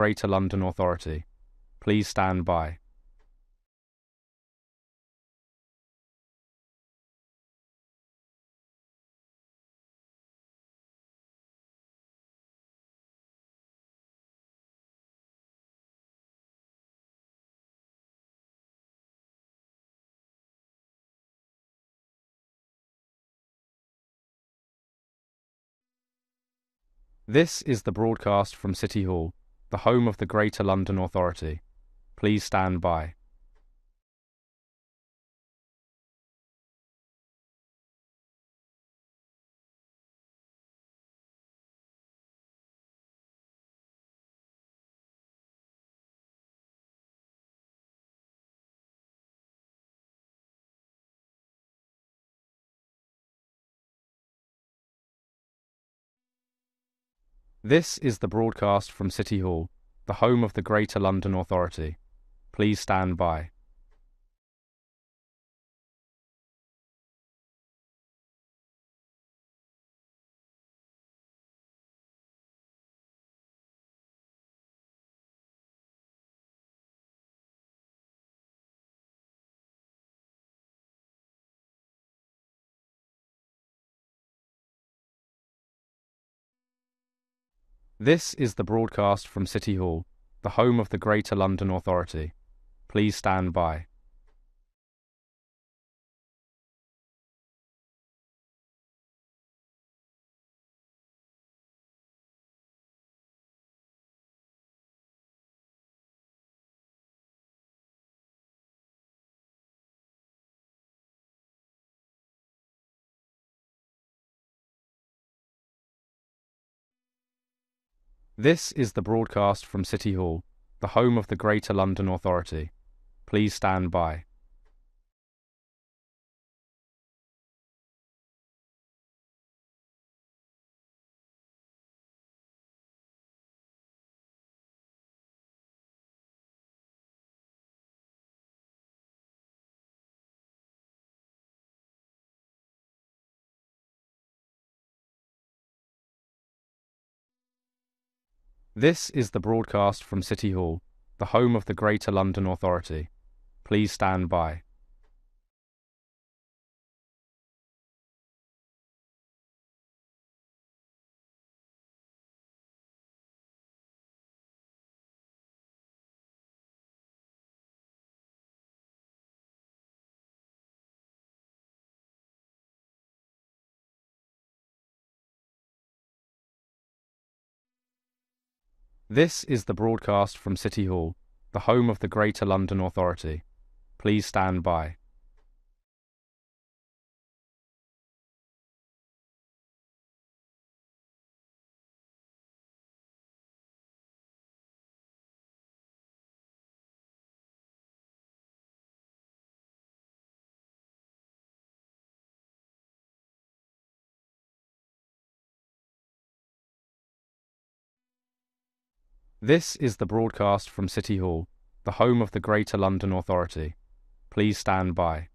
Greater London Authority. Please stand by. This is the broadcast from City Hall, the home of the Greater London Authority. Please stand by. This is the broadcast from City Hall, the home of the Greater London Authority. Please stand by. This is the broadcast from City Hall, the home of the Greater London Authority. Please stand by. This is the broadcast from City Hall, the home of the Greater London Authority. Please stand by. This is the broadcast from City Hall, the home of the Greater London Authority. Please stand by. This is the broadcast from City Hall, the home of the Greater London Authority. Please stand by. This is the broadcast from City Hall, the home of the Greater London Authority. Please stand by.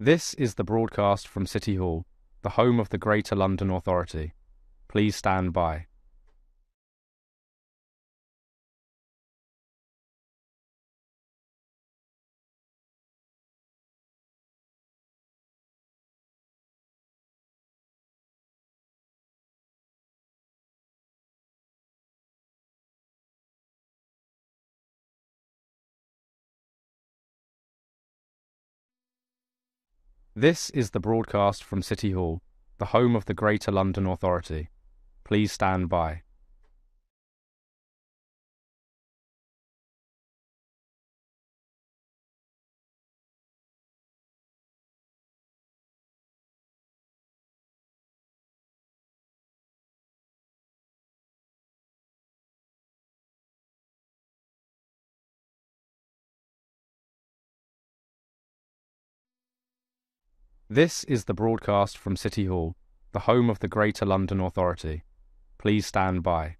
This is the broadcast from City Hall, the home of the Greater London Authority. Please stand by. This is the broadcast from City Hall, the home of the Greater London Authority. Please stand by. This is the broadcast from City Hall, the home of the Greater London Authority. Please stand by.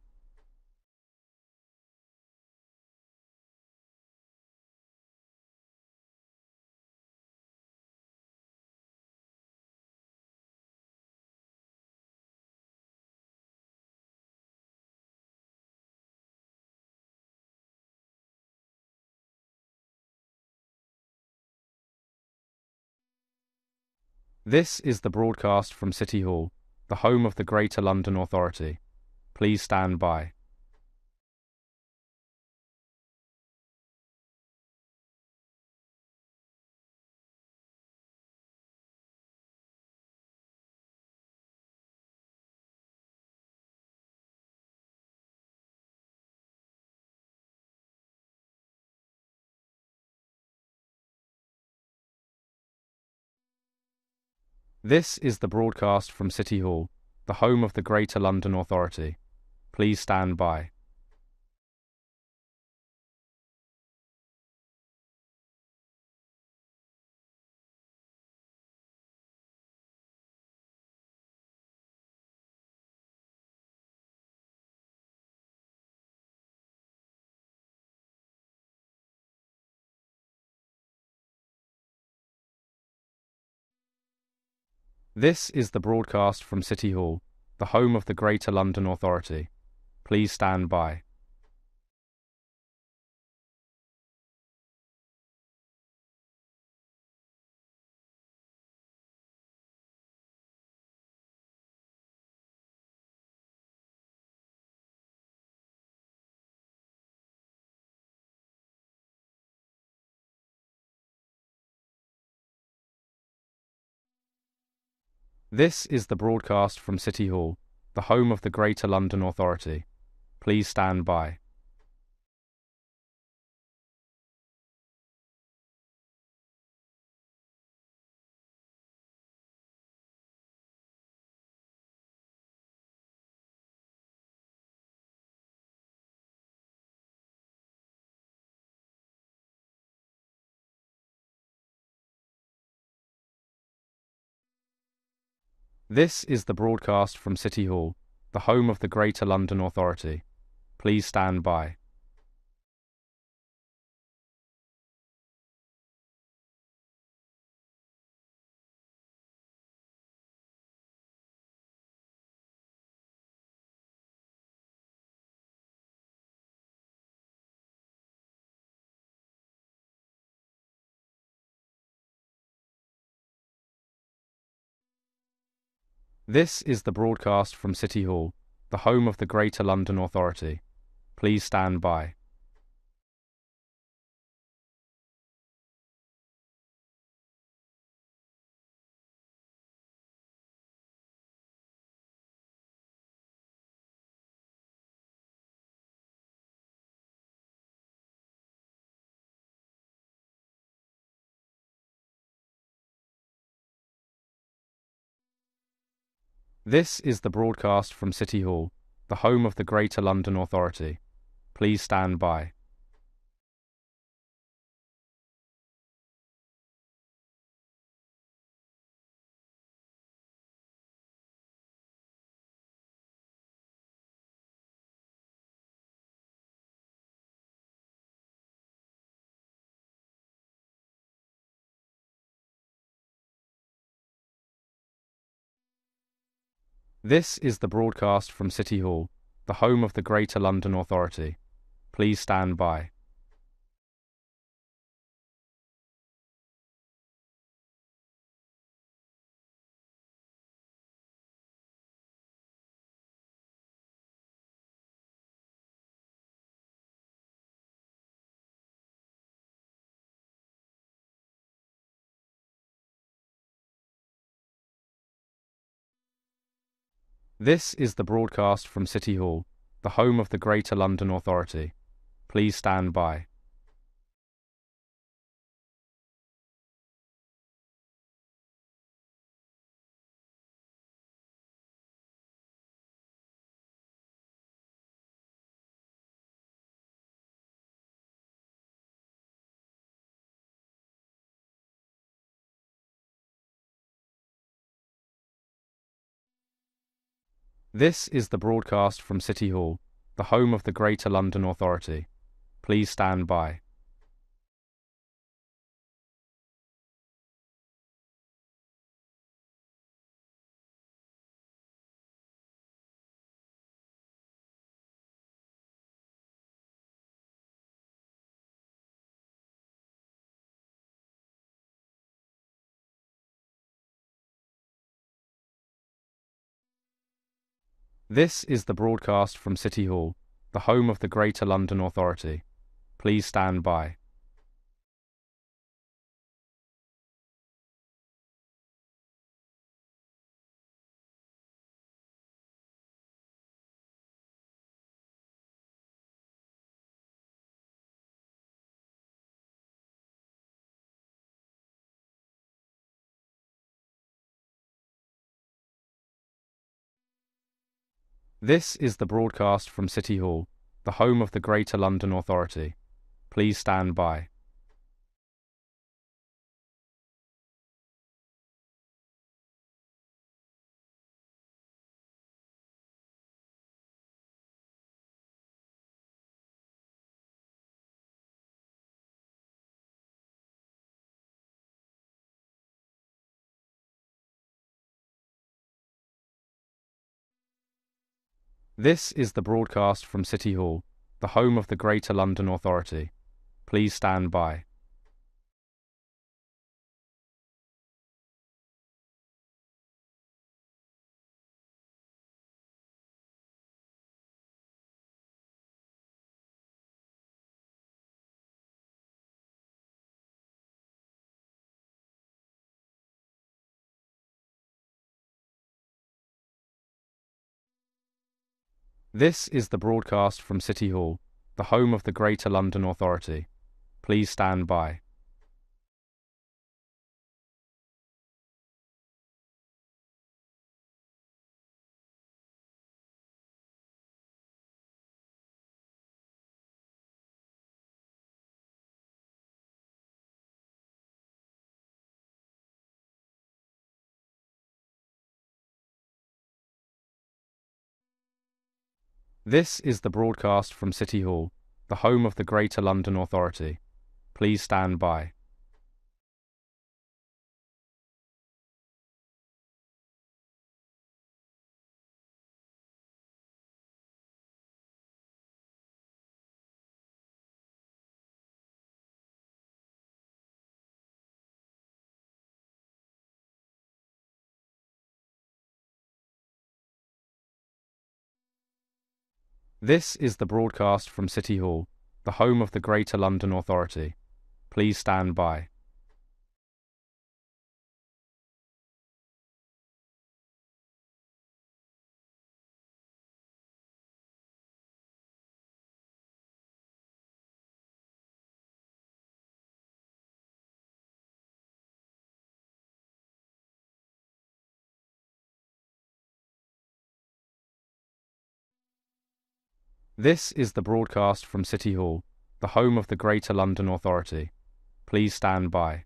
This is the broadcast from City Hall, the home of the Greater London Authority. Please stand by. This is the broadcast from City Hall, the home of the Greater London Authority. Please stand by. This is the broadcast from City Hall, the home of the Greater London Authority. Please stand by. This is the broadcast from City Hall, the home of the Greater London Authority. Please stand by. This is the broadcast from City Hall, the home of the Greater London Authority. Please stand by. This is the broadcast from City Hall, the home of the Greater London Authority. Please stand by. This is the broadcast from City Hall, the home of the Greater London Authority. Please stand by. This is the broadcast from City Hall, the home of the Greater London Authority. Please stand by. This is the broadcast from City Hall, the home of the Greater London Authority. Please stand by. This is the broadcast from City Hall, the home of the Greater London Authority. Please stand by. This is the broadcast from City Hall, the home of the Greater London Authority. Please stand by. This is the broadcast from City Hall, the home of the Greater London Authority. Please stand by. This is the broadcast from City Hall, the home of the Greater London Authority. Please stand by. This is the broadcast from City Hall, the home of the Greater London Authority. Please stand by. This is the broadcast from City Hall, the home of the Greater London Authority. Please stand by. This is the broadcast from City Hall, the home of the Greater London Authority. Please stand by. This is the broadcast from City Hall, the home of the Greater London Authority. Please stand by.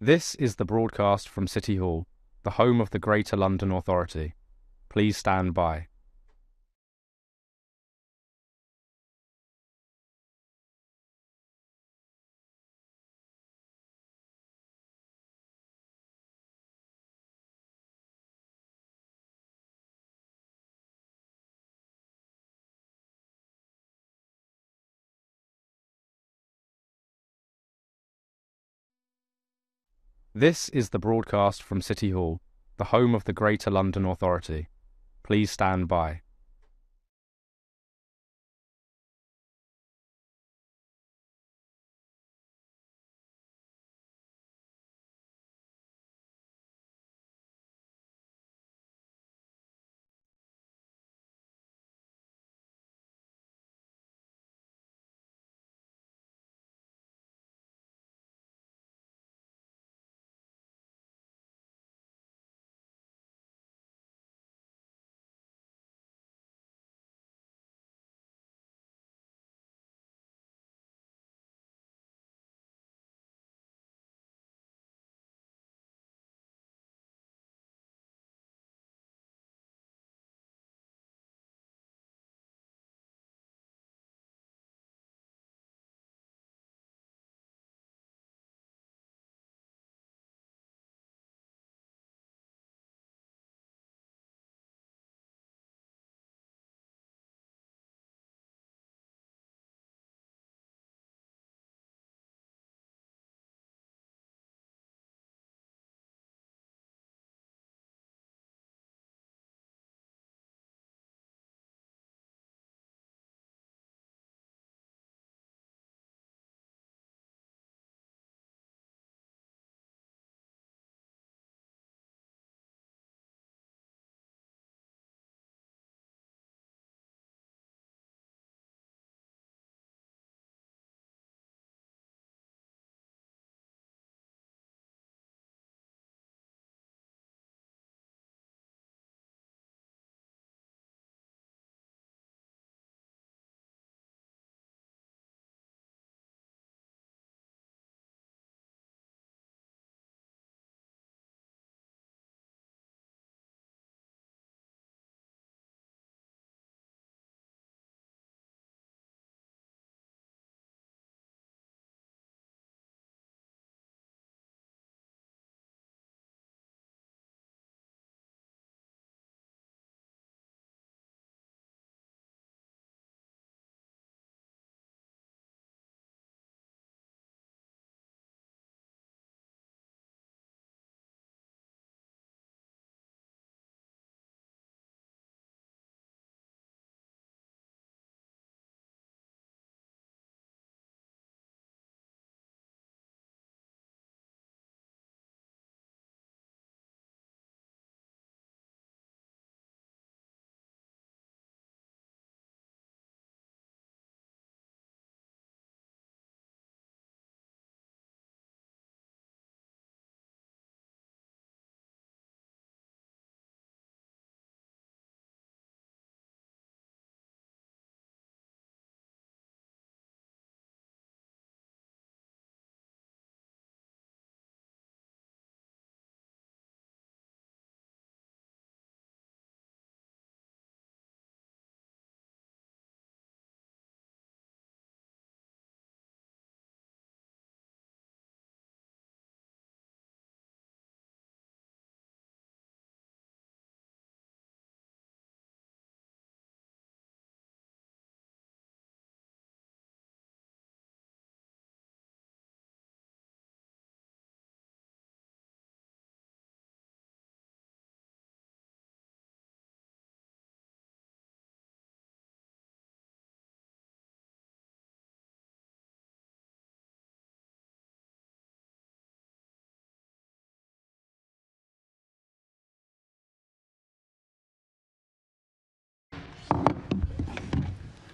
This is the broadcast from City Hall, the home of the Greater London Authority. Please stand by. This is the broadcast from City Hall, the home of the Greater London Authority. Please stand by.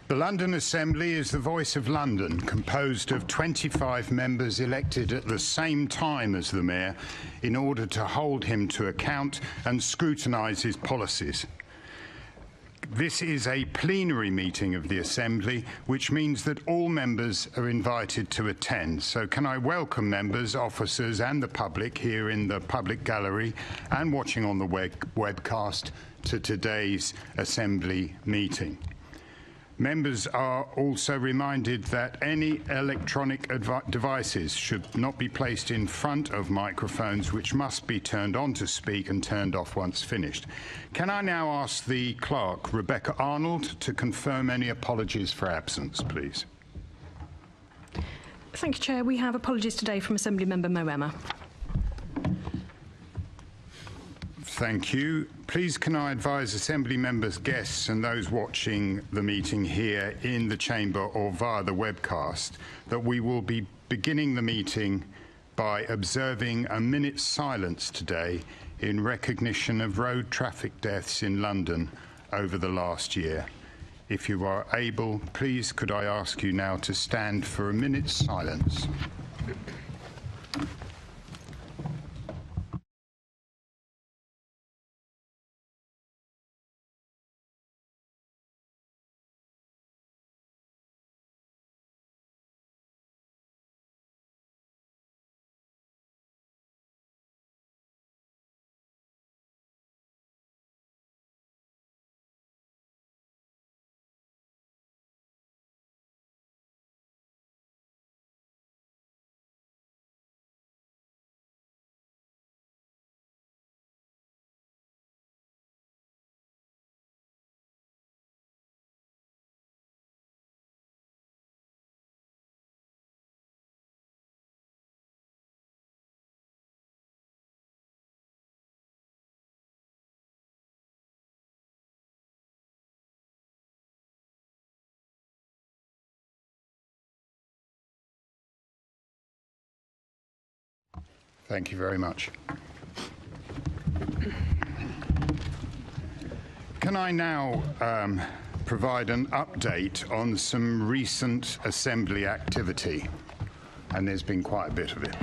The London Assembly is the voice of London, composed of 25 members elected at the same time as the Mayor in order to hold him to account and scrutinise his policies. This is a plenary meeting of the Assembly, which means that all members are invited to attend. So can I welcome members, officers and the public here in the public gallery and watching on the webcast to today's Assembly meeting. Members are also reminded that any electronic devices should not be placed in front of microphones, which must be turned on to speak and turned off once finished. Can I now ask the clerk, Rebecca Arnold, to confirm any apologies for absence, please? Thank you, Chair. We have apologies today from Assembly Member Moema. Thank you. Please can I advise Assembly members, guests and those watching the meeting here in the chamber or via the webcast that we will be beginning the meeting by observing a minute's silence today in recognition of road traffic deaths in London over the last year. If you are able, please could I ask you now to stand for a minute's silence. Thank you very much. Can I now provide an update on some recent Assembly activity? And there's been quite a bit of it.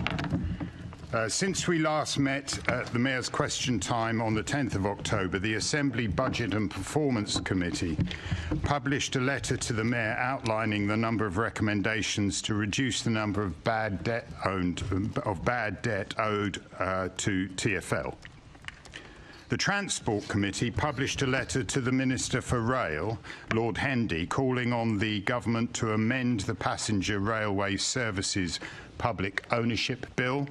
Since we last met at the Mayor's Question Time on the 10th of October, the Assembly Budget and Performance Committee published a letter to the Mayor outlining the number of recommendations to reduce the number of bad debt owed to TfL. The Transport Committee published a letter to the Minister for Rail, Lord Hendy, calling on the government to amend the Passenger Railway Services Public Ownership Bill.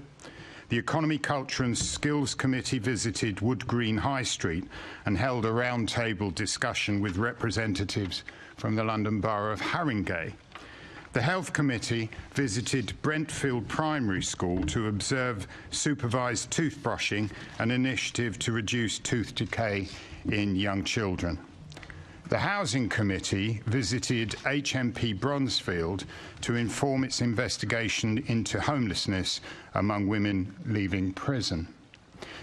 The Economy, Culture and Skills Committee visited Wood Green High Street and held a roundtable discussion with representatives from the London Borough of Haringey. The Health Committee visited Brentfield Primary School to observe supervised toothbrushing, an initiative to reduce tooth decay in young children. The Housing Committee visited HMP Bronzefield to inform its investigation into homelessness among women leaving prison.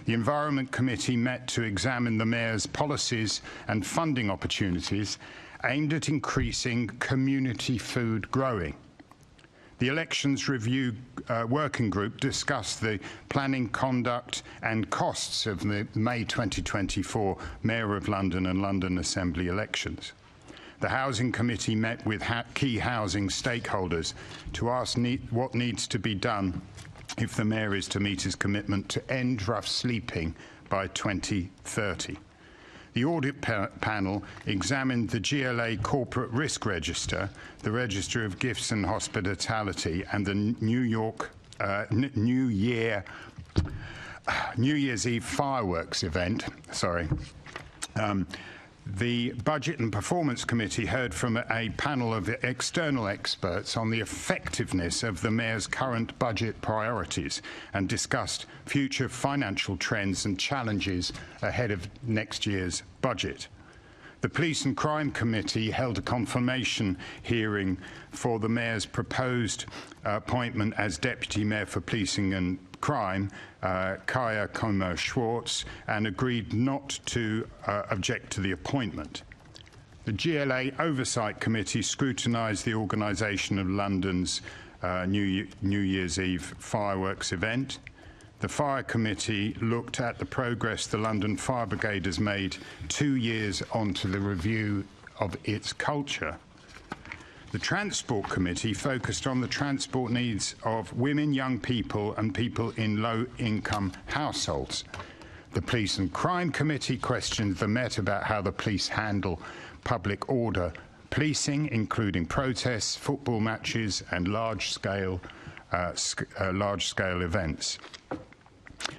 The Environment Committee met to examine the Mayor's policies and funding opportunities aimed at increasing community food growing. The Elections Review Working Group discussed the planning, conduct and costs of the May 2024 Mayor of London and London Assembly elections. The Housing Committee met with key housing stakeholders to ask what needs to be done if the Mayor is to meet his commitment to end rough sleeping by 2030. The audit panel examined the GLA Corporate Risk Register, the Register of Gifts and Hospitality, and the New Year's Eve fireworks event. The Budget and Performance Committee heard from a panel of external experts on the effectiveness of the Mayor's current budget priorities and discussed future financial trends and challenges ahead of next year's budget. The Police and Crime Committee held a confirmation hearing for the Mayor's proposed appointment as Deputy Mayor for Policing and Crime, Kaya Como Schwartz, and agreed not to object to the appointment. The GLA Oversight Committee scrutinised the organisation of London's New Year's Eve fireworks event. The Fire Committee looked at the progress the London Fire Brigade has made 2 years onto the review of its culture. The Transport Committee focused on the transport needs of women, young people and people in low-income households. The Police and Crime Committee questioned the Met about how the police handle public order policing, including protests, football matches and large-scale events.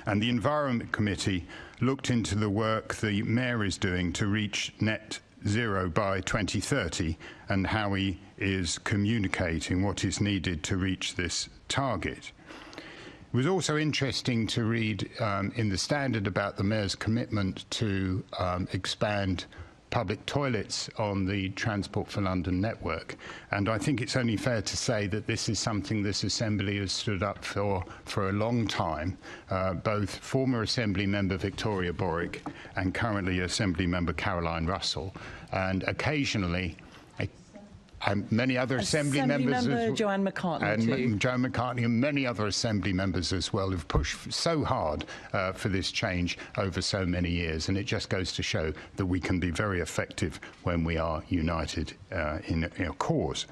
And the Environment Committee looked into the work the Mayor is doing to reach net zero by 2030 and how he is communicating what is needed to reach this target. It was also interesting to read in the Standard about the Mayor's commitment to expand public toilets on the Transport for London network. And I think it's only fair to say that this is something this Assembly has stood up for a long time. Both former Assembly member Victoria Borick and currently Assembly member Caroline Russell, and occasionally many other Assembly members, Joanne McCartney, Joanne McCartney and many other Assembly members as well have pushed so hard for this change over so many years, and it just goes to show that we can be very effective when we are united in a cause.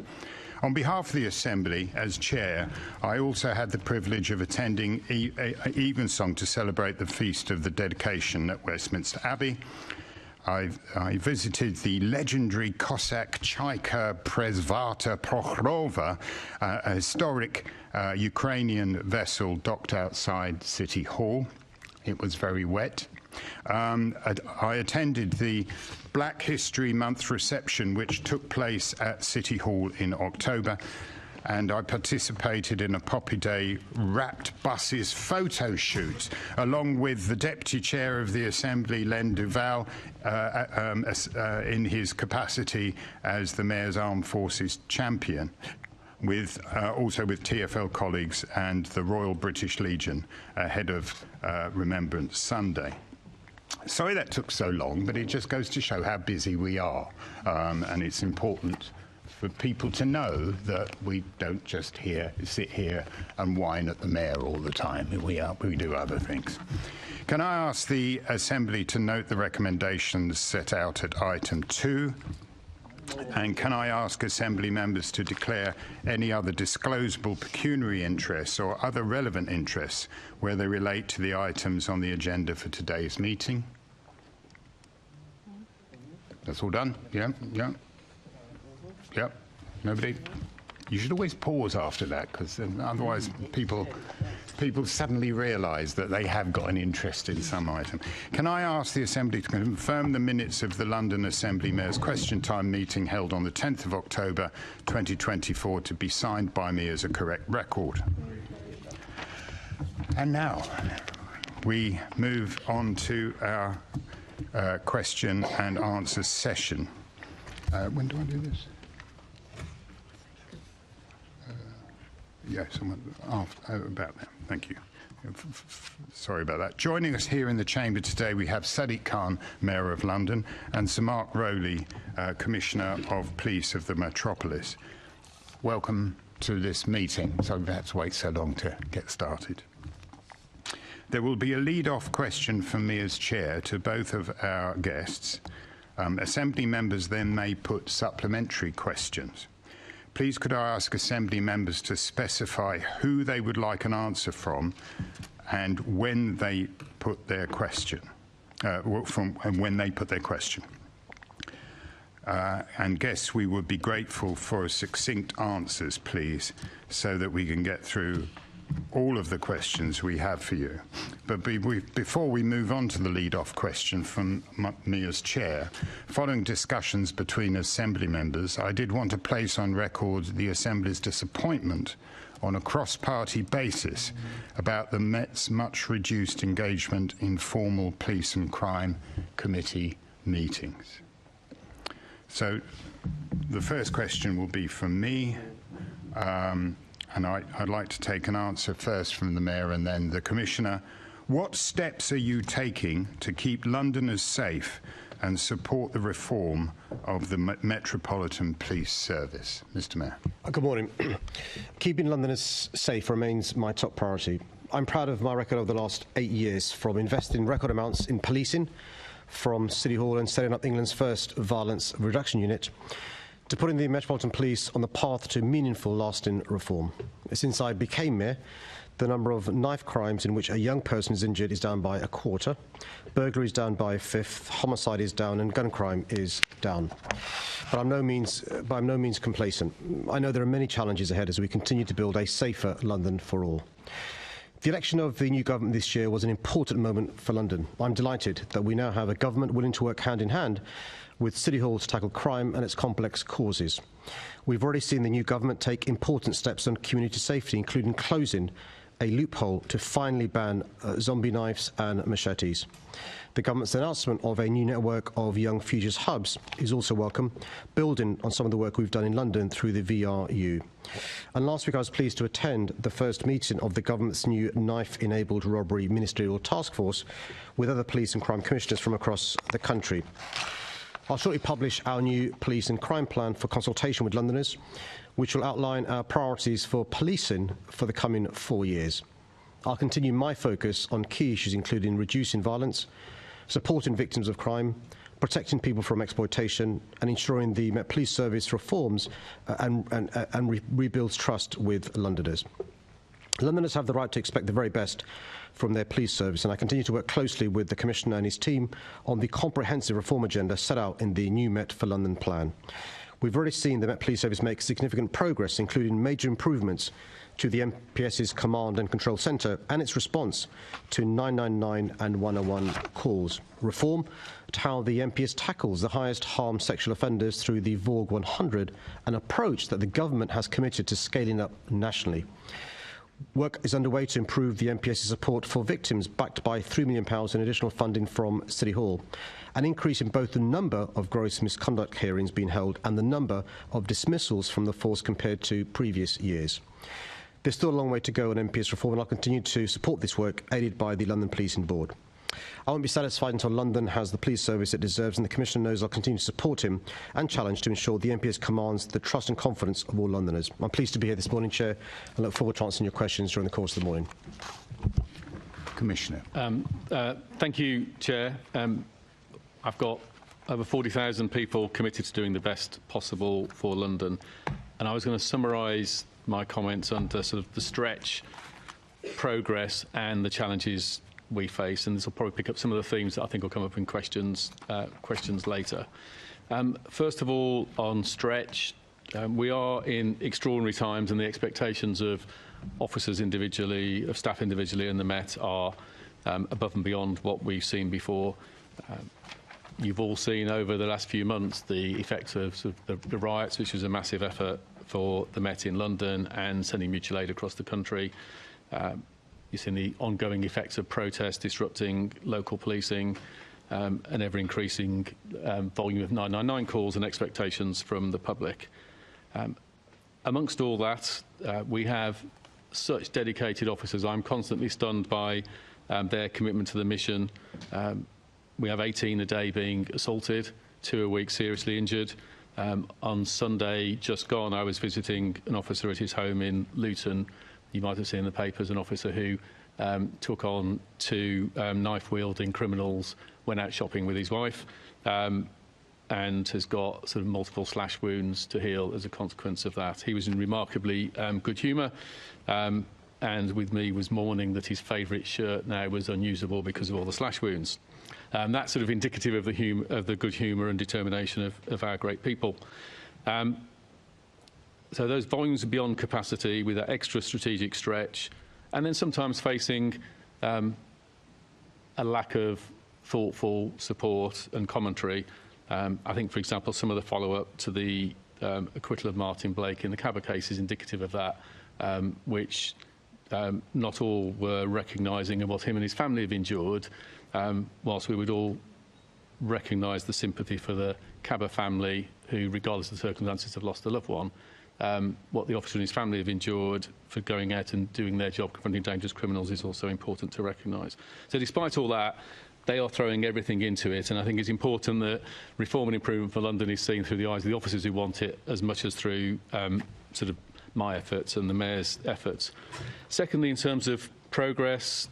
On behalf of the Assembly, as Chair, I also had the privilege of attending Evensong to celebrate the Feast of the Dedication at Westminster Abbey. I visited the legendary Cossack Chaika Presvata Prokhrova, a historic Ukrainian vessel docked outside City Hall. It was very wet. I attended the Black History Month reception, which took place at City Hall in October, and I participated in a Poppy Day Wrapped Buses photo shoot, along with the Deputy Chair of the Assembly, Len Duval, in his capacity as the Mayor's Armed Forces champion, also with TfL colleagues and the Royal British Legion ahead of Remembrance Sunday. Sorry that took so long, but it just goes to show how busy we are, and it's important for people to know that we don't just sit here and whine at the Mayor all the time. We do other things. Can I ask the Assembly to note the recommendations set out at item 2? And can I ask Assembly members to declare any other disclosable pecuniary interests or other relevant interests where they relate to the items on the agenda for today's meeting? That's all done? Yeah. Yep. Nobody? You should always pause after that, because otherwise people suddenly realise that they have got an interest in some item. Can I ask the Assembly to confirm the minutes of the London Assembly Mayor's Question Time meeting held on the 10th of October 2024 to be signed by me as a correct record? And now we move on to our question and answer session. When do I do this? About that. Thank you. Sorry about that. Joining us here in the chamber today, we have Sadiq Khan, Mayor of London, and Sir Mark Rowley, Commissioner of Police of the Metropolis. Welcome to this meeting. So we've had to wait so long to get started. There will be a lead-off question from me as Chair to both of our guests. Assembly members then may put supplementary questions. Please could I ask Assembly members to specify who they would like an answer from and when they put their question. And guests, we would be grateful for succinct answers, please, so that we can get through all of the questions we have for you. But before we move on to the lead-off question from me as Chair, following discussions between Assembly members, I did want to place on record the Assembly's disappointment on a cross-party basis about the Met's much reduced engagement in formal police and crime committee meetings. So the first question will be from me. And I'd like to take an answer first from the Mayor and then the Commissioner. What steps are you taking to keep Londoners safe and support the reform of the Metropolitan Police Service. Mr. Mayor. Good morning. Keeping Londoners safe remains my top priority. I'm proud of my record over the last 8 years, from investing record amounts in policing, from City Hall and setting up England's first violence reduction unit, to putting the Metropolitan Police on the path to meaningful, lasting reform. Since I became Mayor, the number of knife crimes in which a young person is injured is down by a quarter, burglary is down by a fifth, homicide is down, and gun crime is down. But I'm no means complacent. I know there are many challenges ahead as we continue to build a safer London for all. The election of the new government this year was an important moment for London. I'm delighted that we now have a government willing to work hand in hand with City Hall to tackle crime and its complex causes. We've already seen the new government take important steps on community safety, including closing a loophole to finally ban zombie knives and machetes. The government's announcement of a new network of young futures hubs is also welcome, building on some of the work we've done in London through the VRU. And last week I was pleased to attend the first meeting of the government's new knife-enabled robbery ministerial task force with other police and crime commissioners from across the country. I'll shortly publish our new police and crime plan for consultation with Londoners, which will outline our priorities for policing for the coming 4 years. I'll continue my focus on key issues including reducing violence, supporting victims of crime, protecting people from exploitation, and ensuring the Met Police Service reforms and rebuilds trust with Londoners. Londoners have the right to expect the very best from their police service, and I continue to work closely with the Commissioner and his team on the comprehensive reform agenda set out in the new Met for London plan. We've already seen the Met Police Service make significant progress, including major improvements to the MPS's Command and Control Centre and its response to 999 and 101 calls. Reform to how the MPS tackles the highest harm sexual offenders through the VORG 100, an approach that the government has committed to scaling up nationally. Work is underway to improve the MPS's support for victims, backed by £3 million in additional funding from City Hall. An increase in both the number of gross misconduct hearings being held and the number of dismissals from the force compared to previous years. There's still a long way to go on MPS reform, and I'll continue to support this work, aided by the London Policing Board. I won't be satisfied until London has the police service it deserves, and the Commissioner knows I'll continue to support him and challenge to ensure the MPS commands the trust and confidence of all Londoners. I'm pleased to be here this morning, Chair, and look forward to answering your questions during the course of the morning. Commissioner. Thank you, Chair. I've got over 40,000 people committed to doing the best possible for London, and I was going to summarise my comments under sort of the stretch, progress and the challenges we face, and this will probably pick up some of the themes that I think will come up in questions later. First of all, on stretch, we are in extraordinary times, and the expectations of officers individually, of staff individually, and the Met are above and beyond what we've seen before. You've all seen over the last few months the effects of, the riots, which was a massive effort for the Met in London and sending mutual aid across the country. You've seen the ongoing effects of protests disrupting local policing, an ever-increasing volume of 999 calls and expectations from the public. Amongst all that, we have such dedicated officers. I'm constantly stunned by their commitment to the mission. We have 18 a day being assaulted, 2 a week seriously injured. On Sunday just gone, I was visiting an officer at his home in Luton. You might have seen in the papers an officer who took on 2 knife-wielding criminals, went out shopping with his wife, and has got sort of multiple slash wounds to heal as a consequence of that. He was in remarkably good humour, and with me was mourning that his favourite shirt now was unusable because of all the slash wounds. That's sort of indicative of the good humour and determination of our great people. So those volumes are beyond capacity with that extra strategic stretch, and then sometimes facing a lack of thoughtful support and commentary. I think, for example, some of the follow-up to the acquittal of Martin Blake in the Kaba case is indicative of that, which not all were recognising of what him and his family have endured, whilst we would all recognise the sympathy for the Kaba family who, regardless of the circumstances, have lost a loved one. What the officer and his family have endured for going out and doing their job, confronting dangerous criminals, is also important to recognise. So despite all that, they are throwing everything into it, and I think it's important that reform and improvement for London is seen through the eyes of the officers who want it as much as through sort of my efforts and the Mayor's efforts. Secondly, in terms of progress,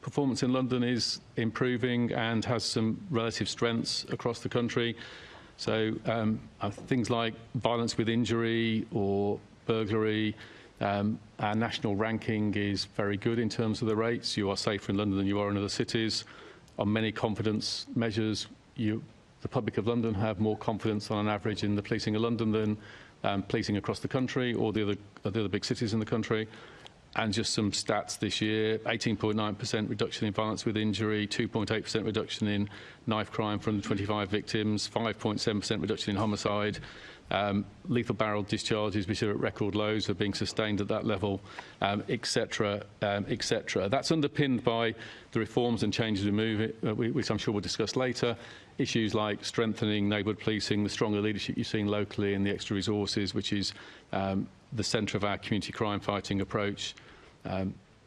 performance in London is improving and has some relative strengths across the country. So things like violence with injury or burglary, our national ranking is very good in terms of the rates. You are safer in London than you are in other cities. On many confidence measures, the public of London have more confidence on an average in the policing of London than policing across the country or the other big cities in the country. And just some stats this year, 18.9% reduction in violence with injury, 2.8% reduction in knife crime from the 25 victims, 5.7% reduction in homicide, lethal barrel discharges, which are at record lows, are being sustained at that level, etc., etc. That's underpinned by the reforms and changes which I'm sure we'll discuss later. Issues like strengthening neighbourhood policing, the stronger leadership you've seen locally, and the extra resources, which is the centre of our community crime fighting approach,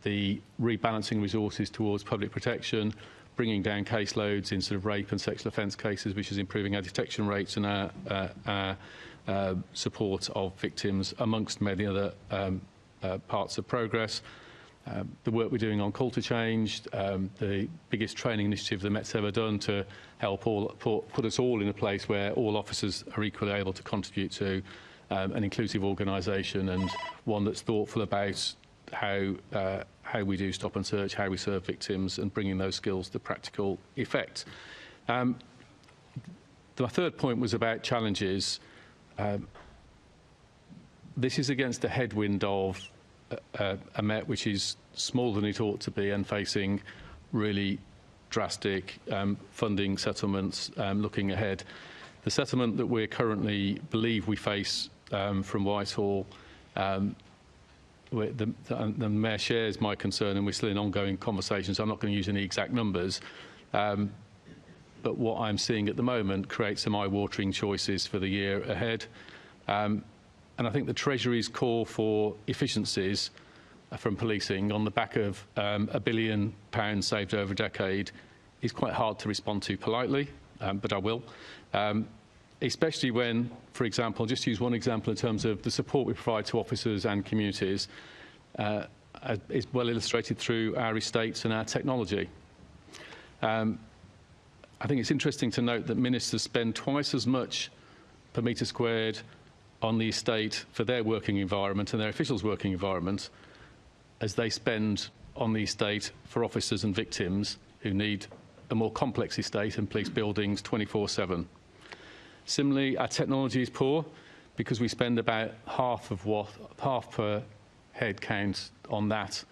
the rebalancing resources towards public protection, bringing down caseloads in sort of rape and sexual offence cases, which is improving our detection rates and our support of victims, amongst many other parts of progress. The work we're doing on culture change, the biggest training initiative the Met's ever done to help put us all in a place where all officers are equally able to contribute to an inclusive organisation, and one that's thoughtful about how we do stop and search, how we serve victims, and bringing those skills to practical effect. My third point was about challenges. This is against a headwind of a Met which is smaller than it ought to be and facing really drastic funding settlements looking ahead. The settlement that we currently believe we face from Whitehall, the Mayor shares my concern, and we're still in ongoing conversations. I'm not going to use any exact numbers, but what I'm seeing at the moment creates some eye-watering choices for the year ahead. And I think the Treasury's call for efficiencies from policing on the back of £1 billion saved over a decade is quite hard to respond to politely, but I will. Especially when, for example, just use one example in terms of the support we provide to officers and communities is well illustrated through our estates and our technology. I think it's interesting to note that ministers spend twice as much per metre squared on the estate for their working environment and their officials' working environment as they spend on the estate for officers and victims who need a more complex estate and police buildings 24/7. Similarly, our technology is poor because we spend about half per head count on that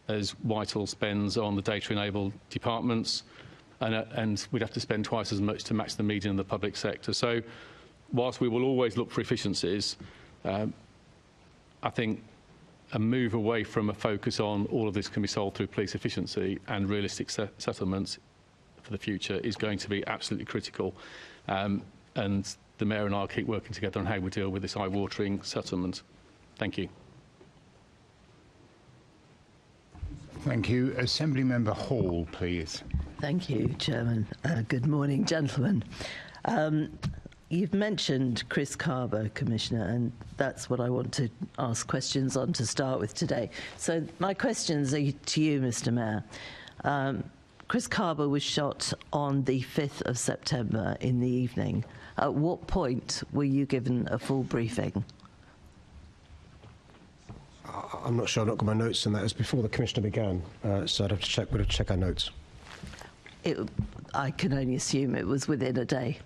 as Whitehall spends on the data-enabled departments, and we'd have to spend twice as much to match the median in the public sector. So whilst we will always look for efficiencies, I think a move away from a focus on all of this can be solved through police efficiency and realistic settlements for the future is going to be absolutely critical. And the Mayor and I will keep working together on how we deal with this eye-watering settlement. Thank you. Thank you. Assembly Member Hall, please. Thank you, Chairman. Good morning, gentlemen. You've mentioned Chris Kaba, Commissioner, and that's what I want to ask questions on to start with today. So my questions are to you, Mr. Mayor. Chris Kaba was shot on the 5th of September in the evening. At what point were you given a full briefing? I'm not sure. I've not got my notes on that. It was before the Commissioner began, so I'd have to check. We'd have to check our notes. I can only assume it was within a day.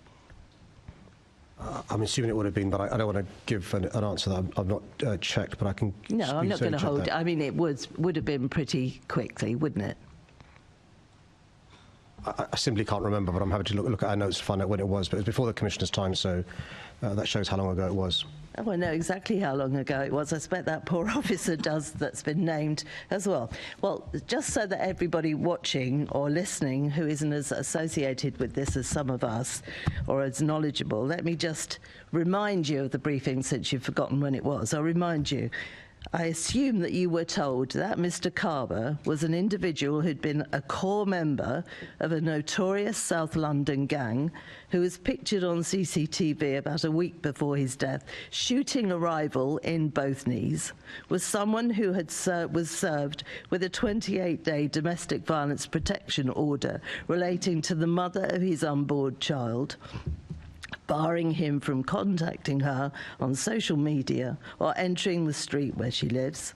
I'm assuming it would have been, but I don't want to give an answer that I've not checked, but I can... No, I'm not going to hold... I mean, it would have been pretty quickly, wouldn't it? I simply can't remember, but I'm happy to look at our notes to find out when it was. But it was before the Commissioner's time, so that shows how long ago it was. Oh, I know exactly how long ago it was. I expect that poor officer does that's been named as well. Well, just so that everybody watching or listening who isn't as associated with this as some of us or as knowledgeable, let me just remind you of the briefing since you've forgotten when it was. I'll remind you. I assume that you were told that Mr. Kaba was an individual who'd been a core member of a notorious South London gang who was pictured on CCTV about a week before his death, shooting a rival in both knees, was someone who was served with a 28-day domestic violence protection order relating to the mother of his unborn child, barring him from contacting her on social media or entering the street where she lives.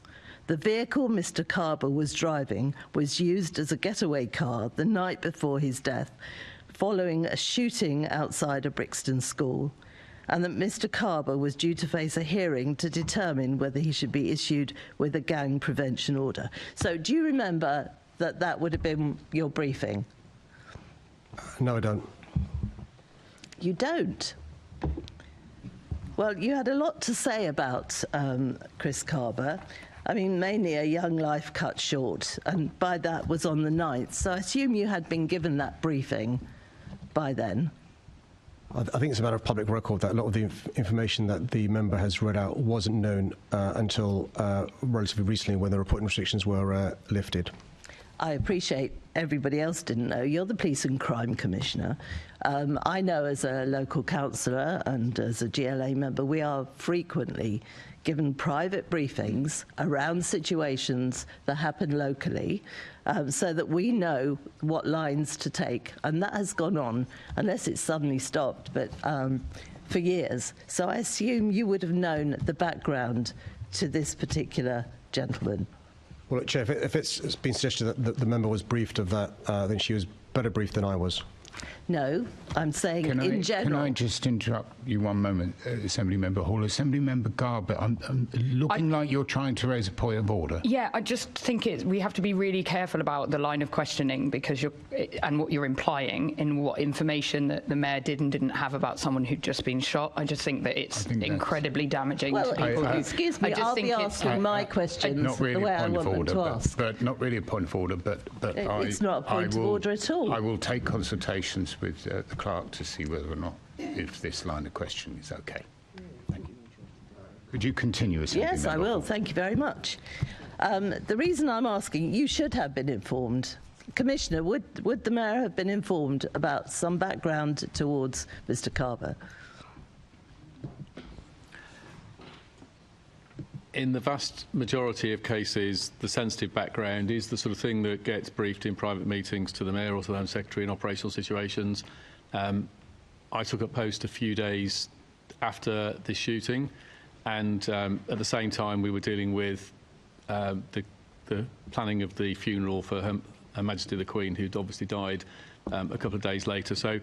The vehicle Mr. Kaba was driving was used as a getaway car the night before his death, following a shooting outside a Brixton school, and that Mr. Kaba was due to face a hearing to determine whether he should be issued with a gang prevention order. So do you remember that that would have been your briefing? No, I don't. You don't? Well, you had a lot to say about Chris Kaba. I mean, mainly a young life cut short, and by that was on the 9th. So I assume you had been given that briefing by then. I think it's a matter of public record that a lot of the information that the member has read out wasn't known until relatively recently, when the reporting restrictions were lifted. I appreciate everybody else didn't know. You're the Police and Crime Commissioner. I know as a local councillor and as a GLA member, we are frequently given private briefings around situations that happen locally, so that we know what lines to take. And that has gone on, unless it's suddenly stopped, but for years. So I assume you would have known the background to this particular gentleman. Well, Chair, if it's been suggested that the member was briefed of that, then she was better briefed than I was. No, I'm saying in general. Can I just interrupt you one moment, Assembly Member Hall? Assembly Member Garbutt, I'm looking like you're trying to raise a point of order. Yeah, I just think we have to be really careful about the line of questioning, because and what you're implying in what information that the Mayor did and didn't have about someone who'd just been shot. I just think that it's incredibly damaging to people. Excuse me, I'll be asking my questions not really the way I want them to ask. But not really a point of order, but it's not a point of order at all. I will take consultations with the clerk to see whether or not if this line of questioning is okay. Thank you. Could you continue, Assembly Yes, I will. Thank you very much. The reason I'm asking, you should have been informed. Commissioner, would the Mayor have been informed about some background towards Mr. Kaba? In the vast majority of cases, the sensitive background is the sort of thing that gets briefed in private meetings to the Mayor or to the Home Secretary in operational situations. I took up post a few days after the shooting, and at the same time we were dealing with the planning of the funeral for Her Majesty the Queen, who'd obviously died a couple of days later. So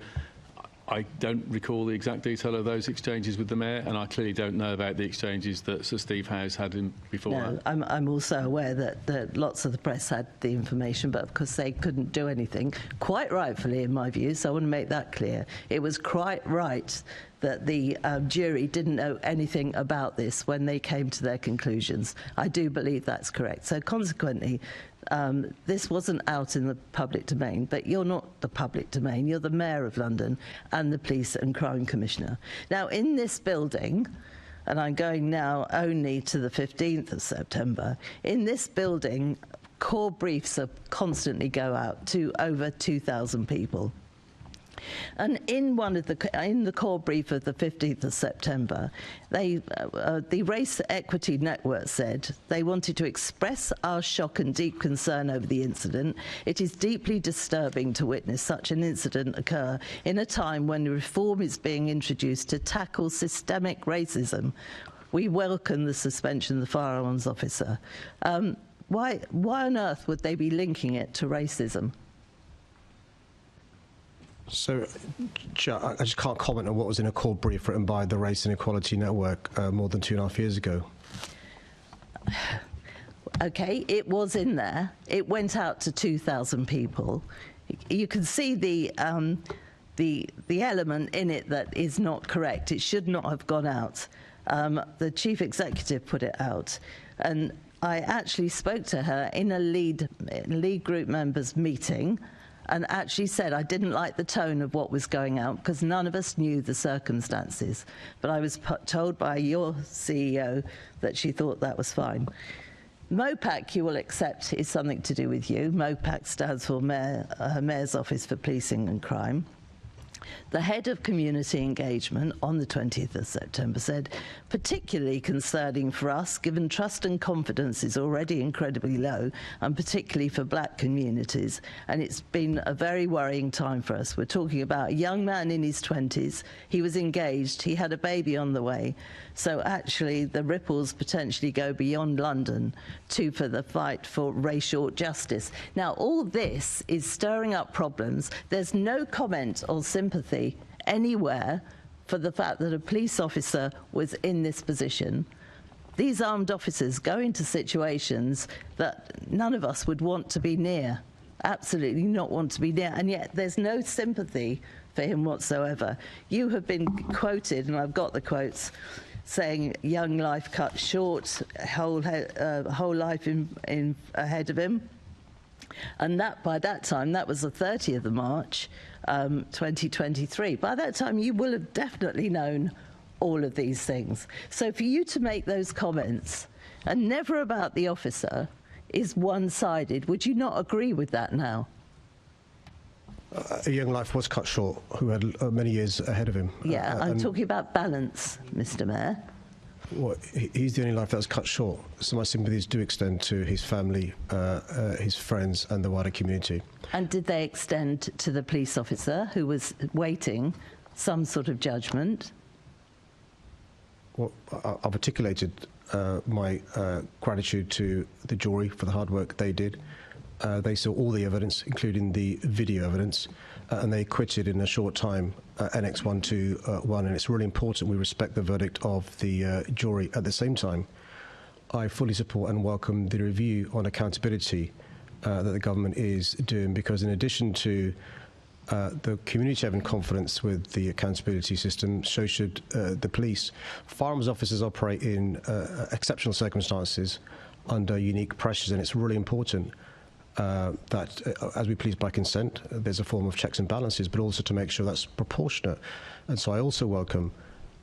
I don't recall the exact detail of those exchanges with the Mayor, and I clearly don't know about the exchanges that Sir Steve Howe's had before. No, I'm also aware that lots of the press had the information, but of course they couldn't do anything, quite rightfully in my view, so I want to make that clear. It was quite right that the jury didn't know anything about this when they came to their conclusions. I do believe that's correct. So consequently, this wasn't out in the public domain, but you're not the public domain. You're the Mayor of London and the Police and Crime Commissioner. Now, in this building, and I'm going now only to the 15th of September, in this building, core briefs constantly go out to over 2,000 people. And in the core brief of the 15th of September, the Race Equity Network said they wanted to express our shock and deep concern over the incident. It is deeply disturbing to witness such an incident occur in a time when reform is being introduced to tackle systemic racism. We welcome the suspension of the firearms officer. Why on earth would they be linking it to racism? So, I just can't comment on what was in a core brief written by the Race and Equality Network more than 2.5 years ago. Okay, it was in there. It went out to 2,000 people. You can see the element in it that is not correct. It should not have gone out. The Chief Executive put it out, and I actually spoke to her in a lead group members meeting. and actually said, I didn't like the tone of what was going out because none of us knew the circumstances. But I was told by your CEO that she thought that was fine. MOPAC, you will accept, is something to do with you. MOPAC stands for Mayor's Office for Policing and Crime. The head of community engagement on the 20th of September said, particularly concerning for us, given trust and confidence is already incredibly low, and particularly for black communities, and it's been a very worrying time for us. We're talking about a young man in his 20s. He was engaged. He had a baby on the way. So actually the ripples potentially go beyond London for the fight for racial justice. Now, all this is stirring up problems. There's no comment or sympathy anywhere for the fact that a police officer was in this position. These armed officers go into situations that none of us would want to be near, absolutely not want to be near, and yet there's no sympathy for him whatsoever. You have been quoted, and I've got the quotes, saying young life cut short, whole life ahead of him. And that, by that time, that was the 30th of March, 2023. By that time, you will have definitely known all of these things. So for you to make those comments, and never about the officer, is one-sided. Would you not agree with that now? A young life was cut short, who had many years ahead of him. Yeah, I'm talking about balance, Mr. Mayor. Well, he's the only life that was cut short. So my sympathies do extend to his family, his friends, and the wider community. And did they extend to the police officer who was waiting some sort of judgment? Well, I've articulated my gratitude to the jury for the hard work they did. They saw all the evidence, including the video evidence, and they acquitted in a short time NX 121, and it's really important we respect the verdict of the jury. At the same time, I fully support and welcome the review on accountability that the government is doing, because in addition to the community having confidence with the accountability system, so should the police. Firearms officers operate in exceptional circumstances under unique pressures, and it's really important that as we police by consent, there's a form of checks and balances, but also to make sure that's proportionate. And so I also welcome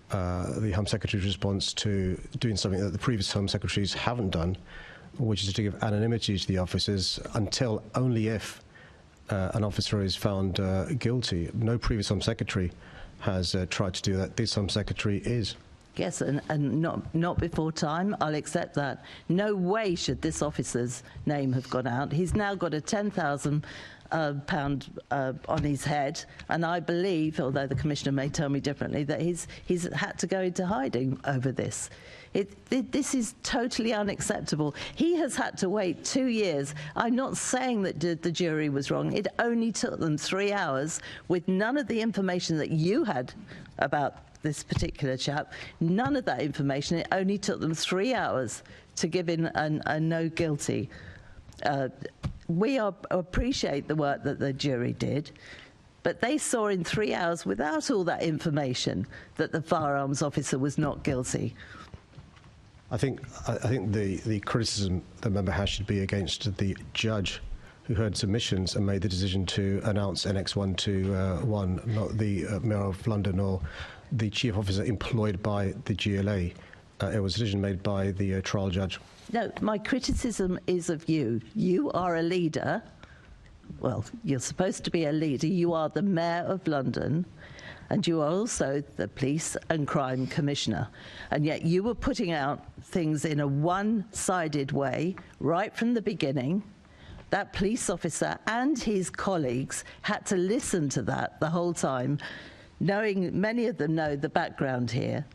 the Home Secretary's response to doing something that the previous Home Secretaries haven't done, which is to give anonymity to the officers until only if an officer is found guilty. No previous Home Secretary has tried to do that. This Home Secretary is. Yes, and not before time. I'll accept that. No way should this officer's name have gone out. He's now got a £10,000 on his head, and I believe, although the Commissioner may tell me differently, that he's had to go into hiding over this. This is totally unacceptable. He has had to wait 2 years. I'm not saying that the jury was wrong. It only took them 3 hours with none of the information that you had about this particular chap, none of that information. It only took them 3 hours to give in a no guilty. We appreciate the work that the jury did, but they saw in 3 hours, without all that information, that the firearms officer was not guilty. I think the criticism the member has should be against the judge who heard submissions and made the decision to announce NX 121, not the Mayor of London or the chief officer employed by the GLA. It was a decision made by the trial judge. No, my criticism is of you. You are a leader. Well, you're supposed to be a leader. You are the Mayor of London, and you are also the Police and Crime Commissioner. And yet you were putting out things in a one-sided way right from the beginning. That police officer and his colleagues had to listen to that the whole time, knowing many of them know the background here.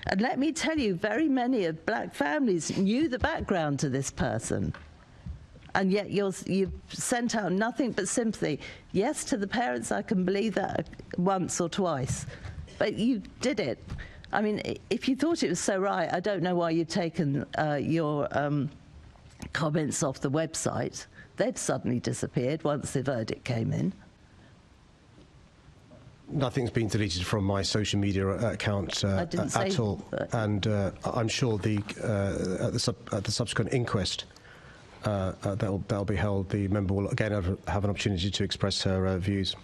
And let me tell you, very many of black families knew the background to this person. And yet you've sent out nothing but sympathy. Yes, to the parents, I can believe that once or twice. But you did it. I mean, if you thought it was so right, I don't know why you've taken your comments off the website. They'd suddenly disappeared once the verdict came in. Nothing's been deleted from my social media account at all, and I'm sure at the subsequent inquest, that'll be held. The member will again have an opportunity to express her views.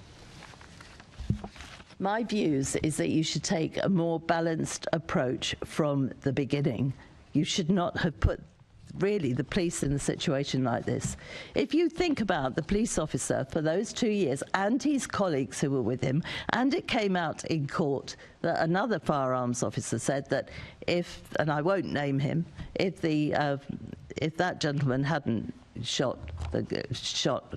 My views is that you should take a more balanced approach from the beginning. You should not have put really the police in a situation like this. If you think about the police officer for those 2 years and his colleagues who were with him, and it came out in court that another firearms officer said that if, and I won't name him, if that gentleman hadn't shot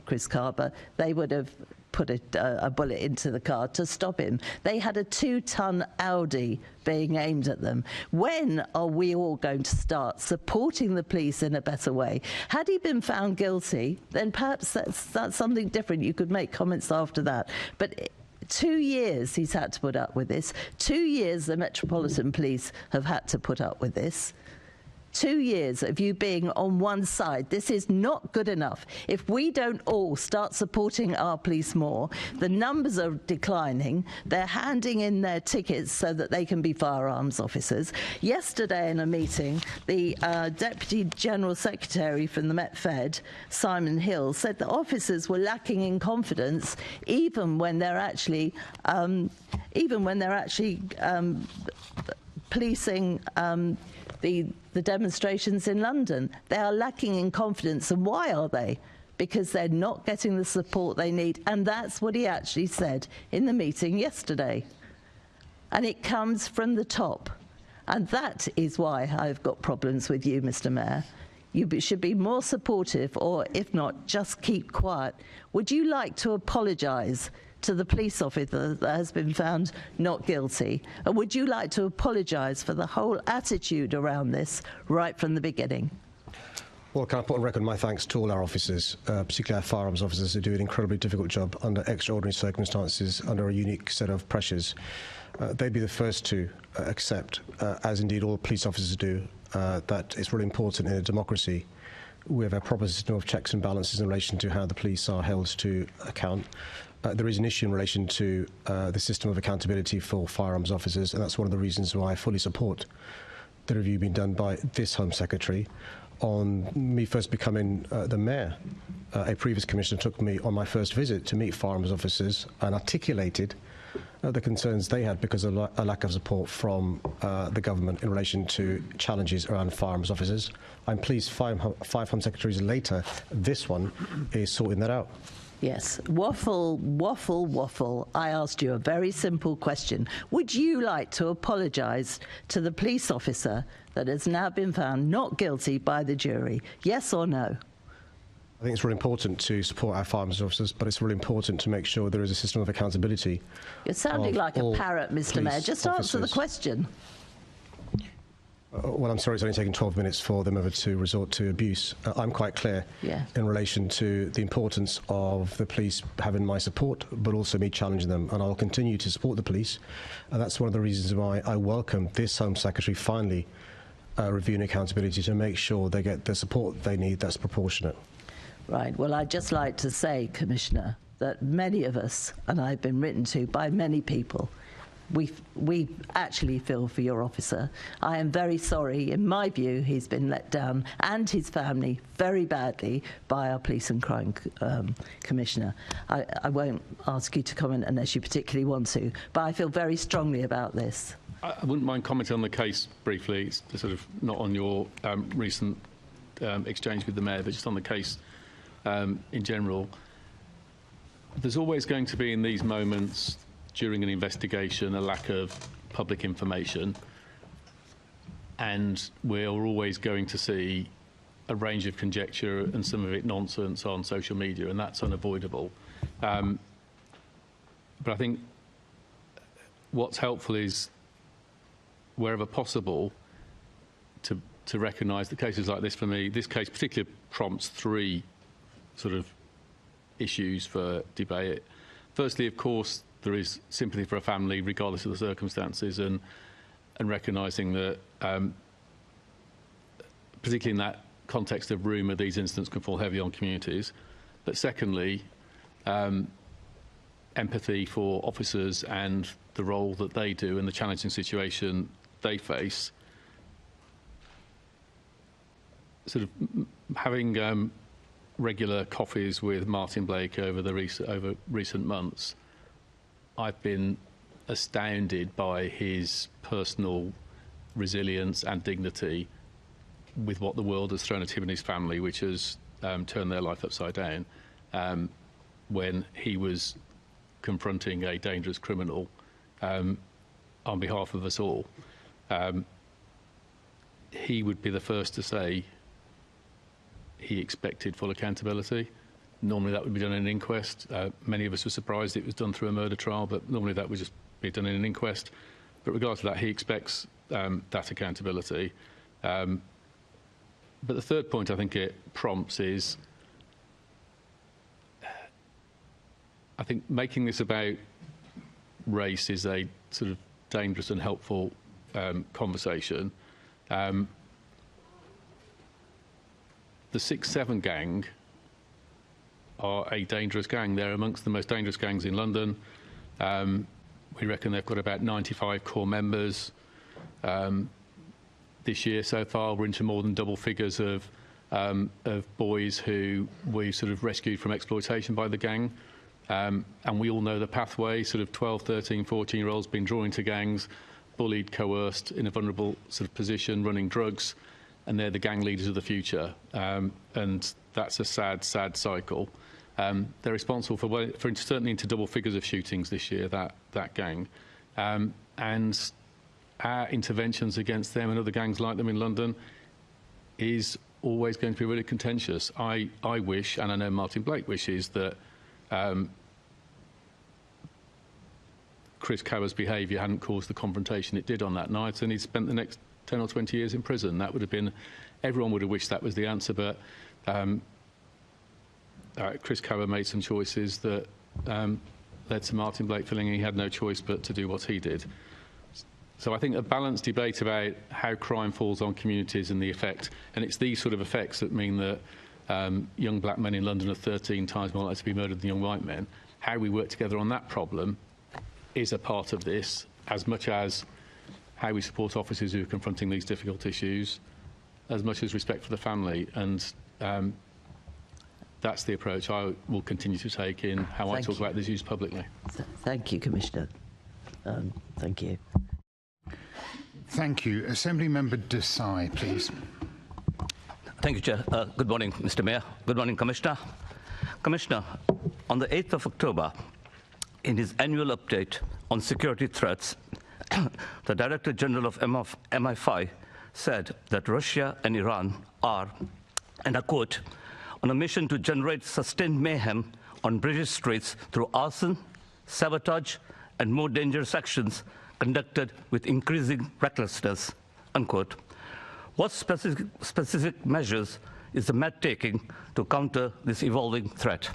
Chris Kaba, they would have put a bullet into the car to stop him. They had a 2-ton Audi being aimed at them. When are we all going to start supporting the police in a better way? Had he been found guilty, then perhaps that's something different. You could make comments after that. But 2 years he's had to put up with this. 2 years the Metropolitan Police have had to put up with this. 2 years of you being on one side. This is not good enough. If we don't all start supporting our police more, the numbers are declining. They're handing in their tickets so that they can be firearms officers. Yesterday in a meeting, the Deputy General Secretary from the Met Fed, Simon Hill, said that officers were lacking in confidence even when they're actually policing the demonstrations in London. They are lacking in confidence. And why are they? Because they're not getting the support they need. And that's what he actually said in the meeting yesterday. And it comes from the top. And that is why I've got problems with you, Mr. Mayor. You should be more supportive, or if not, just keep quiet. Would you like to apologise to the police officer that has been found not guilty? And would you like to apologise for the whole attitude around this right from the beginning? Well, can I put on record my thanks to all our officers, particularly our firearms officers, who do an incredibly difficult job under extraordinary circumstances, under a unique set of pressures. They'd be the first to accept, as indeed all police officers do, that it's really important in a democracy we have a proper system of checks and balances in relation to how the police are held to account. There is an issue in relation to the system of accountability for firearms officers, and that's one of the reasons why I fully support the review being done by this Home Secretary. On me first becoming the Mayor, a previous Commissioner took me on my first visit to meet firearms officers and articulated the concerns they had because of a lack of support from the government in relation to challenges around firearms officers. I'm pleased 5 Home Secretaries later, this one is sorting that out. Yes. Waffle, waffle, waffle. I asked you a very simple question. Would you like to apologise to the police officer that has now been found not guilty by the jury? Yes or no? I think it's really important to support our firearms officers, but it's really important to make sure there is a system of accountability. You're sounding like a parrot, Mr. Mayor. Just answer the question. Well, I'm sorry it's only taken 12 minutes for them ever to resort to abuse. I'm quite clear in relation to the importance of the police having my support, but also me challenging them. And I'll continue to support the police. And that's one of the reasons why I welcome this Home Secretary finally reviewing accountability to make sure they get the support they need that's proportionate. Right. Well, I'd just like to say, Commissioner, that many of us, and I've been written to by many people, we actually feel for your officer. I am very sorry. In my view, he's been let down, and his family, very badly by our Police and Crime Commissioner. I won't ask you to comment unless you particularly want to, but I feel very strongly about this. I wouldn't mind commenting on the case briefly. It's sort of not on your recent exchange with the Mayor, but just on the case in general. There's always going to be, in these moments during an investigation, a lack of public information, and we're always going to see a range of conjecture and some of it nonsense on social media, and that's unavoidable. But I think what's helpful is, wherever possible, to recognise that cases like this, for me, this case particularly prompts 3 sort of issues for debate. Firstly, of course, there is sympathy for a family, regardless of the circumstances, and recognising that, particularly in that context of rumour, these incidents can fall heavy on communities. But secondly, empathy for officers and the role that they do and the challenging situation they face. sort of having regular coffees with Martin Blake over recent months, I've been astounded by his personal resilience and dignity with what the world has thrown at him and his family, which has turned their life upside down, when he was confronting a dangerous criminal on behalf of us all. He would be the first to say he expected full accountability. Normally that would be done in an inquest. Many of us were surprised it was done through a murder trial, but normally that would just be done in an inquest. But regardless of that, he expects that accountability. But the third point I think it prompts is, I think making this about race is a sort of dangerous and helpful conversation. The 6-7 gang are a dangerous gang. They're amongst the most dangerous gangs in London. We reckon they've got about 95 core members. This year so far, we're into more than double figures of boys who we sort of rescued from exploitation by the gang. And we all know the pathway, sort of 12, 13, 14-year-olds being drawn into gangs, bullied, coerced, in a vulnerable sort of position, running drugs, and they're the gang leaders of the future. And that's a sad, sad cycle. They're responsible for certainly into double figures of shootings this year, that gang. And our interventions against them and other gangs like them in London is always going to be really contentious. I wish, and I know Martin Blake wishes, that Chris Kaba's behaviour hadn't caused the confrontation it did on that night, and he'd spent the next 10 or 20 years in prison. That would have been, everyone would have wished that was the answer, but Chris Kaba made some choices that led to Martin Blake feeling he had no choice but to do what he did. So I think a balanced debate about how crime falls on communities and the effect, and it's these sort of effects that mean that young black men in London are 13 times more likely to be murdered than young white men. How we work together on that problem is a part of this, as much as how we support officers who are confronting these difficult issues, as much as respect for the family. And that's the approach I will continue to take in how I talk about these issues publicly. Thank you, Commissioner. Thank you. Thank you. Assembly Member Desai, please. Thank you, Chair. Good morning, Mr. Mayor. Good morning, Commissioner. Commissioner, on the 8th of October, in his annual update on security threats, the Director General of MI5 said that Russia and Iran are, and I quote, on a mission to generate sustained mayhem on British streets through arson, sabotage, and more dangerous actions conducted with increasing recklessness, unquote. What specific measures is the Met taking to counter this evolving threat?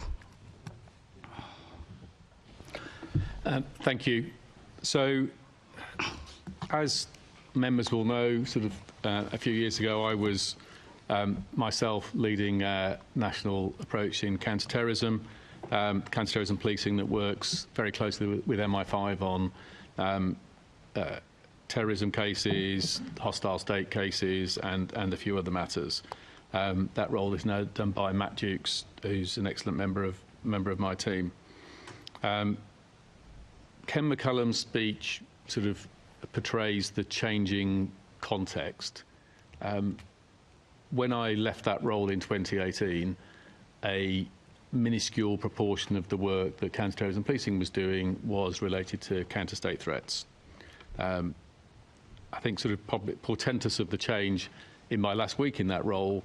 Thank you. So, as members will know, sort of a few years ago, I was myself leading a national approach in counter-terrorism policing that works very closely with MI5 on terrorism cases, hostile state cases, and a few other matters. That role is now done by Matt Dukes, who's an excellent member of my team. Ken McCullum's speech sort of portrays the changing context. When I left that role in 2018, a minuscule proportion of the work that counter-terrorism policing was doing was related to counter-state threats. I think sort of portentous of the change in my last week in that role,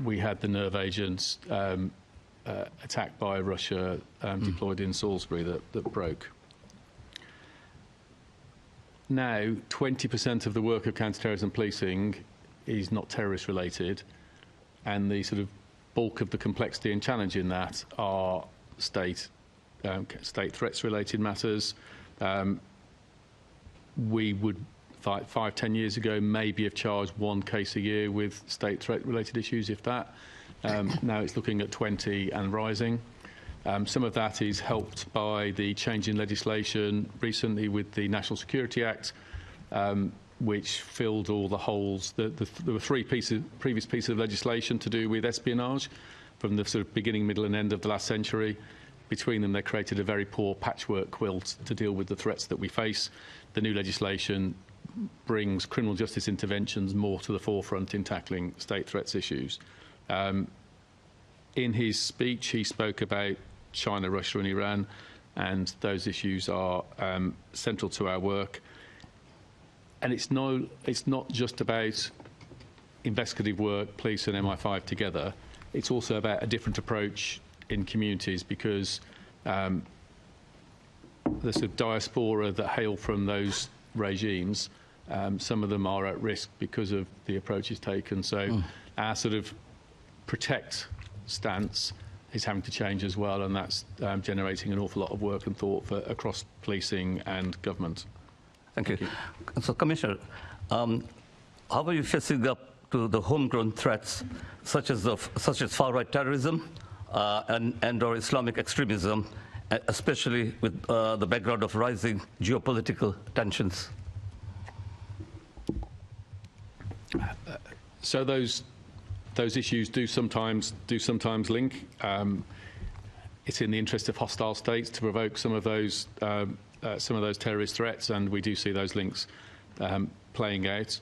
we had the nerve agents attacked by Russia deployed in Salisbury that broke. Now, 20% of the work of counter-terrorism policing is not terrorist related, and the sort of bulk of the complexity and challenge in that are state threats related matters. We would 5-10 years ago maybe have charged one case a year with state threat related issues, if that. Now it's looking at 20 and rising. Some of that is helped by the change in legislation recently with the National Security Act, which filled all the holes. There were three previous pieces of legislation to do with espionage from the sort of beginning, middle and end of the last century. Between them, they created a very poor patchwork quilt to deal with the threats that we face. The new legislation brings criminal justice interventions more to the forefront in tackling state threats issues. In his speech, he spoke about China, Russia and Iran, and those issues are central to our work. And it's not just about investigative work, police and MI5 together. It's also about a different approach in communities, because the sort of diaspora that hail from those regimes, some of them are at risk because of the approaches taken. So our sort of protect stance is having to change as well, and that's generating an awful lot of work and thought across policing and government. Thank you. So, Commissioner, how are you facing up to the homegrown threats such as far-right terrorism and/or Islamic extremism, especially with the background of rising geopolitical tensions? So those issues do sometimes link. It's in the interest of hostile states to provoke some of those terrorist threats, and we do see those links playing out.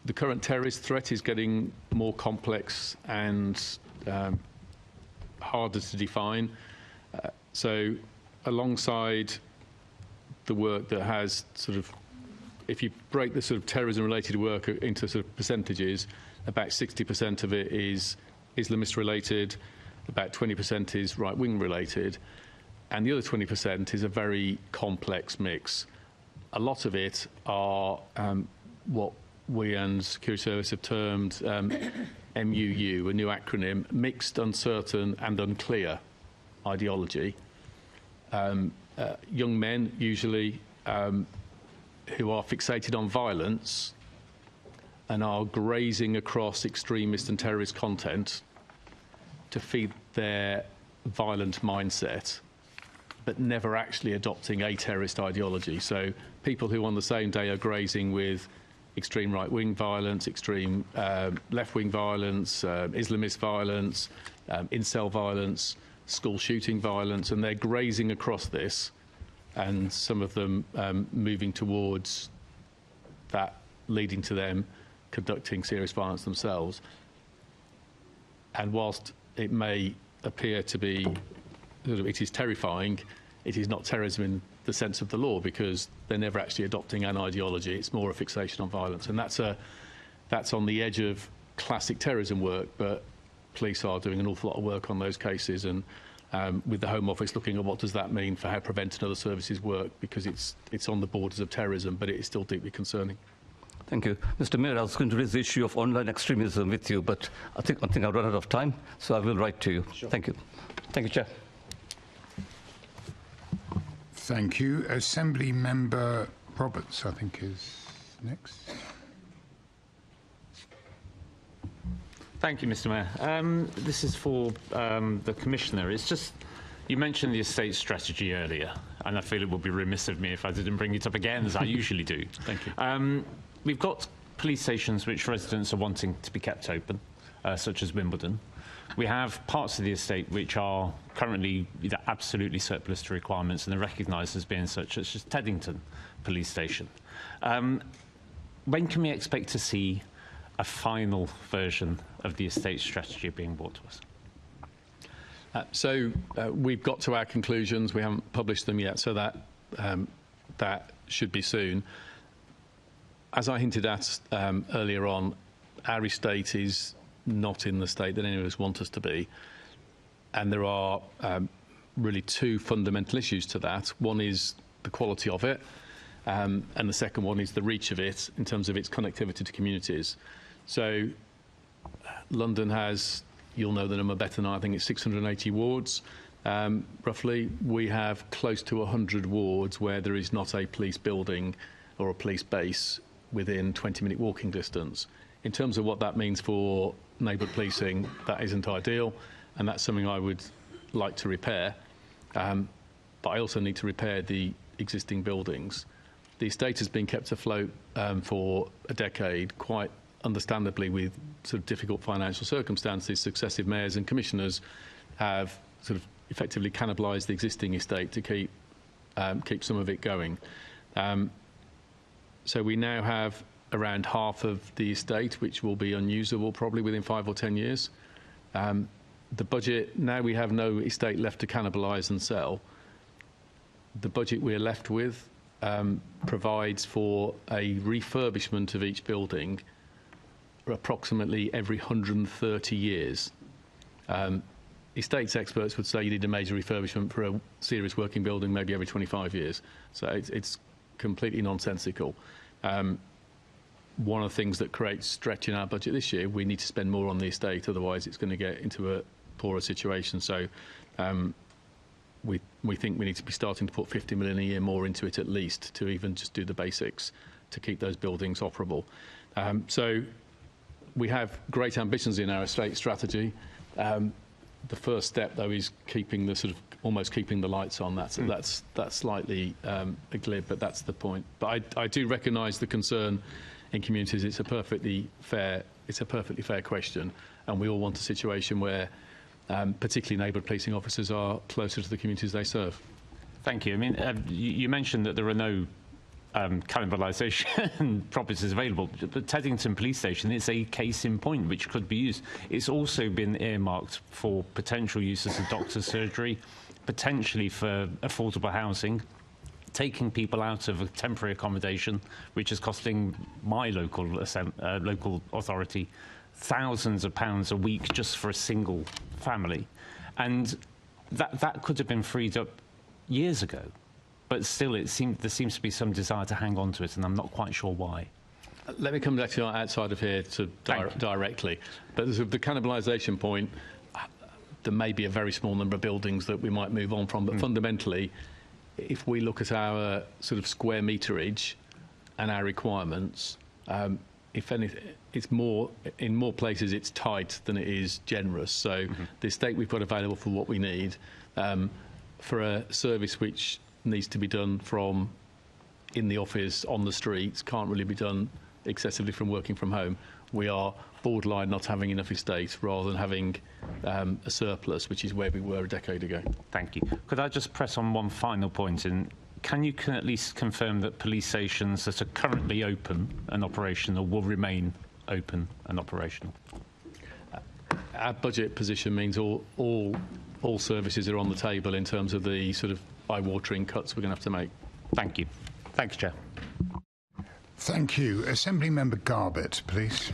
The current terrorist threat is getting more complex and harder to define. So alongside the work that has sort of, if you break the sort of terrorism-related work into sort of percentages, about 60% of it is Islamist-related, about 20% is right-wing related, and the other 20% is a very complex mix. A lot of it are what we and Security Service have termed MUU, a new acronym, mixed, uncertain and unclear ideology. Young men, usually, who are fixated on violence and are grazing across extremist and terrorist content to feed their violent mindset, but never actually adopting a terrorist ideology. So people who on the same day are grazing with extreme right-wing violence, extreme left-wing violence, Islamist violence, incel violence, school shooting violence, and they're grazing across this, and some of them moving towards that, leading to them conducting serious violence themselves. And whilst it may appear to be, it is terrifying, it is not terrorism in the sense of the law, because they're never actually adopting an ideology. It's more a fixation on violence, and that's on the edge of classic terrorism work. But police are doing an awful lot of work on those cases, and with the Home Office looking at what does that mean for how Prevent and other services work, because it's on the borders of terrorism, but it is still deeply concerning. Thank you. Mr. Mayor, I was going to raise the issue of online extremism with you, but I think I've run out of time, so I will write to you. Sure. Thank you. Thank you, Chair. Thank you. Assembly Member Roberts, I think, is next. Thank you, Mr. Mayor. This is for the Commissioner. It's just, you mentioned the estate strategy earlier, and I feel it would be remiss of me if I didn't bring it up again, as I usually do. Thank you. We've got police stations which residents are wanting to be kept open, such as Wimbledon. We have parts of the estate which are currently either absolutely surplus to requirements and are recognised as being such, such as Teddington Police Station. When can we expect to see a final version of the estate strategy being brought to us? So we've got to our conclusions. We haven't published them yet, so that should be soon. As I hinted at earlier on, our estate is not in the state that any of us want us to be, and there are really two fundamental issues to that. One is the quality of it, and the second one is the reach of it in terms of its connectivity to communities. So London has, you'll know the number better than I think it's 680 wards, roughly. We have close to 100 wards where there is not a police building or a police base within 20-minute walking distance. In terms of what that means for neighbourhood policing, that isn't ideal, and that's something I would like to repair. But I also need to repair the existing buildings. The estate has been kept afloat for a decade, quite understandably with sort of difficult financial circumstances. Successive mayors and commissioners have sort of effectively cannibalised the existing estate to keep some of it going. So we now have around half of the estate which will be unusable probably within 5 or 10 years. The budget, now we have no estate left to cannibalise and sell. The budget we're left with provides for a refurbishment of each building approximately every 130 years. Estates experts would say you need a major refurbishment for a serious working building maybe every 25 years. So it's completely nonsensical. One of the things that creates stretch in our budget this year, we need to spend more on the estate, otherwise it's going to get into a poorer situation. So we think we need to be starting to put 50 million a year more into it at least to even just do the basics to keep those buildings operable. So we have great ambitions in our estate strategy. The first step, though, is keeping the almost keeping the lights on. That's slightly a glib, but that's the point. But I do recognise the concern in communities. It's a perfectly fair question, and we all want a situation where particularly neighbourhood policing officers are closer to the communities they serve. Thank you. I mean, you mentioned that there are no cannibalisation properties available, but Teddington Police Station is a case in point which could be used. It's also been earmarked for potential use as a doctor's surgery, potentially for affordable housing, taking people out of a temporary accommodation, which is costing my local authority thousands of pounds a week just for a single family. And that could have been freed up years ago. But still, there seems to be some desire to hang on to it, and I'm not quite sure why. Let me come back to outside of here directly. But the cannibalisation point, there may be a very small number of buildings that we might move on from, but fundamentally, if we look at our sort of square meterage and our requirements, if anything, it's more in more places it's tight than it is generous. So the estate we've got available for what we need, for a service which needs to be done from in the office, on the streets, can't really be done excessively from working from home. We are borderline not having enough estate rather than having a surplus, which is where we were a decade ago. Thank you. Could I just press on one final point? Can you at least confirm that police stations that are currently open and operational will remain open and operational? Our budget position means all services are on the table in terms of the sort of eye-watering cuts we're going to have to make. Thank you. Thanks, Chair. Thank you. Assembly Member Garbett, please.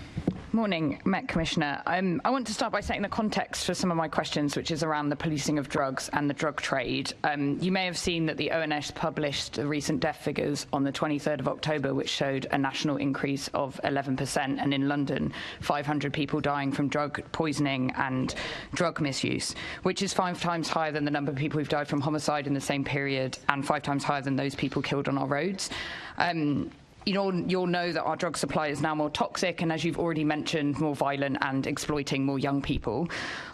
Morning, Met Commissioner. I want to start by setting the context for some of my questions, which is around the policing of drugs and the drug trade. You may have seen that the ONS published the recent death figures on the 23rd of October, which showed a national increase of 11%, and in London, 500 people dying from drug poisoning and drug misuse, which is 5 times higher than the number of people who've died from homicide in the same period and 5 times higher than those people killed on our roads. You'll know that our drug supply is now more toxic and, as you've already mentioned, more violent and exploiting more young people.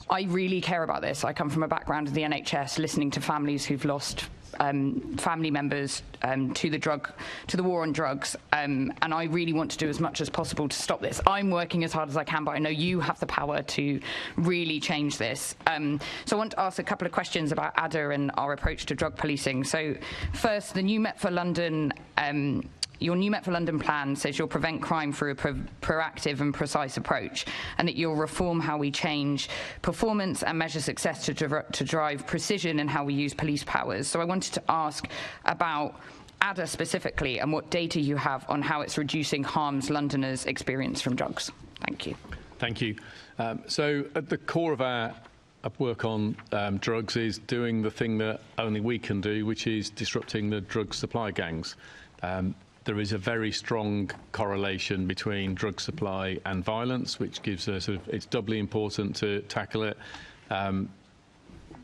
I really care about this. I come from a background of the NHS, listening to families who've lost family members to the war on drugs, and I really want to do as much as possible to stop this. I'm working as hard as I can, but I know you have the power to really change this. So I want to ask a couple of questions about ADA and our approach to drug policing. So first, the new Met for London your new Met for London plan says you'll prevent crime through a proactive and precise approach, and that you'll reform how we change performance and measure success to drive precision in how we use police powers. So I wanted to ask about ADA specifically and what data you have on how it's reducing harms Londoners experience from drugs. Thank you. Thank you. So at the core of our work on drugs is doing the thing that only we can do, which is disrupting the drug supply gangs. There is a very strong correlation between drug supply and violence, which gives a sort of, it's doubly important to tackle it. I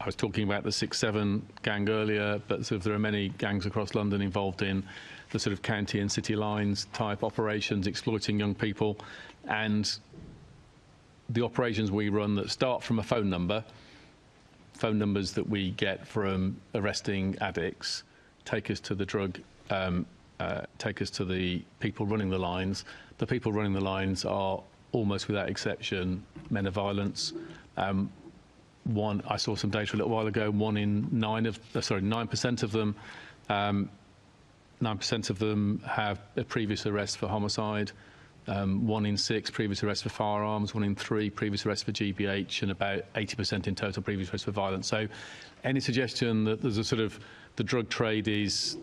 was talking about the 6-7 gang earlier, but sort of there are many gangs across London involved in the sort of county and city lines type operations, exploiting young people. And the operations we run that start from a phone numbers that we get from arresting addicts, take us to the drug take us to the people running the lines. The people running the lines are almost without exception men of violence. I saw some data a little while ago. 9% of them, 9% of them have a previous arrest for homicide. 1 in 6 previous arrests for firearms, 1 in 3 previous arrests for GBH, and about 80% in total previous arrests for violence. So, any suggestion that there's a sort of the drug trade is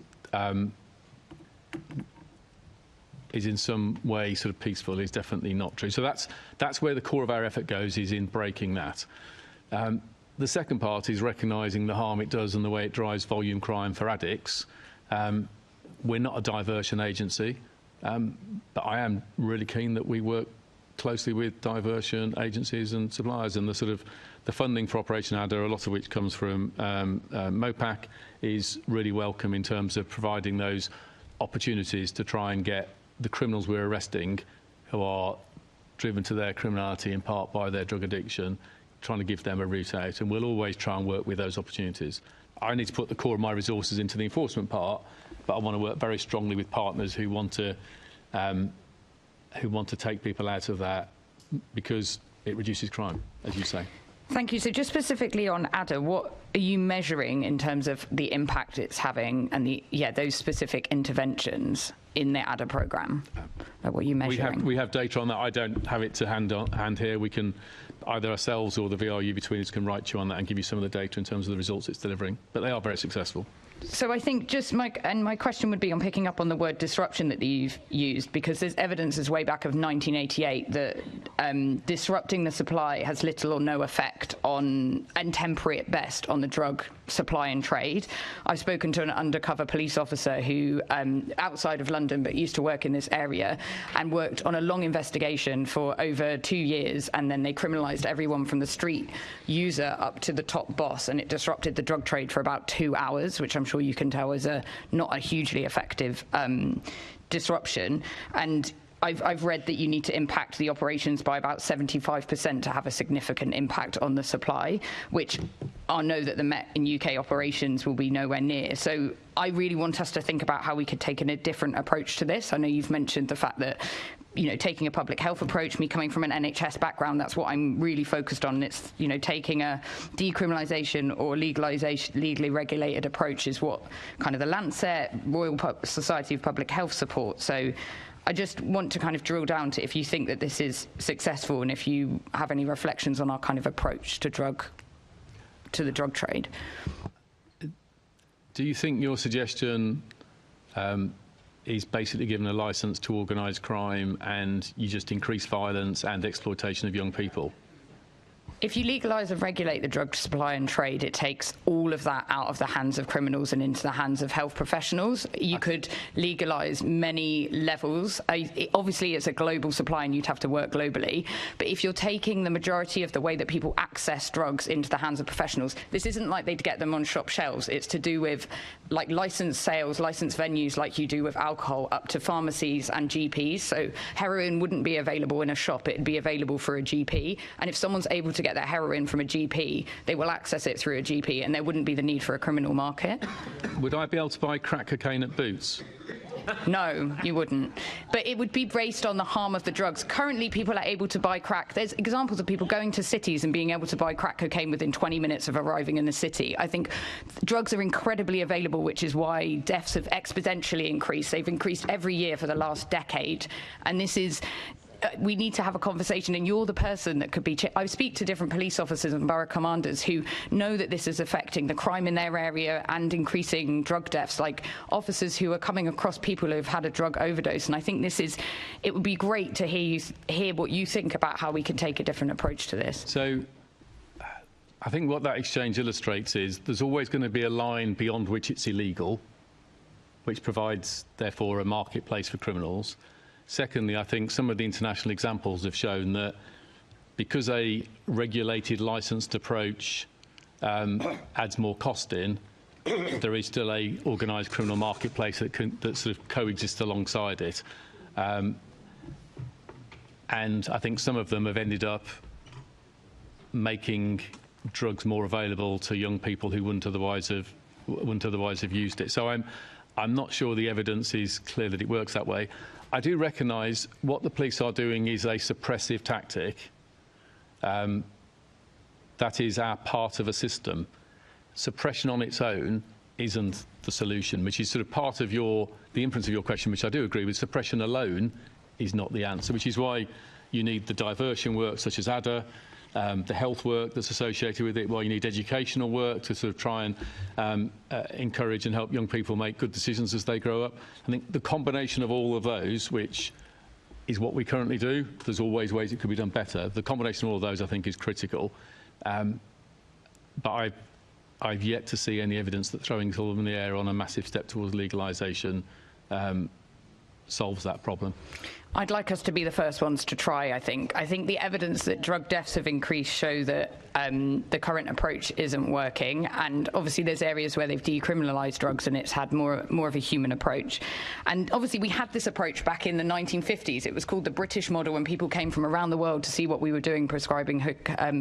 in some way sort of peaceful is definitely not true. So that's where the core of our effort goes, is in breaking that. The second part is recognising the harm it does and the way it drives volume crime for addicts. We're not a diversion agency, but I am really keen that we work closely with diversion agencies and suppliers, and the funding for Operation Adder, a lot of which comes from MOPAC, is really welcome in terms of providing those opportunities to try and get the criminals we're arresting, who are driven to their criminality in part by their drug addiction, trying to give them a route out. And we'll always try and work with those opportunities. I need to put the core of my resources into the enforcement part, but I want to work very strongly with partners who want to take people out of that, because it reduces crime, as you say. Thank you. So just specifically on Adder, what are you measuring in terms of the impact it's having and those specific interventions in the Adder programme? What are you measuring? We have data on that. I don't have it to hand here. We can, either ourselves or the VRU between us can write to you on that and give you some of the data in terms of the results it's delivering. But they are very successful. So I think just my question would be on picking up on the word disruption that you've used, because there's evidence as way back of 1988 that disrupting the supply has little or no effect on, and temporary at best, on the drug supply and trade. I've spoken to an undercover police officer who, outside of London, but used to work in this area, and worked on a long investigation for over 2 years, and then they criminalised everyone from the street user up to the top boss, and it disrupted the drug trade for about 2 hours, which I'm sure you can tell is not a hugely effective disruption. And I've read that you need to impact the operations by about 75% to have a significant impact on the supply, which I know that the Met in UK operations will be nowhere near. So I really want us to think about how we could take a different approach to this. I know you've mentioned the fact that, taking a public health approach, me coming from an NHS background, that's what I'm really focused on. It's, taking a decriminalisation or legalisation, legally regulated approach is what kind of the Lancet, Royal Society of Public Health support. So I just want to kind of drill down to if you think that this is successful, and if you have any reflections on our kind of approach to the drug trade. Do you think your suggestion is basically given a licence to organised crime and you just increase violence and exploitation of young people? If you legalise and regulate the drug supply and trade, it takes all of that out of the hands of criminals and into the hands of health professionals. You could legalise many levels. Obviously, it's a global supply and you'd have to work globally. But if you're taking the majority of the way that people access drugs into the hands of professionals, this isn't like they'd get them on shop shelves. It's to do with like licensed sales, licensed venues like you do with alcohol, up to pharmacies and GPs. So heroin wouldn't be available in a shop. It'd be available for a GP. And if someone's able to get their heroin from a GP, they will access it through a GP, and there wouldn't be the need for a criminal market. Would I be able to buy crack cocaine at Boots? No, you wouldn't. But it would be based on the harm of the drugs. Currently, people are able to buy crack. There's examples of people going to cities and being able to buy crack cocaine within 20 minutes of arriving in the city. I think drugs are incredibly available, which is why deaths have exponentially increased. They've increased every year for the last decade. And this is... we need to have a conversation, and you're the person that could be... I speak to different police officers and borough commanders who know that this is affecting the crime in their area and increasing drug deaths, like officers who are coming across people who have had a drug overdose. And I think it would be great to hear what you think about how we can take a different approach to this. So I think what that exchange illustrates is there's always going to be a line beyond which it's illegal, which provides, therefore, a marketplace for criminals. Secondly, I think some of the international examples have shown that because a regulated, licensed approach adds more cost in, there is still a organised criminal marketplace that sort of coexists alongside it. And I think some of them have ended up making drugs more available to young people who wouldn't otherwise have used it. So I'm not sure the evidence is clear that it works that way. I do recognise what the police are doing is a suppressive tactic. That is our part of a system. Suppression on its own isn't the solution, which is sort of part of the inference of your question, which I do agree with. Suppression alone is not the answer, which is why you need the diversion work such as ADA, the health work that's associated with it, why you need educational work to sort of try and encourage and help young people make good decisions as they grow up. I think the combination of all of those, which is what we currently do, there's always ways it could be done better. The combination of all of those, I think, is critical. But I've yet to see any evidence that throwing Asylum in the air on a massive step towards legalisation solves that problem. I'd like us to be the first ones to try, I think. I think the evidence that drug deaths have increased show that the current approach isn't working, and obviously there's areas where they've decriminalised drugs and it's had more of a human approach. And obviously we had this approach back in the 1950s. It was called the British model, when people came from around the world to see what we were doing, prescribing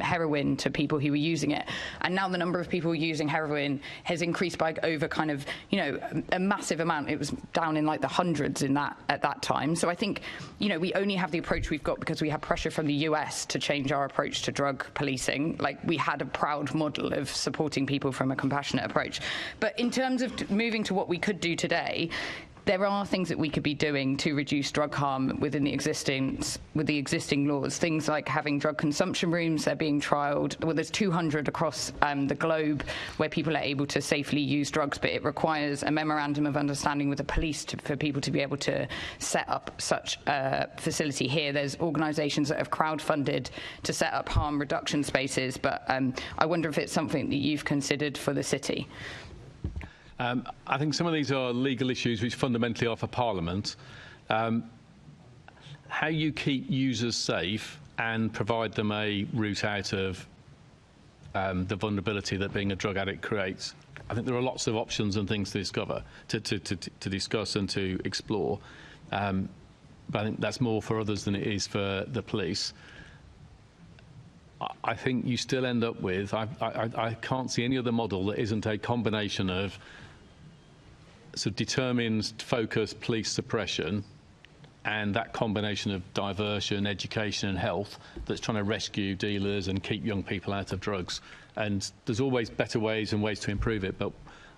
heroin to people who were using it. And now the number of people using heroin has increased by over kind of, a massive amount. It was down in like the hundreds at that time. So I think, we only have the approach we've got because we had pressure from the US to change our approach to drug policing. Like, we had a proud model of supporting people from a compassionate approach. But in terms of moving to what we could do today, there are things that we could be doing to reduce drug harm within the existing laws. Things like having drug consumption rooms. They're being trialled. Well, there's 200 across the globe where people are able to safely use drugs, but it requires a memorandum of understanding with the police for people to be able to set up such a facility here. There's organisations that have crowdfunded to set up harm reduction spaces, but I wonder if it's something that you've considered for the city. I think some of these are legal issues which fundamentally are for Parliament. How you keep users safe and provide them a route out of the vulnerability that being a drug addict creates. I think there are lots of options and things to discuss and to explore. But I think that's more for others than it is for the police. I think you still end up with, I can't see any other model that isn't a combination of sort of determined, focused police suppression and that combination of diversion, education and health that's trying to rescue dealers and keep young people out of drugs. And there's always better ways and ways to improve it, but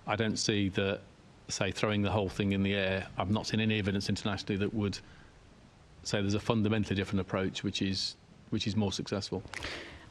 I don't see that, say, throwing the whole thing in the air. I've not seen any evidence internationally that would say there's a fundamentally different approach which is more successful.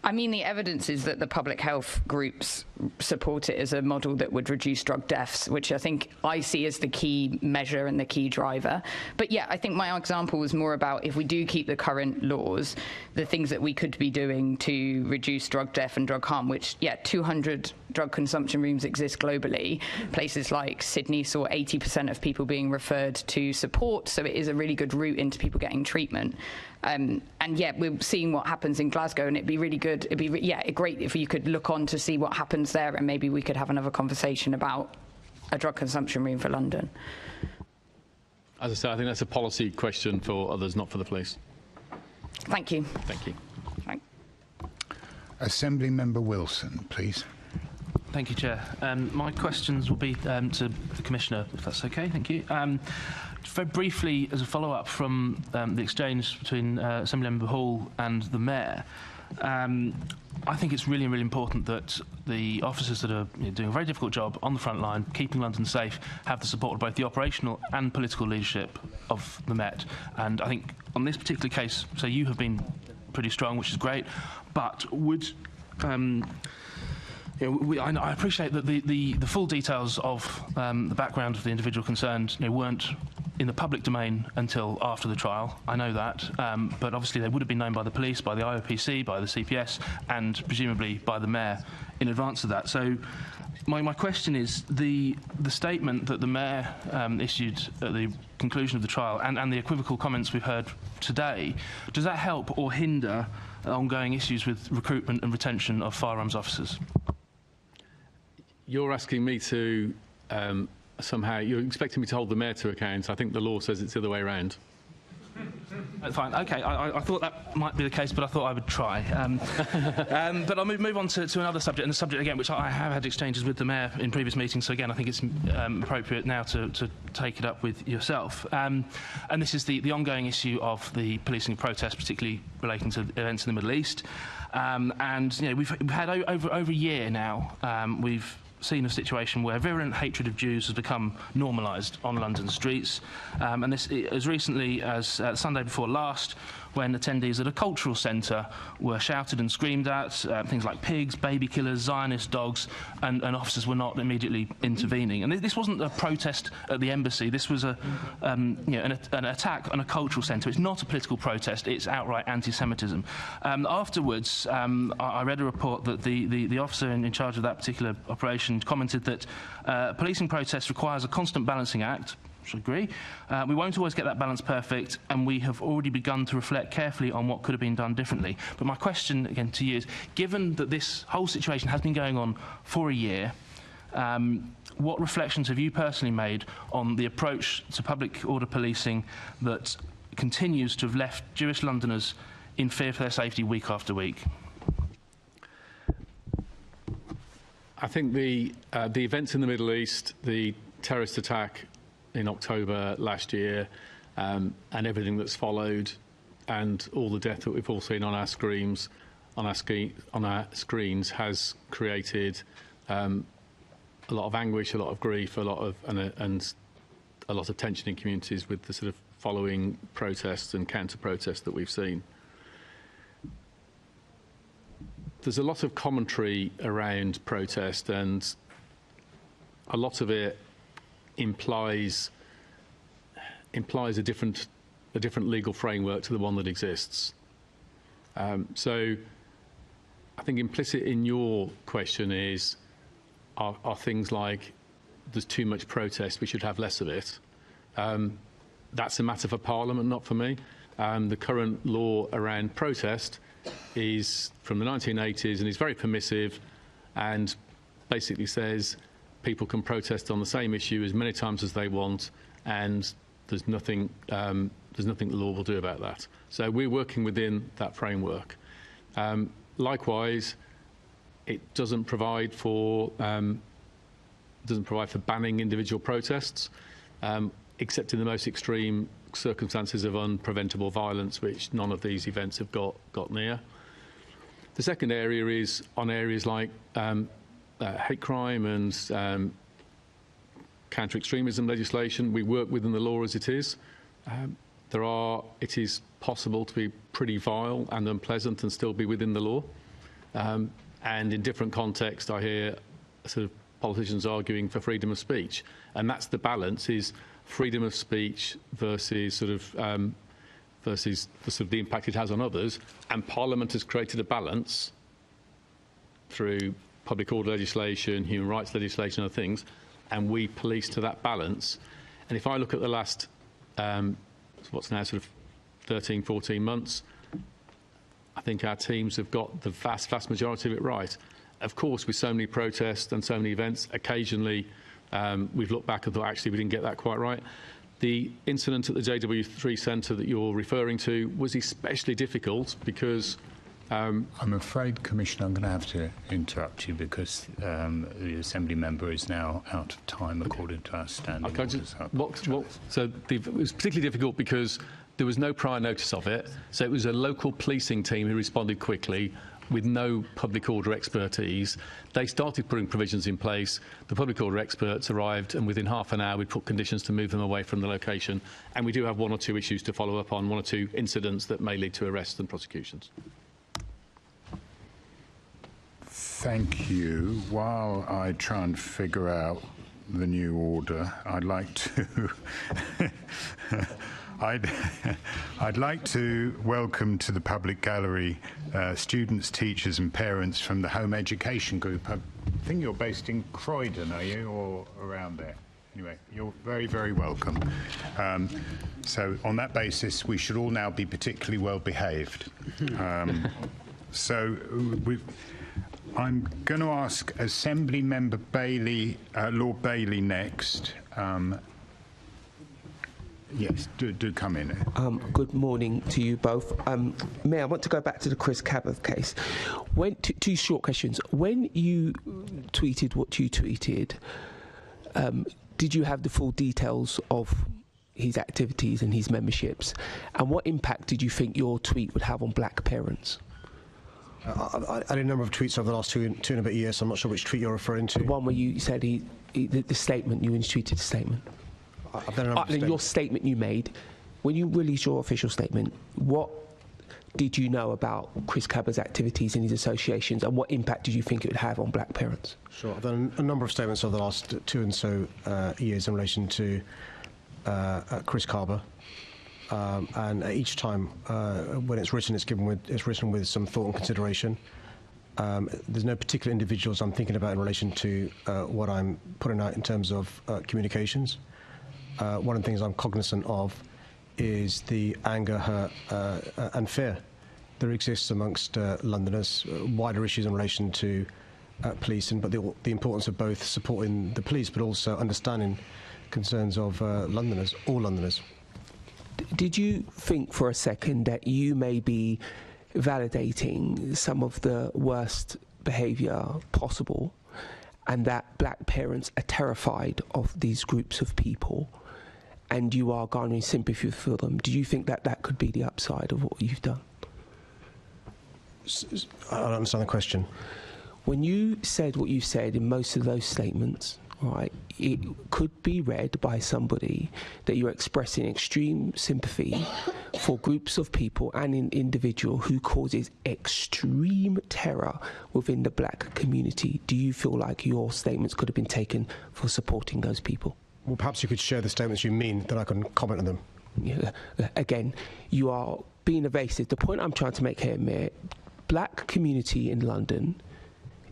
I mean, the evidence is that the public health groups support it as a model that would reduce drug deaths, which I think I see as the key measure and the key driver. But yeah, I think my example was more about, if we do keep the current laws, the things that we could be doing to reduce drug death and drug harm, which, 200 drug consumption rooms exist globally. Places like Sydney saw 80% of people being referred to support, so it is a really good route into people getting treatment. And we're seeing what happens in Glasgow, and it'd be really good. It'd be great if you could look on to see what happens there, and maybe we could have another conversation about a drug consumption room for London. As I say, I think that's a policy question for others, not for the police. Thank you. Thank you. Assembly Member Wilson, please. Thank you, Chair. My questions will be to the Commissioner, if that's okay. Thank you. Very briefly, as a follow-up from the exchange between Assemblymember Hall and the Mayor, I think it's really, really important that the officers that are doing a very difficult job on the front line, keeping London safe, have the support of both the operational and political leadership of the Met. And I think on this particular case, so you have been pretty strong, which is great, but would... I appreciate that the full details of the background of the individual concerned weren't in the public domain until after the trial. I know that, but obviously they would have been known by the police, by the IOPC, by the CPS, and presumably by the Mayor in advance of that. So my question is, the statement that the Mayor issued at the conclusion of the trial and the equivocal comments we've heard today, does that help or hinder ongoing issues with recruitment and retention of firearms officers? You're asking me to somehow, you're expecting me to hold the Mayor to account. I think the law says it's the other way around. Fine. Okay. I thought that might be the case, but I thought I would try. But I'll move on to another subject, and the subject again, which I have had exchanges with the Mayor in previous meetings. So again, I think it's appropriate now to take it up with yourself. And this is the ongoing issue of the policing of protests, particularly relating to events in the Middle East. And you know, we've had over a year now. We've seen a situation where virulent hatred of Jews has become normalised on London streets, and this as recently as Sunday before last, when attendees at a cultural centre were shouted and screamed at, things like pigs, baby killers, Zionist dogs, and officers were not immediately intervening. And this wasn't a protest at the embassy. This was an attack on a cultural centre. It's not a political protest. It's outright anti-Semitism. Afterwards, I read a report that the officer in charge of that particular operation commented that policing protests requires a constant balancing act. I agree. We won't always get that balance perfect, and we have already begun to reflect carefully on what could have been done differently. But my question again to you is, given that this whole situation has been going on for a year, what reflections have you personally made on the approach to public order policing that continues to have left Jewish Londoners in fear for their safety week after week? I think the events in the Middle East, the terrorist attack in October last year, and everything that's followed, and all the death that we've all seen on our screens, has created a lot of anguish, a lot of grief, and a lot of tension in communities with the sort of following protests and counter-protests that we've seen. There's a lot of commentary around protest, and a lot of it implies a different legal framework to the one that exists. So I think implicit in your question is, are things like there's too much protest, we should have less of it. That's a matter for Parliament, not for me. The current law around protest is from the 1980s and is very permissive, and basically says people can protest on the same issue as many times as they want, and there's nothing the law will do about that. So we're working within that framework. Likewise, it doesn't provide for banning individual protests, except in the most extreme circumstances of unpreventable violence, which none of these events have got near. The second area is on areas like hate crime and counter-extremism legislation. We work within the law as it is. It is possible to be pretty vile and unpleasant and still be within the law. And in different contexts, I hear sort of politicians arguing for freedom of speech, and that's the balance: is freedom of speech versus the impact it has on others. And Parliament has created a balance through public order legislation, human rights legislation, and other things, and we police to that balance. And if I look at the last, what's now sort of 13, 14 months, I think our teams have got the vast majority of it right. Of course, with so many protests and so many events, occasionally we've looked back and thought, actually, we didn't get that quite right. The incident at the JW3 Centre that you're referring to was especially difficult because... I'm afraid, Commissioner, I'm going to have to interrupt you because the Assembly member is now out of time according to our standing orders. It was particularly difficult because there was no prior notice of it, so it was a local policing team who responded quickly with no public order expertise. They started putting provisions in place. The public order experts arrived, and within half an hour we'd put conditions to move them away from the location. And we do have one or two issues to follow up on, one or two incidents that may lead to arrests and prosecutions. Thank you. While I try and figure out the new order, I'd like to I'd like to welcome to the public gallery students, teachers and parents from the Home Education Group. I think you're based in Croydon, are you, or around there? Anyway, you're very, very welcome. So on that basis, we should all now be particularly well behaved. I'm going to ask Assembly Member Bailey, Lord Bailey next. Yes, do come in. Good morning to you both. Mayor, I want to go back to the Chris Kaba case. Two short questions. When you tweeted what you tweeted, did you have the full details of his activities and his memberships? And what impact did you think your tweet would have on black parents? I did a number of tweets over the last two and a bit years, so I'm not sure which tweet you're referring to. The one where you said the statement, you tweeted the statement. I've done a number of your statement you made, when you released your official statement, what did you know about Chris Kaba's activities and his associations, and what impact did you think it would have on black parents? Sure. I've done a number of statements over the last 2 and so years in relation to Chris Kaba. And each time when it's written, it's written with some thought and consideration. There's no particular individuals I'm thinking about in relation to what I'm putting out in terms of communications. One of the things I'm cognizant of is the anger, hurt and fear that exists amongst Londoners, wider issues in relation to policing, but the importance of both supporting the police but also understanding concerns of Londoners, all Londoners. Did you think for a second that you may be validating some of the worst behaviour possible, and that black parents are terrified of these groups of people, and you are garnering sympathy for them? Do you think that that could be the upside of what you've done? I don't understand the question. When you said what you said in most of those statements, right, it could be read by somebody that you're expressing extreme sympathy for groups of people and an individual who causes extreme terror within the black community. Do you feel like your statements could have been taken for supporting those people? Well, perhaps you could share the statements you mean, then I can comment on them. Yeah. Again, you are being evasive. The point I'm trying to make here, Mayor, black community in London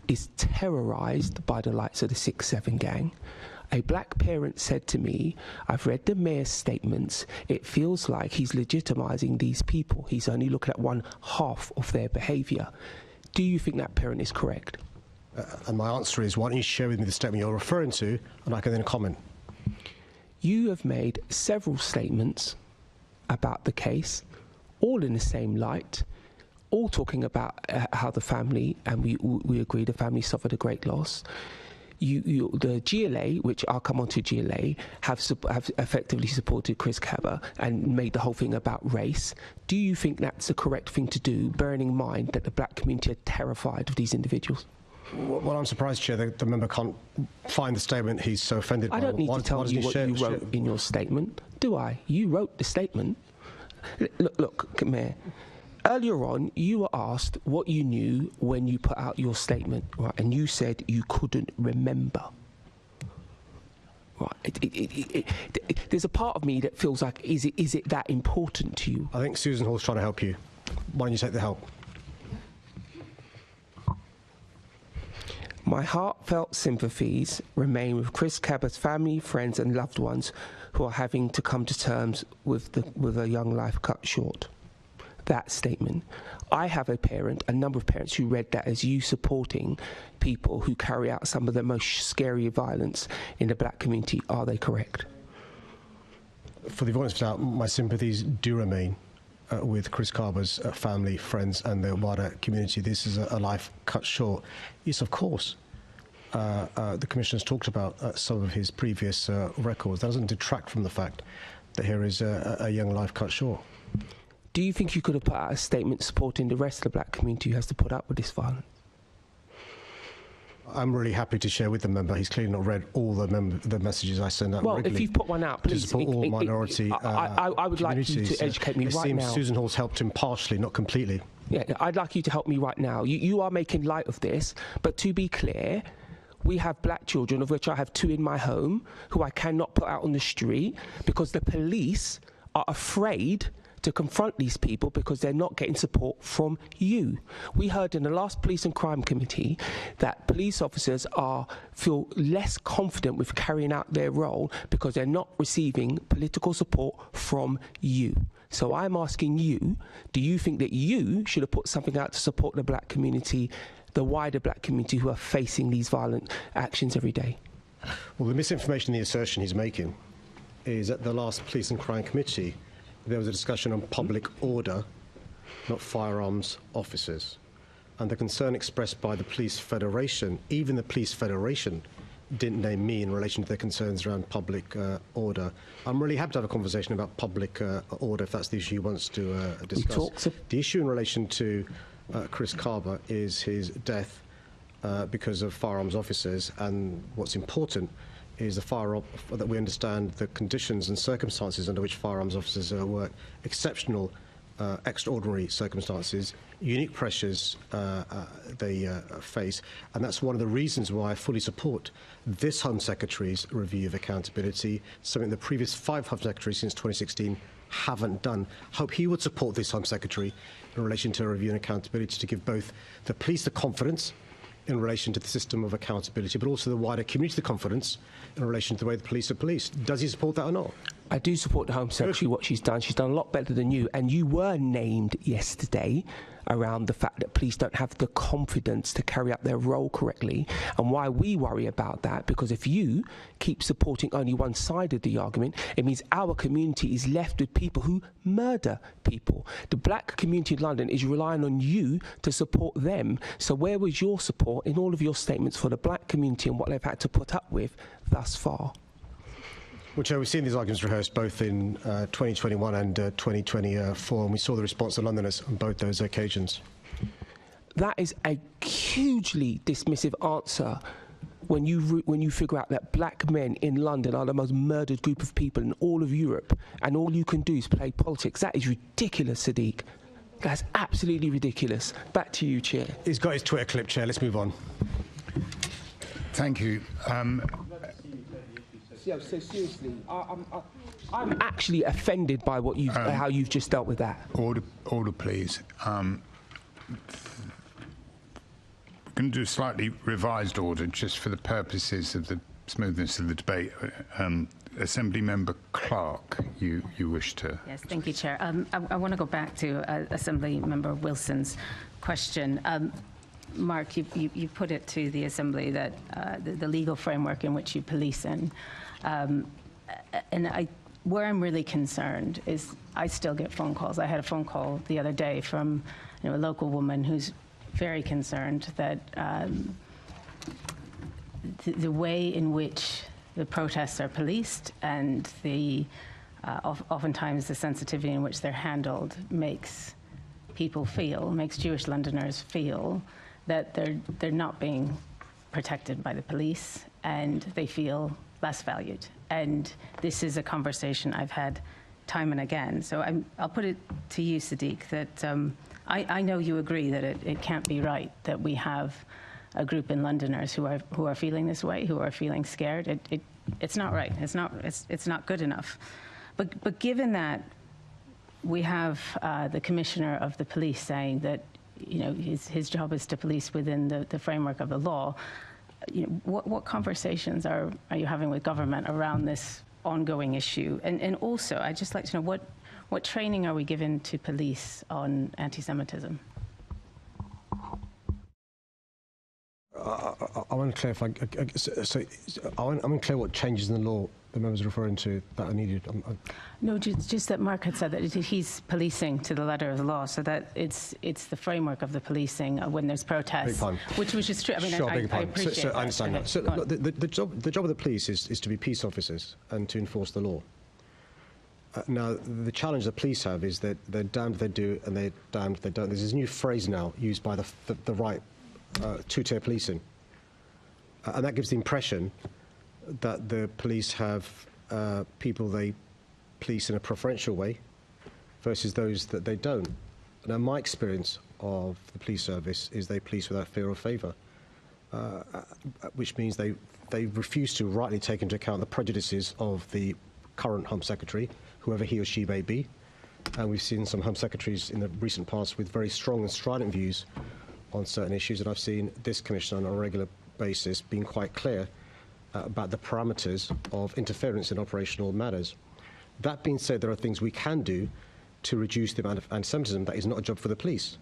is terrorised by the likes of the 6-7 gang. A black parent said to me, I've read the mayor's statements, it feels like he's legitimising these people. He's only looking at one half of their behaviour. Do you think that parent is correct? And my answer is, why don't you share with me the statement you're referring to, and I can then comment. You have made several statements about the case, all in the same light, all talking about how the family, and we agree the family suffered a great loss. The GLA, which I'll come on to GLA, have effectively supported Chris Kaba and made the whole thing about race. Do you think that's the correct thing to do, bearing in mind that the black community are terrified of these individuals? Well, I'm surprised, Chair, that the member can't find the statement he's so offended by. I don't need to tell you what you wrote in your statement, do I? You wrote the statement. Look, Mayor. Earlier on, you were asked what you knew when you put out your statement, right? And you said you couldn't remember. Right? There's a part of me that feels like, is it that important to you? I think Susan Hall's trying to help you. Why don't you take the help? My heartfelt sympathies remain with Chris Kaba's family, friends and loved ones who are having to come to terms with a young life cut short. That statement. I have a number of parents who read that as you supporting people who carry out some of the most scary violence in the black community. Are they correct? For the avoidance of doubt, my sympathies do remain with Chris Kaba's family, friends and the wider community. This is a life cut short. Yes, of course. The Commissioner's talked about some of his previous records. That doesn't detract from the fact that here is a young life cut short. Do you think you could have put out a statement supporting the rest of the black community who has to put up with this violence? I'm really happy to share with the member. He's clearly not read all the messages I send out regularly. Well, if you put one out, please. To support all minority I would like you to educate me right now. It seems Susan Hall's helped him partially, not completely. Yeah, I'd like you to help me right now. You are making light of this, but to be clear, we have black children, of which I have 2 in my home, who I cannot put out on the street because the police are afraid to confront these people because they're not getting support from you. We heard in the last Police and Crime Committee that police officers feel less confident with carrying out their role because they're not receiving political support from you. So I'm asking you, do you think that you should have put something out to support the black community, the wider black community who are facing these violent actions every day? Well, the misinformation, the assertion he's making is at the last Police and Crime Committee, there was a discussion on public order, not firearms officers. And the concern expressed by the Police Federation, even the Police Federation didn't name me in relation to their concerns around public order. I'm really happy to have a conversation about public order if that's the issue he wants to discuss. The issue in relation to Chris Kaba is his death because of firearms officers, and what's important is that we understand the conditions and circumstances under which firearms officers work, exceptional, extraordinary circumstances, unique pressures they face, and that's one of the reasons why I fully support this Home Secretary's review of accountability, something the previous 5 Home Secretaries since 2016 haven't done. Hope he would support this Home Secretary in relation to a review and accountability to give both the police the confidence in relation to the system of accountability, but also the wider community the confidence in relation to the way the police are policed. Does he support that or not? I do support the Home Secretary, what she's done. She's done a lot better than you, and you were named yesterday around the fact that police don't have the confidence to carry out their role correctly, and why we worry about that, because if you keep supporting only one side of the argument, it means our community is left with people who murder people. The black community in London is relying on you to support them. So where was your support in all of your statements for the black community and what they've had to put up with thus far? Well, Chair, we've seen these arguments rehearsed both in 2021 and 2024, and we saw the response of Londoners on both those occasions. That is a hugely dismissive answer when you figure out that black men in London are the most murdered group of people in all of Europe, and all you can do is play politics. That is ridiculous, Sadiq. That's absolutely ridiculous. Back to you, Chair. He's got his Twitter clip, Chair. Let's move on. Thank you. So seriously, I'm actually offended by what how you've just dealt with that. Order, please. We're going to do a slightly revised order just for the purposes of the smoothness of the debate. Assembly Member Clark, you wish to... Yes, thank you, Chair. I want to go back to Assembly Member Wilson's question. Mark, you put it to the Assembly that the legal framework in which you police in. Where I'm really concerned is I still get phone calls. I had a phone call the other day from a local woman who's very concerned that the way in which the protests are policed and oftentimes the sensitivity in which they're handled makes Jewish Londoners feel that they're not being protected by the police and they feel less valued. And this is a conversation I've had time and again. So I'll put it to you, Sadiq, that I know you agree that it can't be right that we have a group in Londoners who are feeling this way, who are feeling scared. It's not right. It's not good enough. But given that we have the Commissioner of the Police saying that his job is to police within the framework of the law, what conversations are you having with government around this ongoing issue? And also, I'd just like to know what training are we given to police on anti-Semitism? I want to clarify. I want to clear what changes in the law the members are referring to that are needed. No, just that Mark had said that he's policing to the letter of the law, so that it's the framework of the policing when there's protests, which is true. I mean, sure, I appreciate that. I understand that. So look, the job of the police is to be peace officers and to enforce the law. Now, the challenge the police have is that they're damned if they do and they're damned if they don't. There's this new phrase now used by the right, two-tier policing. And that gives the impression that the police have people they police in a preferential way versus those that they don't. Now, my experience of the police service is they police without fear or favour, which means they refuse to rightly take into account the prejudices of the current Home Secretary, whoever he or she may be. And we've seen some Home Secretaries in the recent past with very strong and strident views on certain issues, and I've seen this Commissioner on a regular basis being quite clear about the parameters of interference in operational matters. That being said, there are things we can do to reduce the amount of anti-Semitism. That is not a job for the police.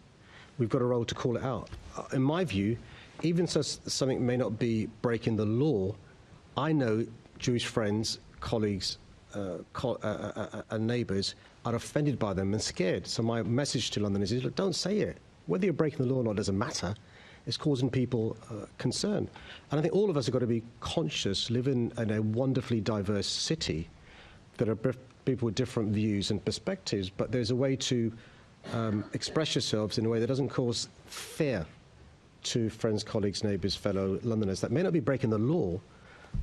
We've got a role to call it out. In my view, even so something may not be breaking the law, I know Jewish friends, colleagues, and neighbours are offended by them and scared. So my message to Londoners is, look, don't say it. Whether you're breaking the law or not doesn't matter. It's causing people concern. And I think all of us have got to be conscious, living in a wonderfully diverse city. There are people with different views and perspectives, but there's a way to express yourselves in a way that doesn't cause fear to friends, colleagues, neighbours, fellow Londoners that may not be breaking the law.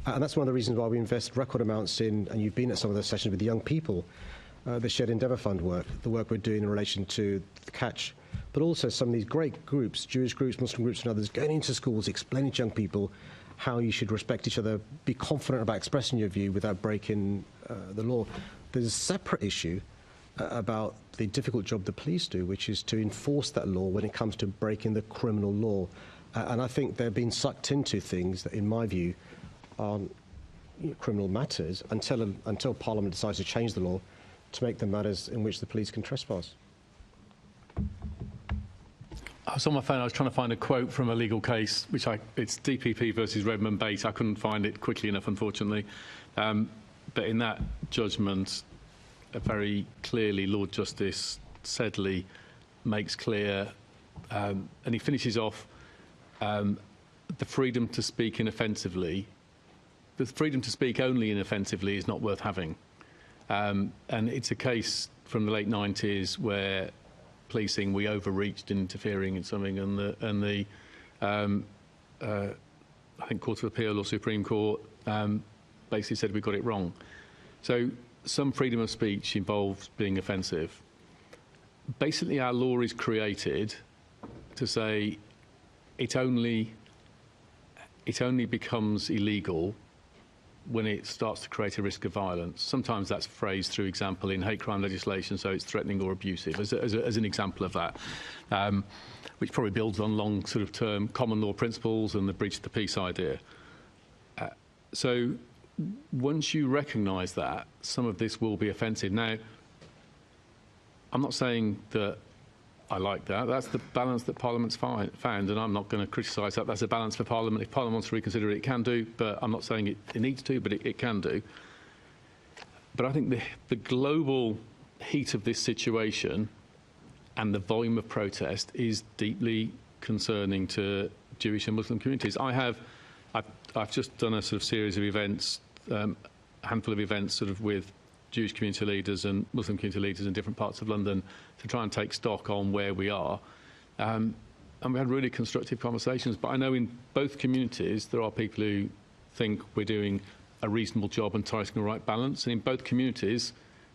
And that's one of the reasons why we invest record amounts in, and you've been at some of those sessions with the young people, the Shared Endeavour Fund work, the work we're doing in relation to the catch, but also some of these great groups, Jewish groups, Muslim groups and others, going into schools, explaining to young people how you should respect each other, be confident about expressing your view without breaking the law. There's a separate issue about the difficult job the police do, which is to enforce that law when it comes to breaking the criminal law. And I think they're being sucked into things that, in my view, aren't criminal matters until Parliament decides to change the law to make them matters in which the police can trespass. I was on my phone, I was trying to find a quote from a legal case, it's DPP versus Redmond Bate. I couldn't find it quickly enough, unfortunately. But in that judgment, very clearly, Lord Justice Sedley makes clear, and he finishes off, the freedom to speak inoffensively. The freedom to speak only inoffensively is not worth having. And it's a case from the late 90s where policing, we overreached in interfering in something, and the I think Court of Appeal or Supreme Court basically said we got it wrong. So some freedom of speech involves being offensive. Basically, our law is created to say it only becomes illegal when it starts to create a risk of violence. Sometimes that's phrased through example in hate crime legislation, so it's threatening or abusive, as an example of that, which probably builds on long sort of term common law principles and the breach of the peace idea. So once you recognise that, some of this will be offensive. Now, I'm not saying that I like that. That's the balance that Parliament's found, and I'm not going to criticise that. That's a balance for Parliament. If Parliament wants to reconsider it, it can do, but I'm not saying it needs to, but it can do. But I think the global heat of this situation and the volume of protest is deeply concerning to Jewish and Muslim communities. I've just done a sort of series of events, a handful of events sort of with Jewish community leaders and Muslim community leaders in different parts of London to try and take stock on where we are. And we had really constructive conversations. But I know in both communities there are people who think we're doing a reasonable job and striking the right balance. And in both communities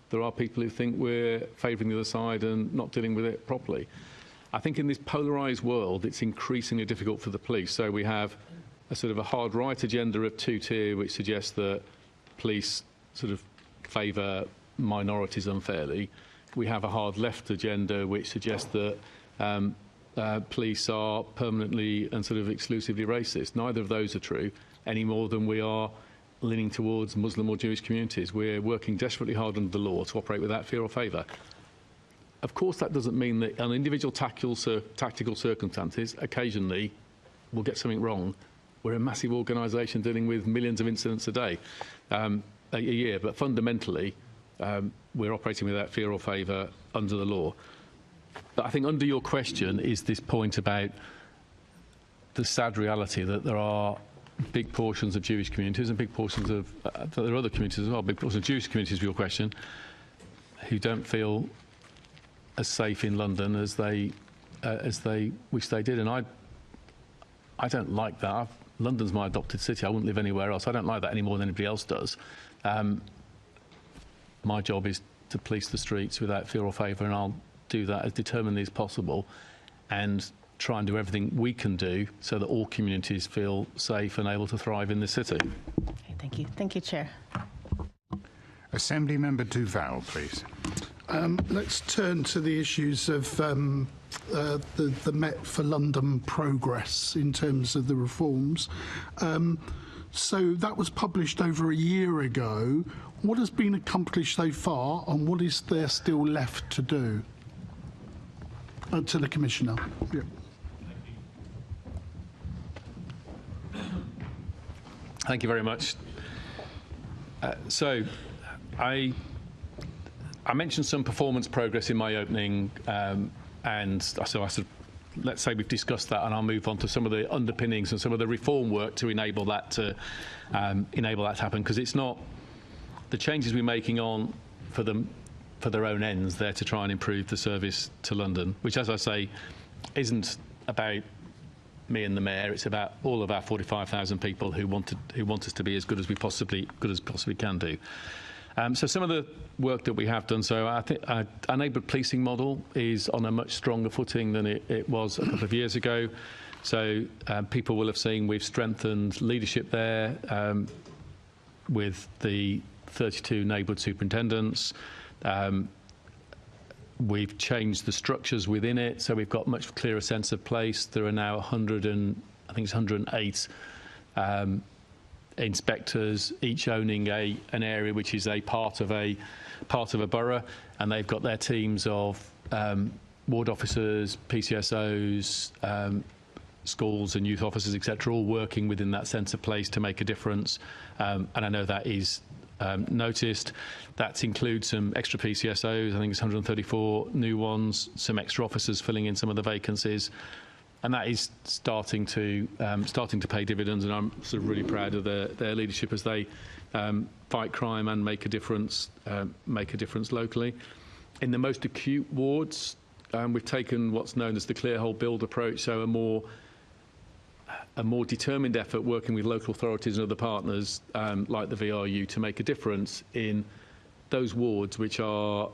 there are people who think we're favouring the other side and not dealing with it properly. I think in this polarised world it's increasingly difficult for the police. So we have a sort of a hard right agenda of two-tier, which suggests that police sort of favour minorities unfairly. We have a hard left agenda which suggests that police are permanently and sort of exclusively racist. Neither of those are true any more than we are leaning towards Muslim or Jewish communities. We're working desperately hard under the law to operate without fear or favour. Of course, that doesn't mean that on individual tactical circumstances, occasionally we'll get something wrong. We're a massive organisation dealing with millions of incidents a day. A year, but fundamentally we're operating without fear or favour under the law. But I think under your question is this point about the sad reality that there are big portions of Jewish communities and big portions of there are other communities as well, big portions of Jewish communities, for your question, who don't feel as safe in London as they wish they did. And I don't like that. London's my adopted city. I wouldn't live anywhere else. I don't like that any more than anybody else does. My job is to police the streets without fear or favour, and I'll do that as determinedly as possible and try and do everything we can do so that all communities feel safe and able to thrive in the city. Okay, thank you. Thank you, Chair. Assembly Member Duval, please. Let's turn to the issues of the Met for London progress in terms of the reforms. So that was published over a year ago. What has been accomplished so far, and what is there still left to do? To the Commissioner. Yeah. Thank you very much. So I mentioned some performance progress in my opening, and so I said, let's say we've discussed that, and I'll move on to some of the underpinnings and some of the reform work to enable that to happen, because it's not the changes we're making on for their own ends. They're to try and improve the service to London, which, as I say, isn't about me and the Mayor. It's about all of our 45,000 people who want us to be as good as possibly can do. So some of the work that we have done, so I think our neighbourhood policing model is on a much stronger footing than it was a couple of years ago. So people will have seen we've strengthened leadership there with the 32 neighbourhood superintendents. We've changed the structures within it, so we've got a much clearer sense of place. There are now 108 inspectors, each owning an area which is a part of a borough, and they've got their teams of ward officers, PCSOs, schools and youth officers, etc., all working within that sense of place to make a difference. And I know that is noticed. That includes some extra PCSOs. I think it's 134 new ones, some extra officers filling in some of the vacancies. And that is starting to pay dividends, and I'm sort of really proud of their leadership as they fight crime and make a difference locally. In the most acute wards, we've taken what's known as the clear hole build approach, so a more determined effort working with local authorities and other partners like the VRU to make a difference in those wards which are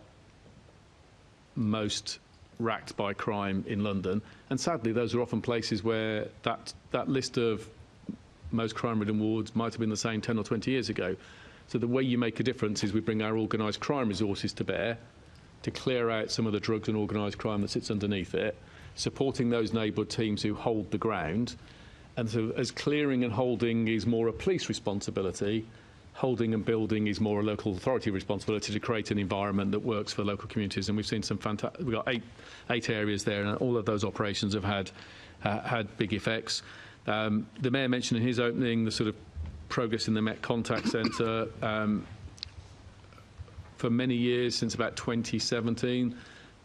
most racked by crime in London. And sadly, those are often places where that list of most crime-ridden wards might have been the same 10 or 20 years ago. So the way you make a difference is we bring our organised crime resources to bear to clear out some of the drugs and organised crime that sits underneath it, supporting those neighbourhood teams who hold the ground. And so as clearing and holding is more a police responsibility, holding and building is more a local authority responsibility to create an environment that works for local communities. And we've seen some fantastic. We've got eight areas there, and all of those operations have had big effects. The Mayor mentioned in his opening the sort of progress in the Met Contact Centre. For many years, since about 2017,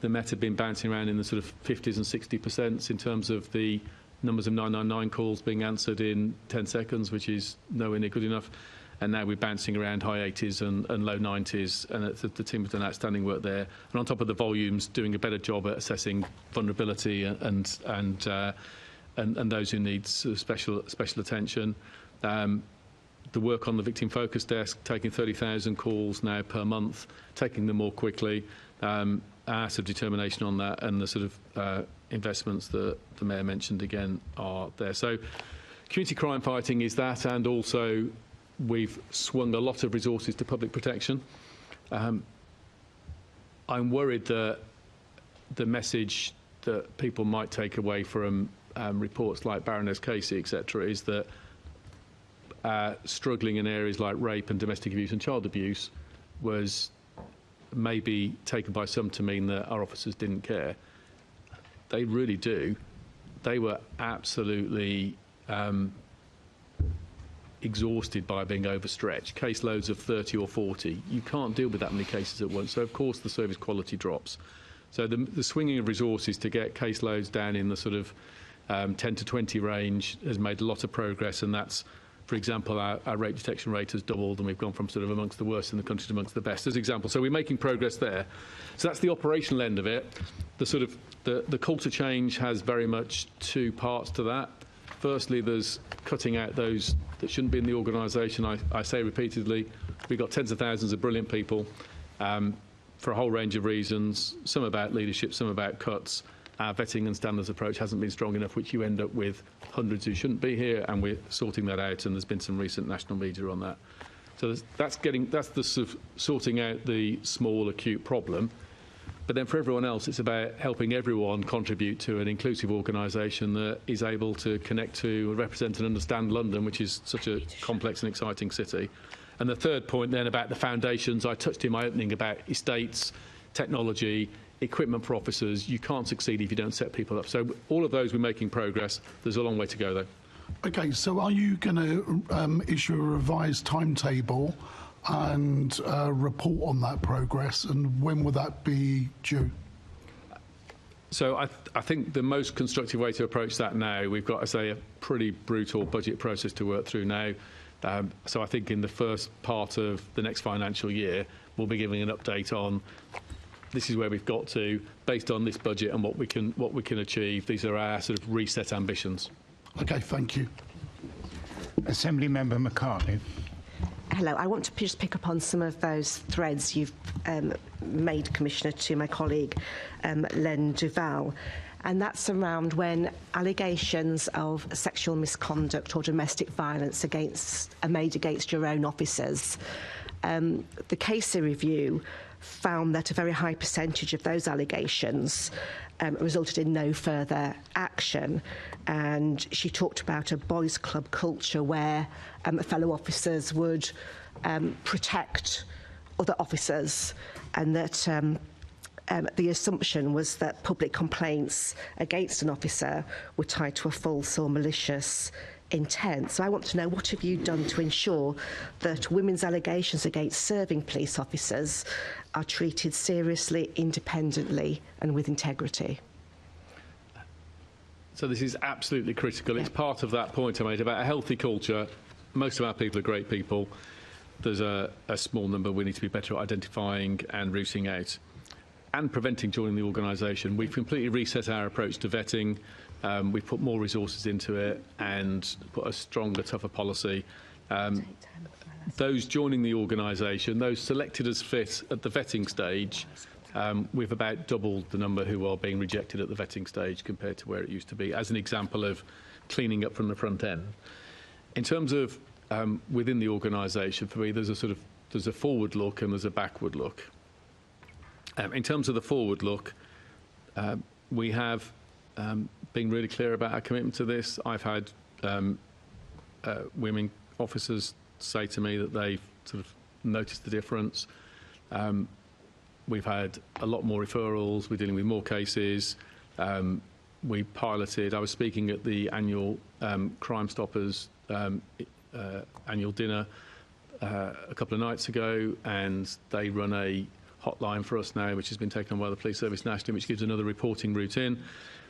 the Met had been bouncing around in the sort of 50s and 60% in terms of the numbers of 999 calls being answered in 10 seconds, which is nowhere near good enough. And now we're bouncing around high 80s and low 90s, and the team has done outstanding work there. And on top of the volumes, doing a better job at assessing vulnerability and those who need sort of special attention. The work on the victim focus desk, taking 30,000 calls now per month, taking them more quickly. Our sort of determination on that, and the sort of investments that the Mayor mentioned again are there. So community crime fighting is that, and also we've swung a lot of resources to public protection. I'm worried that the message that people might take away from reports like Baroness Casey, etc., is that struggling in areas like rape and domestic abuse and child abuse was maybe taken by some to mean that our officers didn't care. They really do. They were absolutely exhausted by being overstretched. Caseloads of 30 or 40. You can't deal with that many cases at once, so of course the service quality drops. So the swinging of resources to get caseloads down in the sort of 10 to 20 range has made a lot of progress, and that's, for example, our rape detection rate has doubled, and we've gone from sort of amongst the worst in the country to amongst the best, as an example. So we're making progress there. So that's the operational end of it. The sort of the culture change has very much two parts to that. Firstly, there's cutting out those that shouldn't be in the organisation. I say repeatedly, we've got tens of thousands of brilliant people for a whole range of reasons, some about leadership, some about cuts. Our vetting and standards approach hasn't been strong enough, which you end up with hundreds who shouldn't be here, and we're sorting that out, and there's been some recent national media on that. So that's the sort of sorting out the small acute problem. But then for everyone else, it's about helping everyone contribute to an inclusive organisation that is able to connect to, represent and understand London, which is such a complex and exciting city. And the third point then about the foundations, I touched in my opening about estates, technology, equipment for officers. You can't succeed if you don't set people up. So all of those, we're making progress. There's a long way to go, though. OK, so are you going to issue a revised timetable and report on that progress, and when will that be due? So I think the most constructive way to approach that now, we've got, as I say, a pretty brutal budget process to work through now. So I think in the first part of the next financial year, we'll be giving an update on this is where we've got to, based on this budget and what we can achieve. These are our sort of reset ambitions. Okay, thank you. Assembly Member McCartney. Hello. I want to just pick up on some of those threads you've made, Commissioner, to my colleague Len Duval, and that's around when allegations of sexual misconduct or domestic violence are made against your own officers. The Casey review found that a very high percentage of those allegations resulted in no further action, and she talked about a boys' club culture where fellow officers would protect other officers, and that the assumption was that public complaints against an officer were tied to a false or malicious intent. So I want to know, what have you done to ensure that women's allegations against serving police officers are treated seriously, independently and with integrity? So this is absolutely critical. It's part of that point I made about a healthy culture. Most of our people are great people. There's a small number we need to be better at identifying and rooting out and preventing joining the organisation. We've completely reset our approach to vetting. We've put more resources into it and put a stronger, tougher policy. Those joining the organisation, those selected as fit at the vetting stage, we've about doubled the number who are being rejected at the vetting stage compared to where it used to be, as an example of cleaning up from the front end. In terms of within the organisation, for me, there's a forward look and there's a backward look. In terms of the forward look, we have been really clear about our commitment to this. I've had women officers say to me that they've sort of noticed the difference. We've had a lot more referrals. We're dealing with more cases. We piloted. I was speaking at the annual Crime Stoppers annual dinner a couple of nights ago, and they run a hotline for us now, which has been taken on by the Police Service nationally, which gives another reporting route in.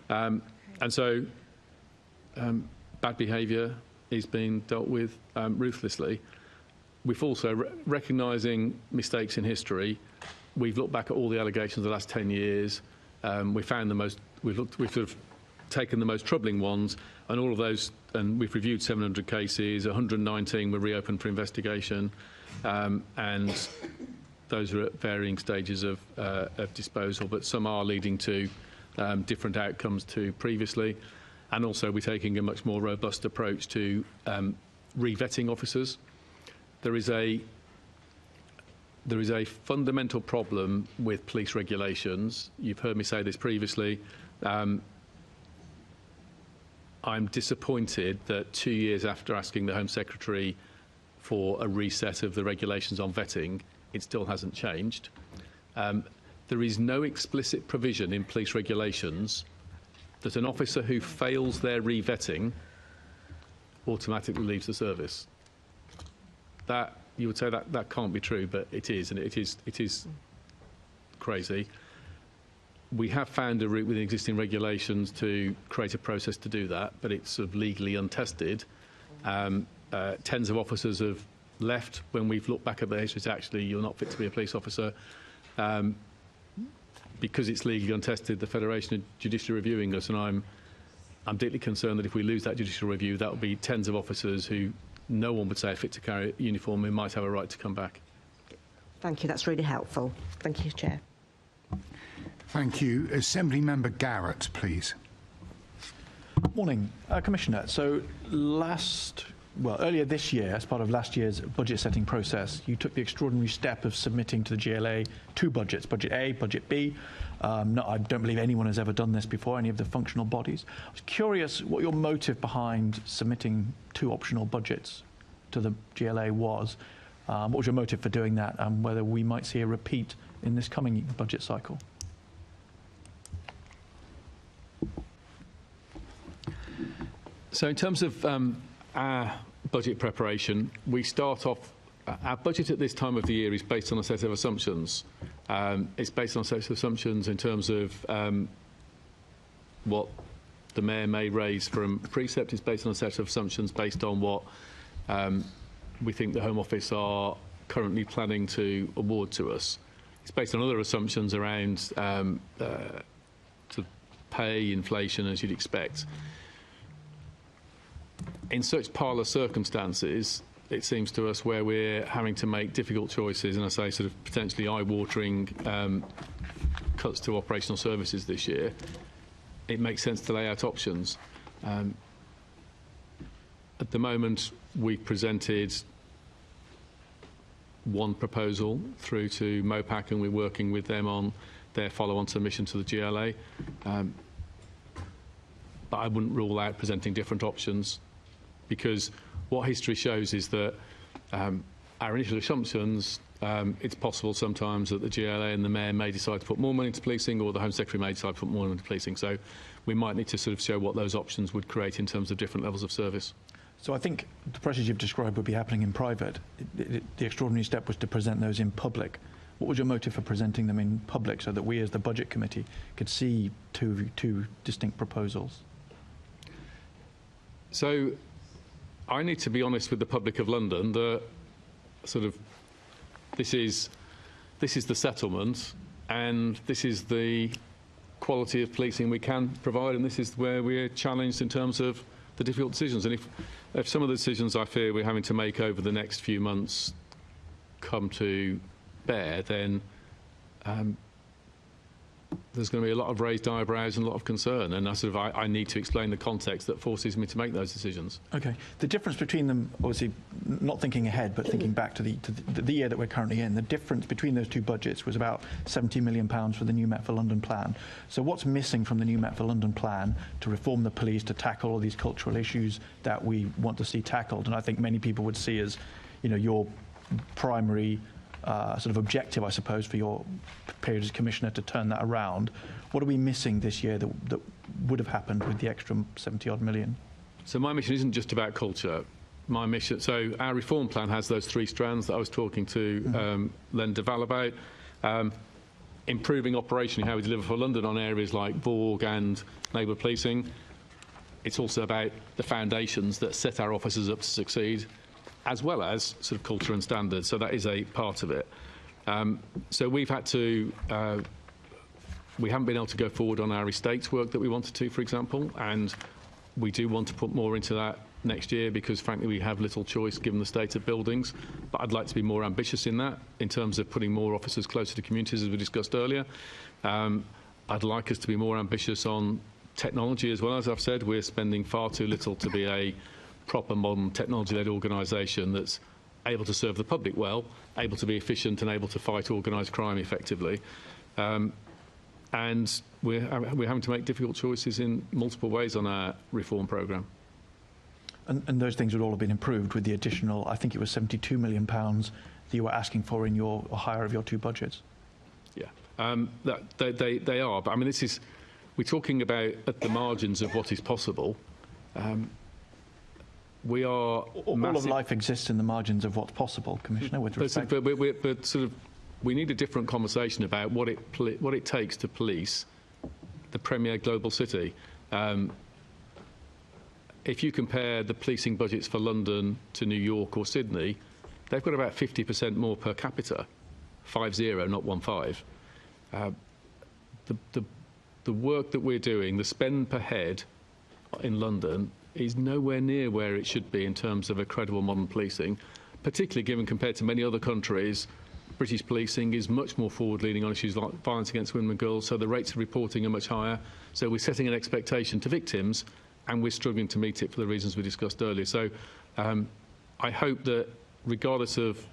And so bad behaviour is being dealt with ruthlessly. We've also, recognising mistakes in history, we've looked back at all the allegations of the last 10 years. We've sort of taken the most troubling ones, and all of those, and we've reviewed 700 cases, 119 were reopened for investigation, and those are at varying stages of disposal, but some are leading to different outcomes to previously. And also we're taking a much more robust approach to re-vetting officers. There is a fundamental problem with police regulations. You've heard me say this previously. I'm disappointed that 2 years after asking the Home Secretary for a reset of the regulations on vetting, it still hasn't changed. There is no explicit provision in police regulations that an officer who fails their re-vetting automatically leaves the service. That, you would say that can't be true, but it is, and it is crazy. We have found a route within existing regulations to create a process to do that, but it's sort of legally untested. Tens of officers have left when we've looked back at the history. Actually, you're not fit to be a police officer. Because it's legally untested, the Federation are judicially reviewing us, and I'm deeply concerned that if we lose that judicial review, that will be tens of officers who no one would say are fit to carry a uniform, who might have a right to come back. Thank you. That's really helpful. Thank you, Chair. Thank you. Assembly Member Garrett, please. Morning, Commissioner. So earlier this year, as part of last year's budget setting process, you took the extraordinary step of submitting to the GLA two budgets, Budget A, Budget B. I don't believe anyone has ever done this before, any of the functional bodies. I was curious what your motive behind submitting two optional budgets to the GLA was. What was your motive for doing that, and whether we might see a repeat in this coming budget cycle? So in terms of our budget preparation, we start off Our budget at this time of the year is based on a set of assumptions. It's based on a set of assumptions in terms of what the Mayor may raise from precept. It's based on a set of assumptions based on what we think the Home Office are currently planning to award to us. It's based on other assumptions around sort of pay, inflation, as you'd expect. In such parlor circumstances, it seems to us where we're having to make difficult choices, and I say sort of potentially eye-watering cuts to operational services this year, it makes sense to lay out options. At the moment, we've presented one proposal through to MOPAC, and we're working with them on their follow-on submission to the GLA. But I wouldn't rule out presenting different options, because what history shows is that our initial assumptions, it's possible sometimes that the GLA and the Mayor may decide to put more money into policing, or the Home Secretary may decide to put more money into policing. So we might need to sort of show what those options would create in terms of different levels of service. So I think the pressures you've described would be happening in private. The extraordinary step was to present those in public. What was your motive for presenting them in public so that we as the Budget Committee could see two distinct proposals? So I need to be honest with the public of London that sort of this is the settlement, and this is the quality of policing we can provide, and this is where we're challenged in terms of the difficult decisions. And if some of the decisions I fear we're having to make over the next few months come to bear, then there's going to be a lot of raised eyebrows and a lot of concern, and I need to explain the context that forces me to make those decisions. Okay. The difference between them, obviously, not thinking ahead, but thinking back to the year that we're currently in, the difference between those two budgets was about £70 million for the new Met for London plan. So what's missing from the new Met for London plan to reform the police, to tackle all these cultural issues that we want to see tackled? And I think many people would see as, your primary sort of objective, I suppose, for your period as Commissioner to turn that around. What are we missing this year that would have happened with the extra 70-odd million? So my mission isn't just about culture. My mission, so our reform plan has those three strands that I was talking to Len Duval about. Improving operationally how we deliver for London on areas like VORG and neighbourhood policing. It's also about the foundations that set our officers up to succeed, as well as sort of culture and standards. So that is a part of it. So we've had to, we haven't been able to go forward on our estates work that we wanted to, for example, and we do want to put more into that next year because, frankly, we have little choice given the state of buildings. But I'd like to be more ambitious in that, in terms of putting more officers closer to communities, as we discussed earlier. I'd like us to be more ambitious on technology as well. As I've said, we're spending far too little to be a proper modern technology-led organisation that's able to serve the public well, able to be efficient and able to fight organised crime effectively. And we're having to make difficult choices in multiple ways on our reform programme. And those things would all have been improved with the additional, I think it was £72 million that you were asking for in your higher of your two budgets. Yeah, they are. But I mean, we're talking about at the margins of what is possible. We are all of life exists in the margins of what's possible, Commissioner. With respect, but sort of, we need a different conversation about what it takes to police the premier global city. If you compare the policing budgets for London to New York or Sydney, they've got about 50% more per capita, 50, not 15. The work that we're doing, the spend per head in London, is nowhere near where it should be in terms of a credible modern policing, particularly given compared to many other countries. British policing is much more forward-leaning on issues like violence against women and girls, so the rates of reporting are much higher. So we're setting an expectation to victims, and we're struggling to meet it for the reasons we discussed earlier. So I hope that, regardless of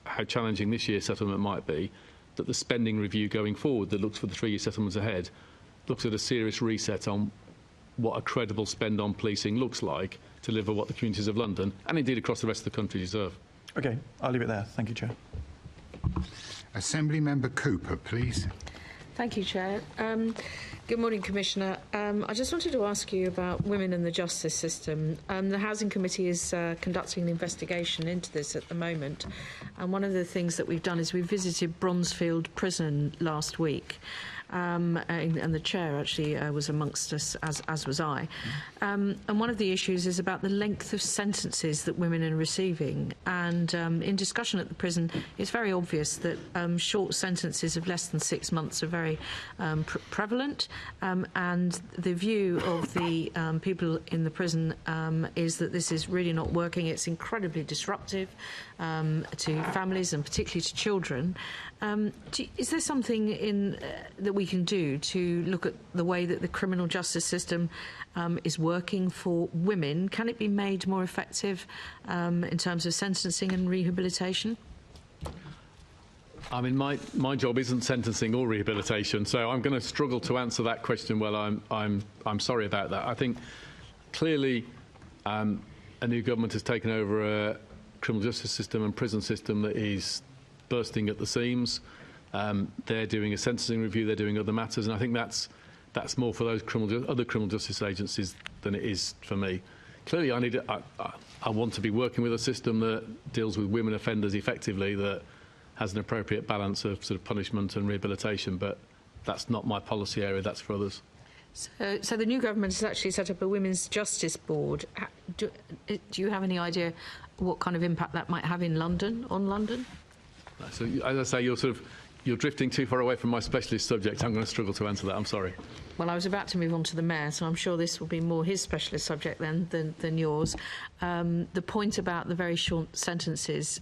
how challenging this year's settlement might be, that the spending review going forward that looks for the 3-year settlements ahead looks at a serious reset on what a credible spend on policing looks like to deliver what the communities of London, and indeed across the rest of the country, deserve. OK, I'll leave it there. Thank you, Chair. Assembly Member Cooper, please. Thank you, Chair. Good morning, Commissioner. I just wanted to ask you about women in the justice system. The Housing Committee is conducting an investigation into this at the moment, and one of the things that we've done is we visited Bronzefield Prison last week. And the chair actually was amongst us, as was I. And one of the issues is about the length of sentences that women are receiving. And in discussion at the prison, it's very obvious that short sentences of less than 6 months are very prevalent. And the view of the people in the prison is that this is really not working. It's incredibly disruptive to families and particularly to children. Is there something that we can do to look at the way that the criminal justice system is working for women? Can it be made more effective in terms of sentencing and rehabilitation? I mean, my job isn't sentencing or rehabilitation, so I'm going to struggle to answer that question. Well, I'm sorry about that. I think clearly a new government has taken over a criminal justice system and prison system that is bursting at the seams. They're doing a sentencing review, they're doing other matters, and I think that's more for those other criminal justice agencies than it is for me. Clearly, I want to be working with a system that deals with women offenders effectively, that has an appropriate balance of sort of punishment and rehabilitation, but that's not my policy area, that's for others. So the new government has actually set up a Women's Justice Board. Do you have any idea what kind of impact that might have in London, on London? So, as I say, you're drifting too far away from my specialist subject. I'm going to struggle to answer that. I'm sorry. Well, I was about to move on to the Mayor, so I'm sure this will be more his specialist subject than yours. The point about the very short sentences,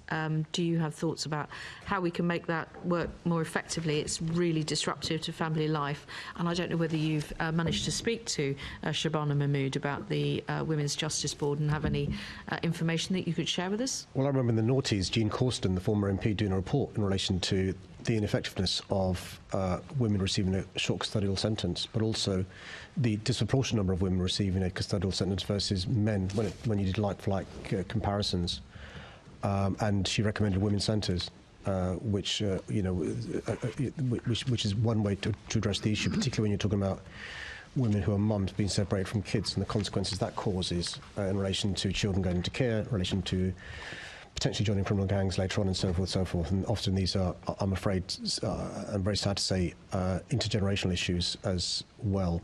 do you have thoughts about how we can make that work more effectively? It's really disruptive to family life, and I don't know whether you've managed to speak to Shabana Mahmood about the Women's Justice Board and have any information that you could share with us? Well, I remember in the noughties, Jean Corsten, the former MP, doing a report in relation to the ineffectiveness of women receiving a short custodial sentence, but also the disproportionate number of women receiving a custodial sentence versus men when you did like-for-like comparisons. And she recommended women's centres, which is one way to address the issue, particularly when you're talking about women who are mums being separated from kids and the consequences that causes in relation to children going into care, in relation to potentially joining criminal gangs later on, and so forth. And often these are, I'm afraid, I'm very sad to say, intergenerational issues as well.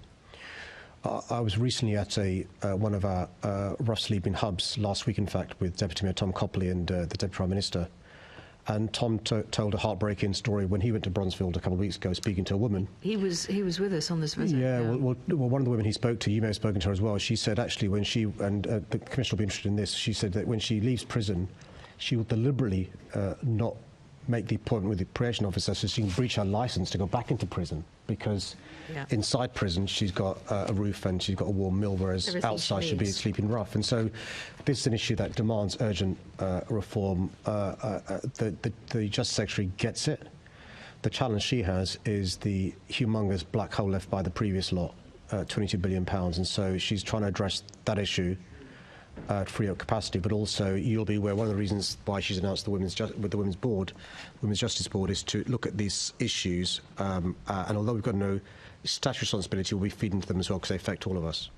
I was recently at one of our rough sleeping hubs last week, in fact, with Deputy Mayor Tom Copley and the Deputy Prime Minister. And Tom told a heartbreaking story when he went to Bronzefield a couple of weeks ago, speaking to a woman. He was with us on this visit. Yeah, well, one of the women he spoke to, you may have spoken to her as well, she said actually when she, and the Commissioner will be interested in this, she said that when she leaves prison, she will deliberately not make the appointment with the probation officer so she can breach her licence to go back into prison, because inside prison she's got a roof and she's got a warm meal, whereas outside she'd be sleeping rough. And so this is an issue that demands urgent reform. The Justice Secretary gets it. The challenge she has is the humongous black hole left by the previous lot, £22 billion, and so she's trying to address that issue to free up capacity, but also you'll be aware one of the reasons why she's announced the Women's Justice Board is to look at these issues, and although we've got no statutory responsibility, we'll be feeding to them as well because they affect all of us.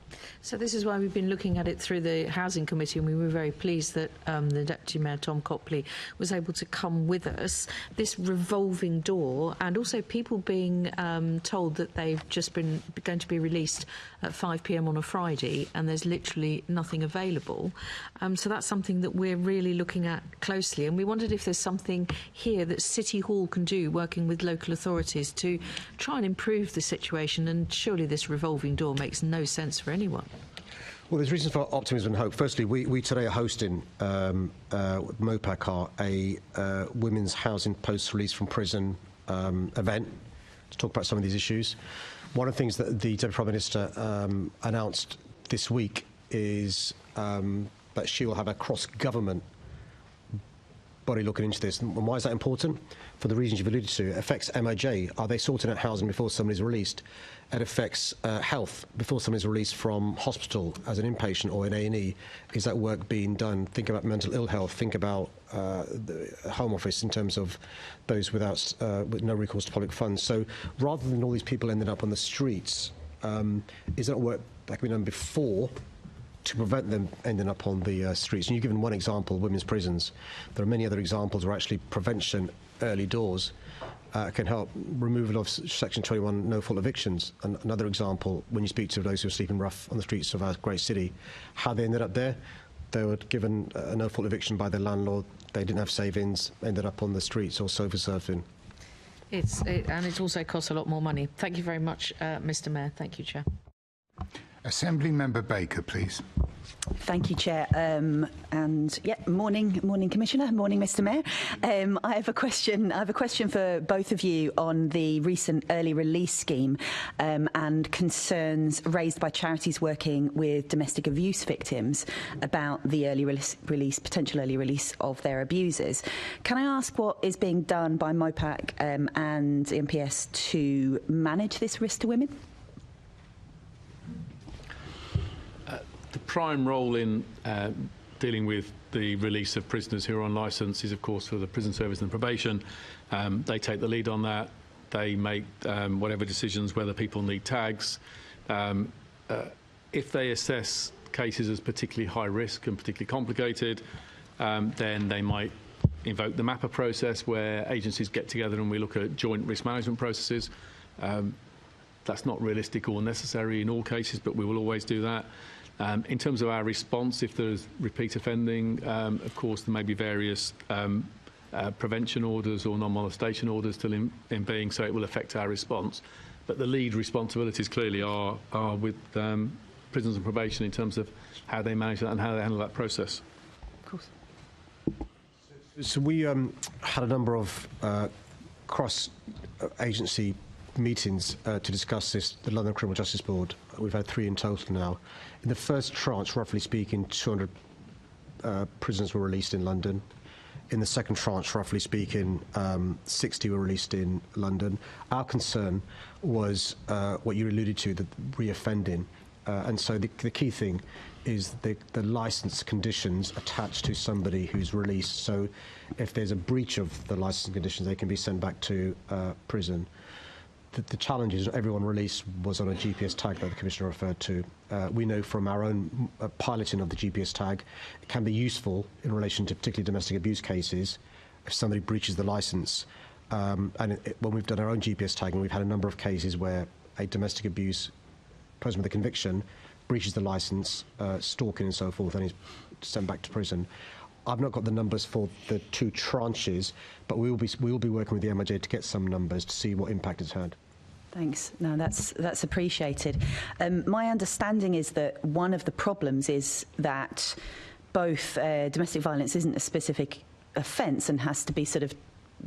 So this is why we've been looking at it through the Housing Committee, and we were very pleased that the Deputy Mayor Tom Copley was able to come with us. This revolving door, and also people being told that they've just been going to be released at 5 p.m. on a Friday, and there's literally nothing available. So that's something that we're really looking at closely, and we wondered if there's something here that City Hall can do, working with local authorities, to try and improve the situation. And surely this revolving door makes no sense for anyone. Well, there's reasons for optimism and hope. Firstly, we today are hosting MOPAC, a women's housing post-release from prison event to talk about some of these issues. One of the things that the Deputy Prime Minister announced this week is that she will have a cross-government body looking into this. And why is that important? For the reasons you've alluded to. It affects MOJ. Are they sorting out housing before somebody's released? It affects health before somebody's released from hospital as an inpatient or in A&E. Is that work being done? Think about mental ill health. Think about the Home Office in terms of those with no recourse to public funds. So rather than all these people ending up on the streets, is that work that can be done before to prevent them ending up on the streets? And you've given one example, women's prisons. There are many other examples where actually prevention, early doors, can help. Removal of Section 21 no-fault evictions. And another example, when you speak to those who are sleeping rough on the streets of our great city, how they ended up there. They were given a no-fault eviction by their landlord. They didn't have savings, ended up on the streets or sofa surfing. And it also costs a lot more money. Thank you very much, Mr. Mayor. Thank you, Chair. Assembly Member Baker, please. Thank you, Chair. Morning, Commissioner. Morning, Mr. Mayor. I have a question for both of you on the recent early release scheme and concerns raised by charities working with domestic abuse victims about the potential early release of their abusers. Can I ask what is being done by MOPAC and the MPS to manage this risk to women? The prime role in dealing with the release of prisoners who are on licence is, of course, for the prison service and probation. They take the lead on that. They make whatever decisions, whether people need tags. If they assess cases as particularly high risk and particularly complicated, then they might invoke the MAPA process, where agencies get together and we look at joint risk management processes. That's not realistic or necessary in all cases, but we will always do that. In terms of our response, if there's repeat offending, of course, there may be various prevention orders or non-molestation orders still in being, so it will affect our response. But the lead responsibilities clearly are with prisons and probation in terms of how they manage that and how they handle that process. Of course. So we had a number of cross-agency meetings to discuss this, the London Criminal Justice Board. We've had 3 in total now. In the first tranche, roughly speaking, 200 prisoners were released in London. In the second tranche, roughly speaking, 60 were released in London. Our concern was what you alluded to, the reoffending. And so the key thing is the licence conditions attached to somebody who's released. So if there's a breach of the licence conditions, they can be sent back to prison. The challenge is everyone released was on a GPS tag that the Commissioner referred to. We know from our own piloting of the GPS tag, it can be useful in relation to particularly domestic abuse cases if somebody breaches the licence. When we've done our own GPS tagging, we've had a number of cases where a domestic abuse person with a conviction breaches the licence, stalking and so forth, and is sent back to prison. I've not got the numbers for the 2 tranches, but we will be working with the MOJ to get some numbers to see what impact it's had. Thanks. No, that's appreciated. My understanding is that one of the problems is that both domestic violence isn't a specific offence and has to be sort of,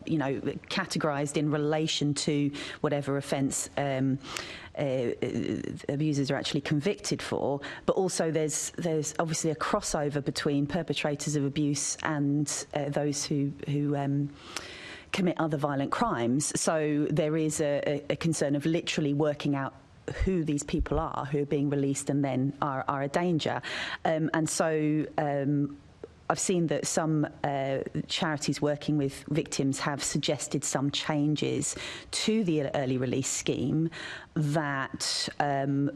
categorised in relation to whatever offence abusers are actually convicted for, but also there's obviously a crossover between perpetrators of abuse and those who commit other violent crimes. So there is a concern of literally working out who these people are who are being released and then are a danger. And so I've seen that some charities working with victims have suggested some changes to the early release scheme that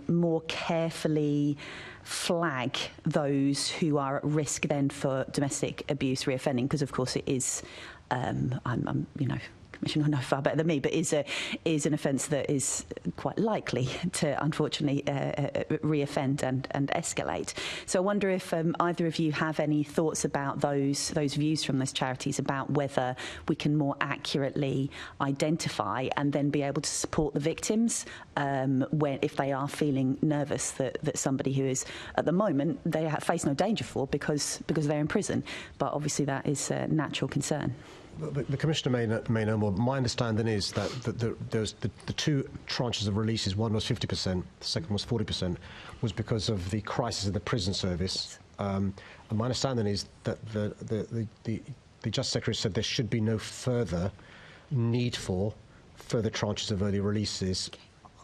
more carefully flag those who are at risk then for domestic abuse reoffending, because of course it is, Commissioner know far better than me, but is an offence that is quite likely to, unfortunately, reoffend and escalate. So I wonder if either of you have any thoughts about those views from those charities about whether we can more accurately identify and then be able to support the victims if they are feeling nervous that somebody who is at the moment they face no danger for because they're in prison, but obviously that is a natural concern. The Commissioner may know more. My understanding is that there's the 2 tranches of releases, one was 50%, the second was 40%, was because of the crisis in the prison service. And my understanding is that the the Justice Secretary said there should be no further need for further tranches of early releases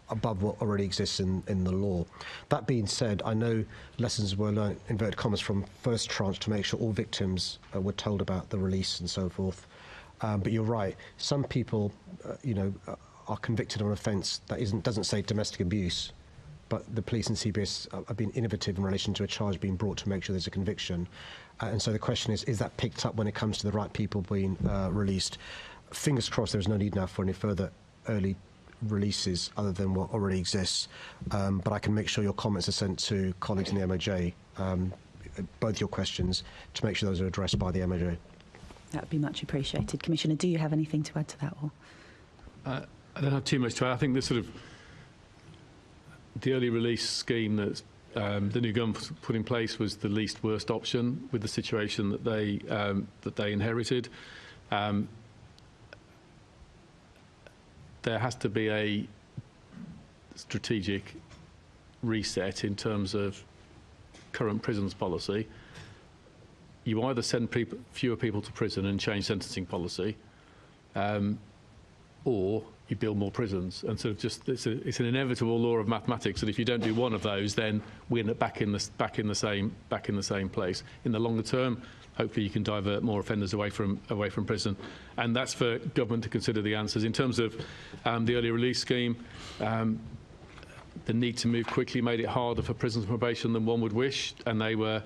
above what already exists in the law. That being said, I know lessons were learned, inverted commas, from first tranche to make sure all victims were told about the release and so forth. But you're right, some people, are convicted of an offence that doesn't say domestic abuse, but the police and CBS have been innovative in relation to a charge being brought to make sure there's a conviction. And so the question is that picked up when it comes to the right people being released? Fingers crossed there's no need now for any further early releases other than what already exists. But I can make sure your comments are sent to colleagues in the MOJ, both your questions, to make sure those are addressed by the MOJ. That would be much appreciated. Commissioner, do you have anything to add to that? Or? I don't have too much to add. I think the early release scheme that the new government put in place was the least worst option with the situation that they inherited. There has to be a strategic reset in terms of current prisons policy. You either send fewer people to prison and change sentencing policy, or you build more prisons. And sort of it's an inevitable law of mathematics that if you don't do one of those, then we end up back in the same place. In the longer term, hopefully you can divert more offenders away from prison, and that's for government to consider the answers. In terms of the early release scheme, the need to move quickly made it harder for prisons and probation than one would wish, and they were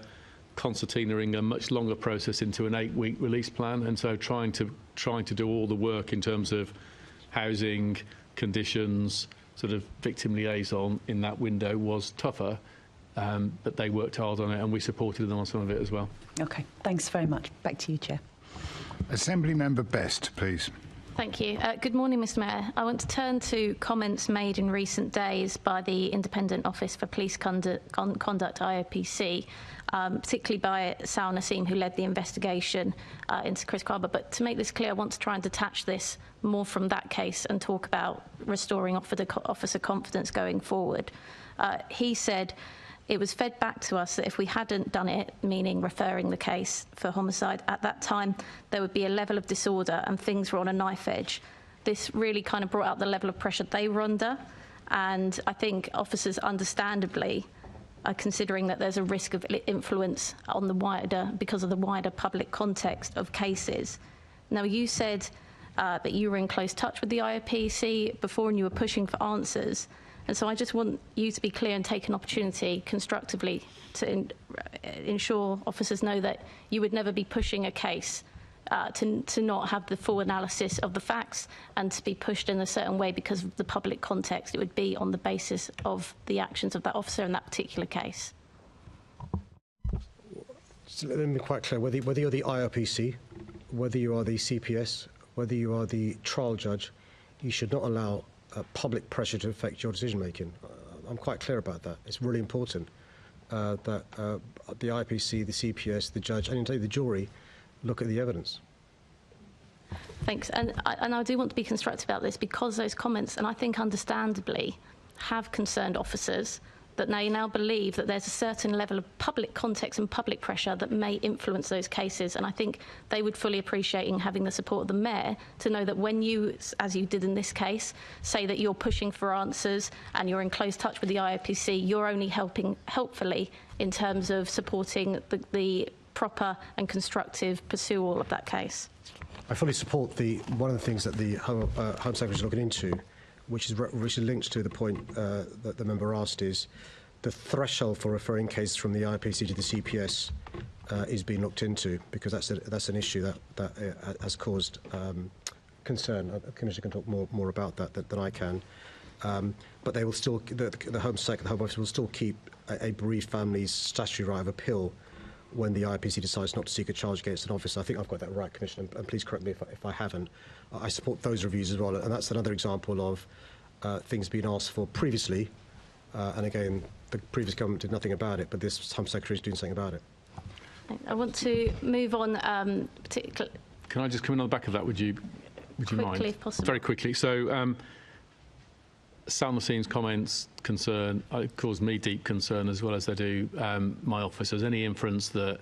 concertinaing a much longer process into an 8-week release plan, and so trying to do all the work in terms of housing, conditions, sort of victim liaison in that window was tougher. But they worked hard on it, and we supported them on some of it as well. OK, thanks very much. Back to you, Chair. Assembly Member Best, please. Thank you. Good morning, Mr Mayor. I want to turn to comments made in recent days by the Independent Office for Police Conduct, IOPC, particularly by Sal Naseem, who led the investigation into Chris Kaba. But to make this clear, I want to try and detach this more from that case and talk about restoring officer confidence going forward. He said it was fed back to us that if we hadn't done it, meaning referring the case for homicide, at that time there would be a level of disorder and things were on a knife edge. This really kind of brought out the level of pressure they were under, and I think officers understandably are considering that there's a risk of influence on because of the wider public context of cases. Now, you said that you were in close touch with the IOPC before and you were pushing for answers. And so I just want you to be clear and take an opportunity constructively to ensure officers know that you would never be pushing a case to not have the full analysis of the facts and to be pushed in a certain way because of the public context. It would be on the basis of the actions of that officer in that particular case. So let me be quite clear. Whether you're the IOPC, whether you are the CPS, whether you are the trial judge, you should not allow public pressure to affect your decision-making. I'm quite clear about that. It's really important that the IPC, the CPS, the judge, and indeed the jury look at the evidence. Thanks. And I do want to be constructive about this because those comments, and I think understandably, have concerned officers that they now believe that there's a certain level of public context and public pressure that may influence those cases. And I think they would fully appreciate having the support of the Mayor to know that when you, as you did in this case, say that you're pushing for answers and you're in close touch with the IOPC, you're only helping helpfully in terms of supporting the proper and constructive pursuit of that case. I fully support one of the things that the Home Secretary is looking into, which is linked to the point that the member asked, is the threshold for referring cases from the IPC to the CPS is being looked into, because that's an issue that has caused concern. The Commissioner can talk more about that than I can. But they will still, the Home Office will still keep a bereaved family's statutory right of appeal when the IPC decides not to seek a charge against an officer. I think I've got that right, Commissioner, and please correct me if I haven't. I support those reviews as well, and that's another example of things being asked for previously, and again, the previous government did nothing about it, but this Home Secretary is doing something about it. I want to move on particularly. Can I just come in on the back of that, would you mind? Quickly, if possible. Very quickly. So, Sal Naseem's comments caused me deep concern, as well as they do my officers. Any inference that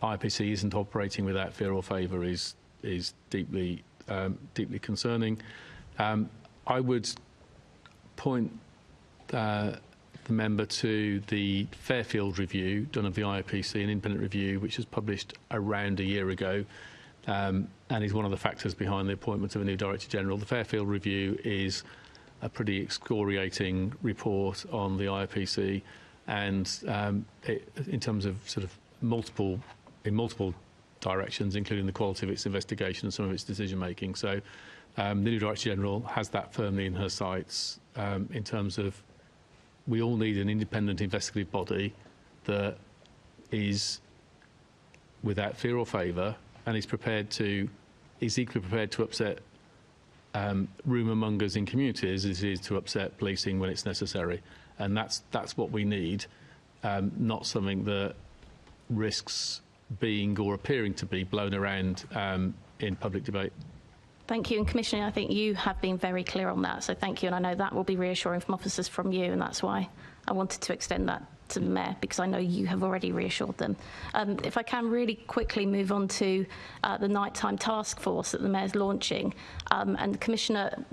IPC isn't operating without fear or favour is deeply concerning. I would point the member to the Fairfield review done of the IPC, an independent review which was published around a year ago, and is one of the factors behind the appointment of a new Director General. The Fairfield review is a pretty excoriating report on the IPC, and in terms of sort of multiple directions, including the quality of its investigation and some of its decision making. So the new Director General has that firmly in her sights in terms of we all need an independent investigative body that is without fear or favour and is equally prepared to upset rumour mongers in communities as it is to upset policing when it's necessary. And that's what we need, not something that risks being or appearing to be blown around in public debate. Thank you. And Commissioner, I think you have been very clear on that, so thank you. And I know that will be reassuring from officers from you, and that's why I wanted to extend that to the Mayor, because I know you have already reassured them. If I can really quickly move on to the nighttime task force that the Mayor's launching. And Commissioner,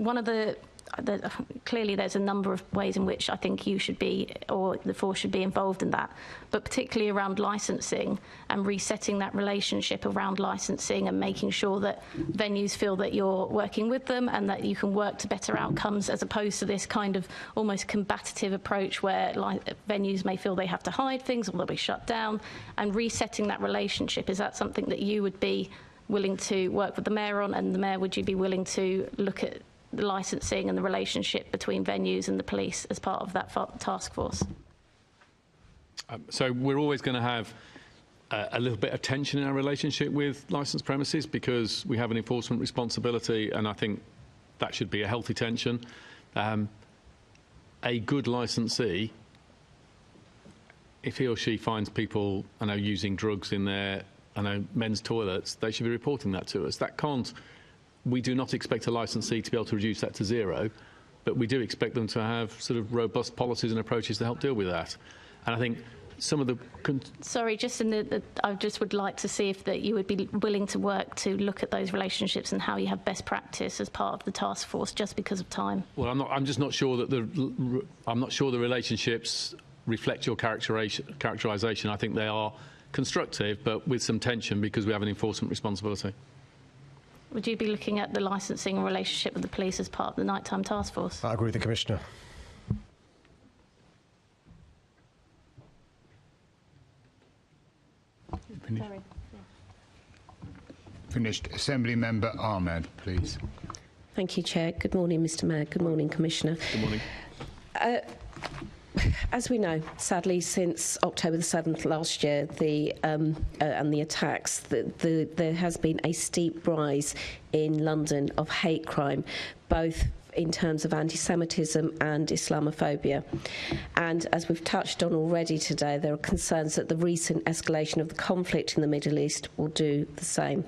clearly there's a number of ways in which I think you should be, or the force should be involved in that, but particularly around licensing and resetting that relationship around licensing and making sure that venues feel that you're working with them and that you can work to better outcomes, as opposed to this kind of almost combative approach where venues may feel they have to hide things or they'll be shut down. And resetting that relationship, is that something that you would be willing to work with the Mayor on? And the Mayor, would you be willing to look at the licensing and the relationship between venues and the police as part of that task force? So we're always going to have a little bit of tension in our relationship with licensed premises because we have an enforcement responsibility, and I think that should be a healthy tension. A good licensee, if he or she finds people, using drugs in their, men's toilets, they should be reporting that to us. We do not expect a licensee to be able to reduce that to zero, but we do expect them to have sort of robust policies and approaches to help deal with that. And I think some of the... Sorry, I just would like to see if you would be willing to work to look at those relationships and how you have best practice as part of the task force, just because of time. Well, I'm just not sure that I'm not sure the relationships reflect your characterisation. I think they are constructive, but with some tension because we have an enforcement responsibility. Would you be looking at the licensing and relationship with the police as part of the nighttime task force? I agree with the Commissioner. Finished. Assembly Member Ahmed, please. Thank you, Chair. Good morning, Mr. Mayor. Good morning, Commissioner. Good morning. As we know, sadly, since October the 7th last year, and the attacks, there has been a steep rise in London of hate crime, both in terms of anti-Semitism and Islamophobia. And as we've touched on already today, there are concerns that the recent escalation of the conflict in the Middle East will do the same.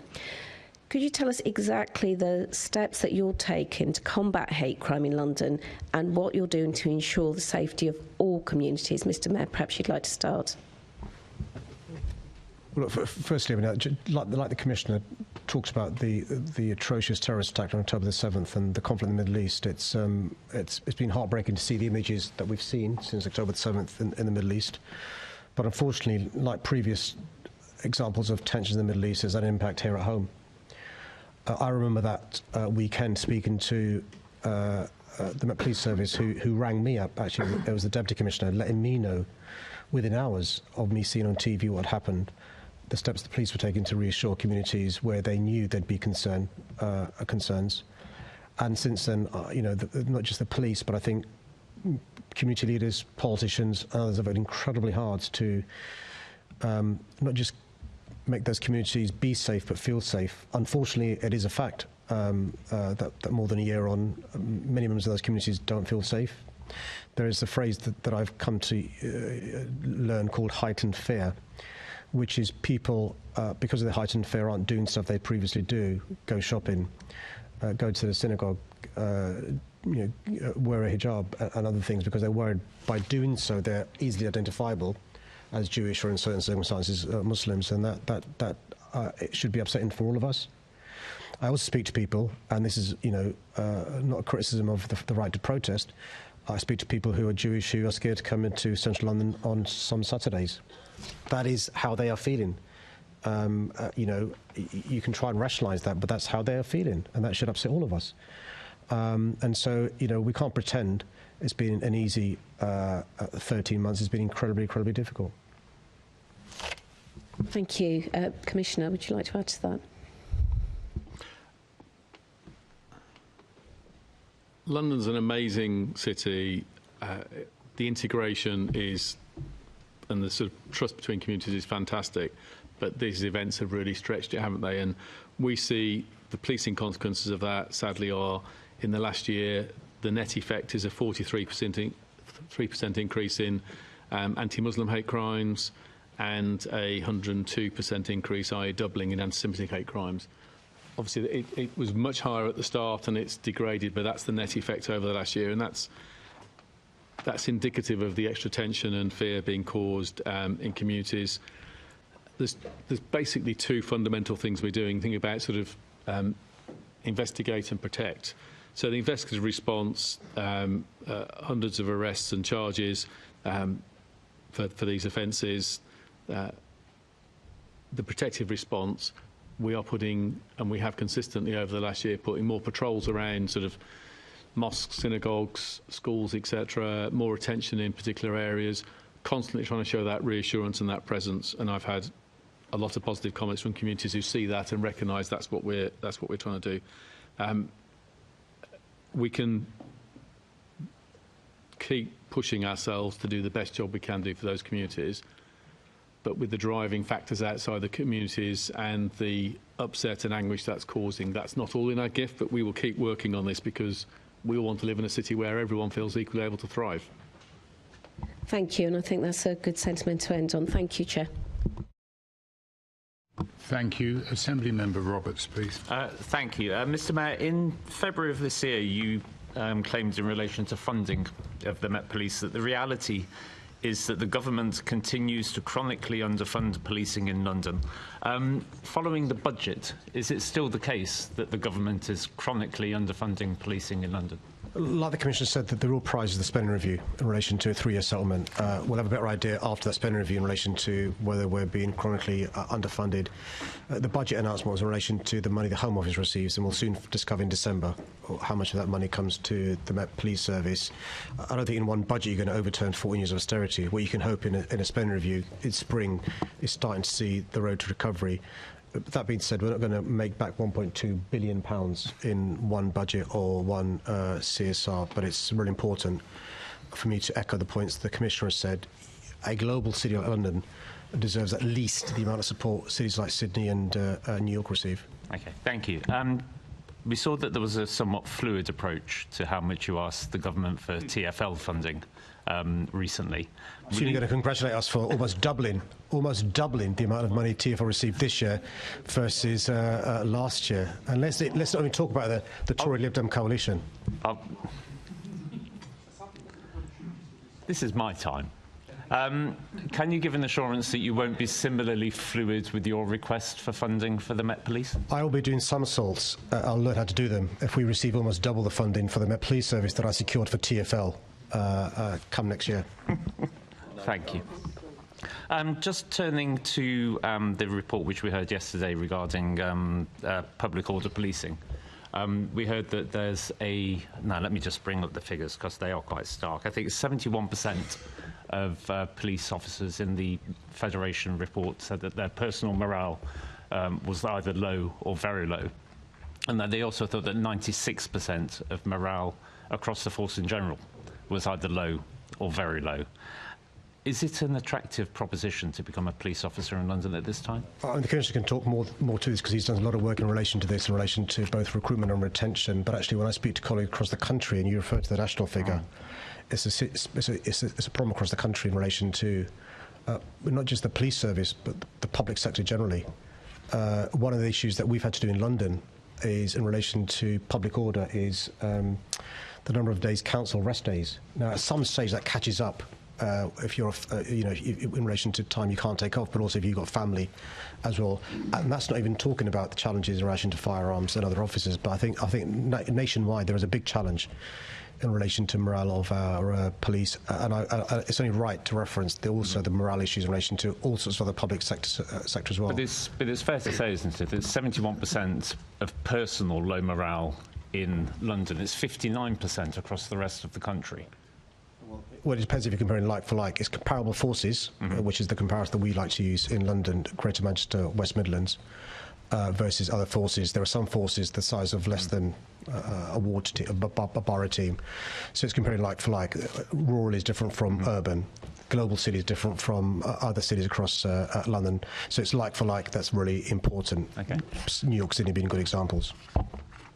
Could you tell us exactly the steps that you're taking to combat hate crime in London and what you're doing to ensure the safety of all communities? Mr. Mayor, perhaps you'd like to start. Well, firstly, like the Commissioner talks about the atrocious terrorist attack on October the 7th and the conflict in the Middle East, it's been heartbreaking to see the images that we've seen since October the 7th in the Middle East. But unfortunately, like previous examples of tensions in the Middle East, there's an impact here at home. I remember that weekend speaking to the Met Police Service who rang me up. Actually, there was the Deputy Commissioner letting me know within hours of me seeing on TV what happened, the steps the police were taking to reassure communities where they knew there'd be concerns. And since then, not just the police, but I think community leaders, politicians, and others have worked incredibly hard to not just make those communities be safe but feel safe. Unfortunately, it is a fact that more than a year on, many members of those communities don't feel safe. There is a phrase that I've come to learn called heightened fear, which is people, because of the heightened fear, aren't doing stuff they previously do, go shopping, go to the synagogue, wear a hijab and other things, because they're worried by doing so they're easily identifiable as Jewish or in certain circumstances Muslims, and that it should be upsetting for all of us. I also speak to people, and this is, not a criticism of the right to protest. I speak to people who are Jewish who are scared to come into central London on some Saturdays. That is how they are feeling. You can try and rationalise that, but that's how they are feeling, and that should upset all of us. And so, we can't pretend it's been an easy 13 months. It's been incredibly, incredibly difficult. Thank you. Commissioner, would you like to add to that? London's an amazing city. The integration and the sort of trust between communities is fantastic, but these events have really stretched it, haven't they? And we see the policing consequences of that, sadly, are in the last year, the net effect is a 43% increase in anti-Muslim hate crimes and a 102% increase, i.e. doubling in anti-Semitic hate crimes. Obviously, it was much higher at the start and it's degraded, but that's the net effect over the last year, and that's indicative of the extra tension and fear being caused in communities. There's basically two fundamental things we're doing. Think about sort of investigate and protect. So the investigative response, hundreds of arrests and charges for these offences. The protective response, we are putting, and we have consistently over the last year, putting more patrols around sort of mosques, synagogues, schools, etc., more attention in particular areas, constantly trying to show that reassurance and that presence. And I've had a lot of positive comments from communities who see that and recognise that's what we're trying to do. We can keep pushing ourselves to do the best job we can do for those communities, but with the driving factors outside the communities and the upset and anguish that's causing, that's not all in our gift, but we will keep working on this because we all want to live in a city where everyone feels equally able to thrive. Thank you, and I think that's a good sentiment to end on. Thank you, Chair. Thank you. Assembly Member Roberts, please. Thank you. Mr Mayor, in February of this year, you claimed in relation to funding of the Met Police that the reality is that the government continues to chronically underfund policing in London. Following the budget, is it still the case that the government is chronically underfunding policing in London? Like the Commissioner said, that the real prize is the spending review in relation to a 3-year settlement. We'll have a better idea after that spending review in relation to whether we're being chronically underfunded. The budget announcement was in relation to the money the Home Office receives, and we'll soon discover in December how much of that money comes to the Met Police Service. I don't think in one budget you're going to overturn 14 years of austerity. What you can hope in a spending review in spring is starting to see the road to recovery. That being said, we're not going to make back £1.2 billion in one budget or one CSR, but it's really important for me to echo the points the Commissioner has said. A global city like London deserves at least the amount of support cities like Sydney and New York receive. Okay, thank you. We saw that there was a somewhat fluid approach to how much you asked the government for TfL funding recently. So you're going to congratulate us for almost doubling the amount of money TfL received this year versus last year. And let's not even talk about the Tory Lib Dem coalition. This is my time. Can you give an assurance that you won't be similarly fluid with your request for funding for the Met Police? I will be doing somersaults. I'll learn how to do them if we receive almost double the funding for the Met Police Service that I secured for TfL come next year. Thank you. Just turning to the report which we heard yesterday regarding public order policing. We heard that there's now let me just bring up the figures because they are quite stark. I think 71% of police officers in the Federation report said that their personal morale was either low or very low. And that they also thought that 96% of morale across the force in general was either low or very low. Is it an attractive proposition to become a police officer in London at this time? The Commissioner can talk more to this because he's done a lot of work in relation to this, in relation to both recruitment and retention. But actually, when I speak to colleagues across the country, and you refer to the national figure, it's a problem across the country in relation to not just the police service, but the public sector generally. One of the issues that we've had to do in London is in relation to public order is the number of days council rest days. Now, at some stage that catches up if you're, in relation to time you can't take off, but also if you've got family as well. And that's not even talking about the challenges in relation to firearms and other officers. But I think nationwide there is a big challenge in relation to morale of our police, and it's only right to reference the morale issues in relation to all sorts of other public sector as well. But it's fair to say, isn't it, that 71% of personal low morale in London. It's 59% across the rest of the country. Well, it depends if you're comparing like for like. It's comparable forces, which is the comparison that we like to use in London, Greater Manchester, West Midlands, versus other forces. There are some forces the size of less than a borough team. So it's comparing like for like. Rural is different from urban. Global city is different from other cities across London. So it's like for like. That's really important. Okay. New York City being good examples.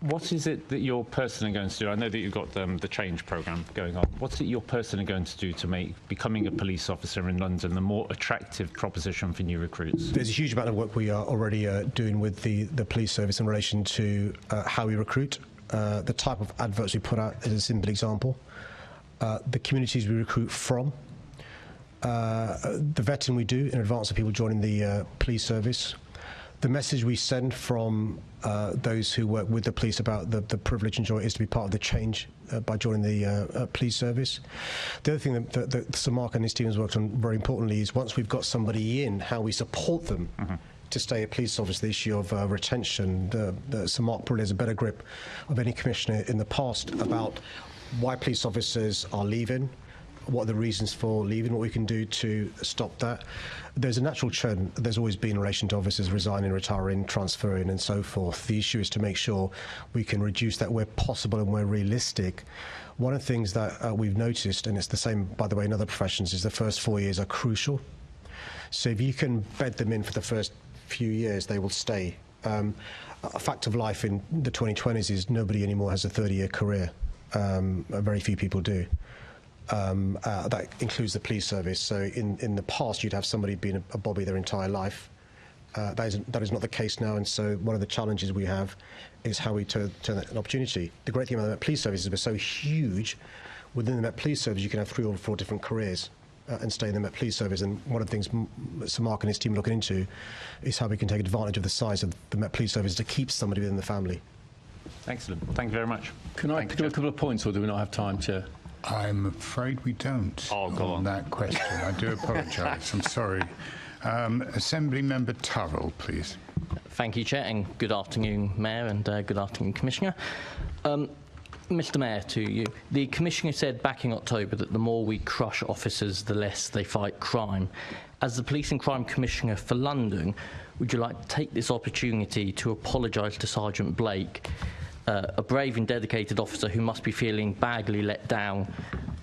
What is it that you're personally going to do? I know that you've got the change programme going on. What's it you're personally going to do to make becoming a police officer in London the more attractive proposition for new recruits? There's a huge amount of work we are already doing with the police service in relation to how we recruit. The type of adverts we put out is a simple example. The communities we recruit from. The vetting we do in advance of people joining the police service. The message we send from those who work with the police about the privilege and joy it is to be part of the change by joining the police service. The other thing that Sir Mark and his team has worked on very importantly is once we've got somebody in, how we support them to stay a police officer. The issue of retention. Sir Mark probably has a better grip of any commissioner in the past about why police officers are leaving, what are the reasons for leaving, what we can do to stop that. There's a natural churn. There's always been in relation to officers resigning, retiring, transferring and so forth. The issue is to make sure we can reduce that where possible and where realistic. One of the things that we've noticed, and it's the same, by the way, in other professions, is the first 4 years are crucial. So if you can bed them in for the first few years, they will stay. A fact of life in the 2020s is nobody anymore has a 30-year career. Very few people do. That includes the police service. So in the past, you'd have somebody being a bobby their entire life. That is not the case now, and so one of the challenges we have is how we turn that into an opportunity. The great thing about the Met Police Service is we're so huge. Within the Met Police Service, you can have 3 or 4 different careers and stay in the Met Police Service. And one of the things Sir Mark and his team are looking into is how we can take advantage of the size of the Met Police Service to keep somebody within the family. Excellent. Thank you very much. Can I do a couple of points, or do we not have time, Chair? I'm afraid we don't. Oh, go on. That question. I do apologise. I'm sorry. Assembly Member Turrell, please. Thank you, Chair, and good afternoon, Mayor, and good afternoon, Commissioner. Mr Mayor, to you. The Commissioner said back in October that the more we crush officers, the less they fight crime. As the Police and Crime Commissioner for London, would you like to take this opportunity to apologise to Sergeant Blake, a brave and dedicated officer who must be feeling badly let down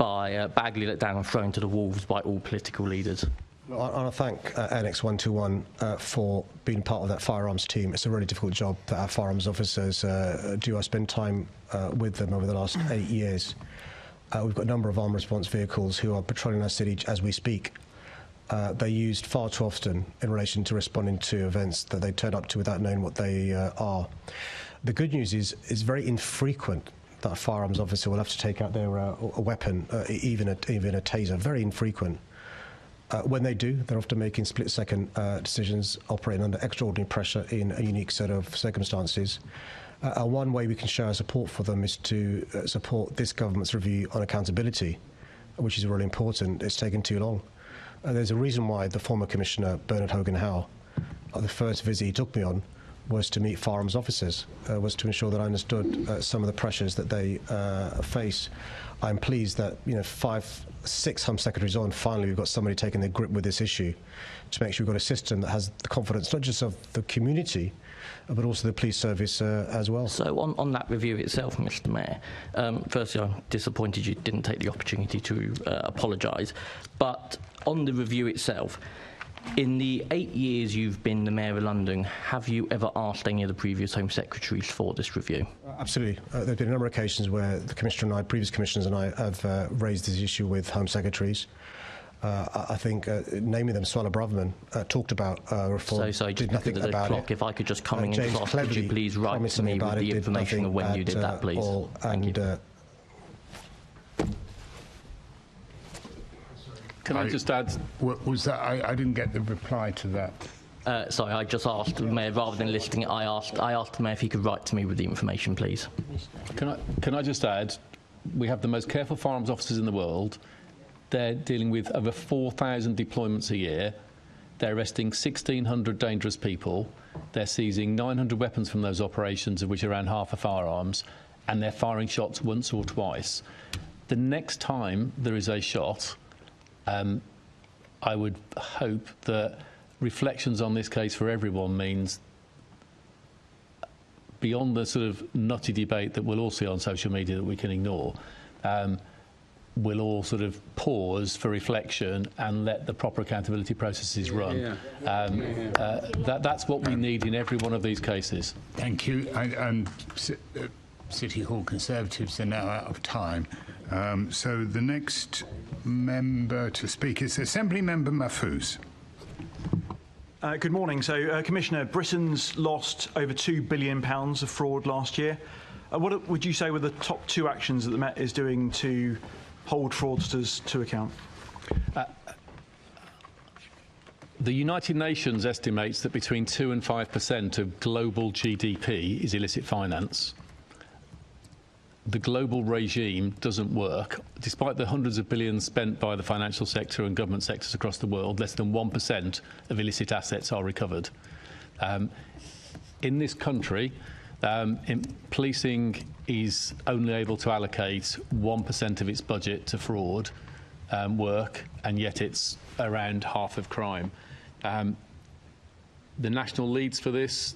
and thrown to the wolves by all political leaders? I want to thank Annex 121 for being part of that firearms team. It's a really difficult job that our firearms officers do. I spend time with them over the last 8 years. We've got a number of armed response vehicles who are patrolling our city as we speak. They're used far too often in relation to responding to events that they turn up to without knowing what they are. The good news is it's very infrequent that a firearms officer will have to take out their a weapon, even a taser. Very infrequent. When they do, they're often making split-second decisions, operating under extraordinary pressure in a unique set of circumstances. One way we can show our support for them is to support this government's review on accountability, which is really important. It's taken too long. There's a reason why the former Commissioner, Bernard Hogan-Howe, the first visit he took me on, was to meet firearms officers, was to ensure that I understood some of the pressures that they face. I'm pleased that 5, 6 Home Secretaries on, finally we've got somebody taking their grip with this issue to make sure we've got a system that has the confidence not just of the community, but also the police service as well. So on that review itself, Mr Mayor, firstly I'm disappointed you didn't take the opportunity to apologise, but on the review itself, in the 8 years you've been the Mayor of London, have you ever asked any of the previous Home Secretaries for this review? Absolutely. There have been a number of occasions where the Commissioner and I, previous Commissioners and I, have raised this issue with Home Secretaries. I think, naming them, Swallow Braverman talked about reform, so did nothing about clock, it. If I could just come in James and could you please write to me with the information of when you did that, please? Thank you. Can I just add? Was that? I didn't get the reply to that. Sorry, I just asked the Mayor, rather than listing it, I asked the Mayor if he could write to me with the information, please. Can I just add, we have the most careful firearms officers in the world. They're dealing with over 4,000 deployments a year. They're arresting 1,600 dangerous people. They're seizing 900 weapons from those operations, of which around half are firearms, and they're firing shots once or twice. The next time there is a shot, I would hope that reflections on this case for everyone means, beyond the sort of nutty debate that we'll all see on social media that we can ignore, we'll all sort of pause for reflection and let the proper accountability processes run. That's what we need in every one of these cases. Thank you. City Hall Conservatives are now out of time. So the next member to speak is Assembly Member Mahfouz. Good morning. So, Commissioner, Britain's lost over £2 billion of fraud last year. What would you say were the top 2 actions that the Met is doing to hold fraudsters to account? The United Nations estimates that between 2 and 5% of global GDP is illicit finance. The global regime doesn't work. Despite the hundreds of billions spent by the financial sector and government sectors across the world, less than 1% of illicit assets are recovered. In this country, policing is only able to allocate 1% of its budget to fraud work, and yet it's around half of crime. The national leads for this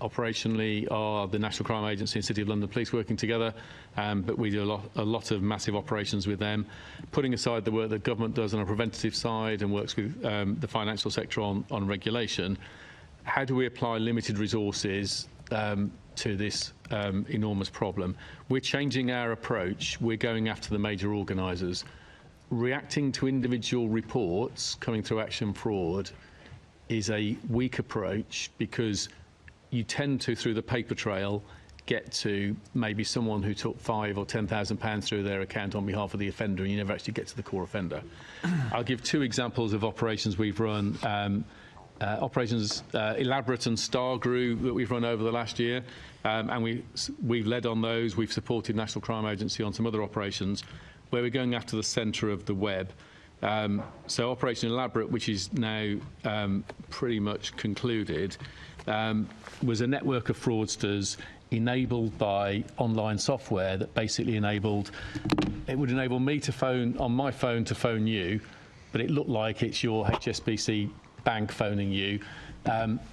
operationally are the National Crime Agency and City of London Police working together, but we do a lot of massive operations with them. Putting aside the work that government does on a preventative side and works with the financial sector on regulation, how do we apply limited resources to this enormous problem? We're changing our approach. We're going after the major organisers. Reacting to individual reports coming through Action Fraud is a weak approach, because you tend to, through the paper trail, get to maybe someone who took £5,000 or £10,000 through their account on behalf of the offender, and you never actually get to the core offender. I'll give 2 examples of operations we've run. Operations Elaborate and Stargrew that we've run over the last year, and we've led on those. We've supported National Crime Agency on some other operations where we're going after the centre of the web. So Operation Elaborate, which is now pretty much concluded, was a network of fraudsters enabled by online software that basically would enable me to phone on my phone to phone you, but it looked like it's your HSBC bank phoning you,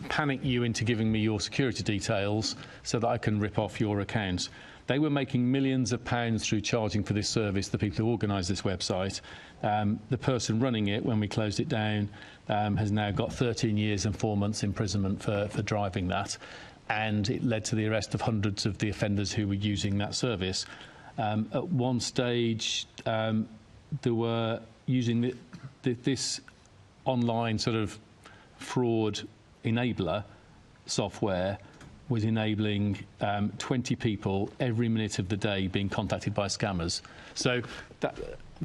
panic you into giving me your security details so that I can rip off your accounts. They were making millions of pounds through charging for this service, the people who organised this website. The person running it, when we closed it down, has now got 13 years and 4 months imprisonment for driving that, and it led to the arrest of hundreds of the offenders who were using that service. At one stage, they were using this online sort of fraud enabler software was enabling 20 people every minute of the day being contacted by scammers. So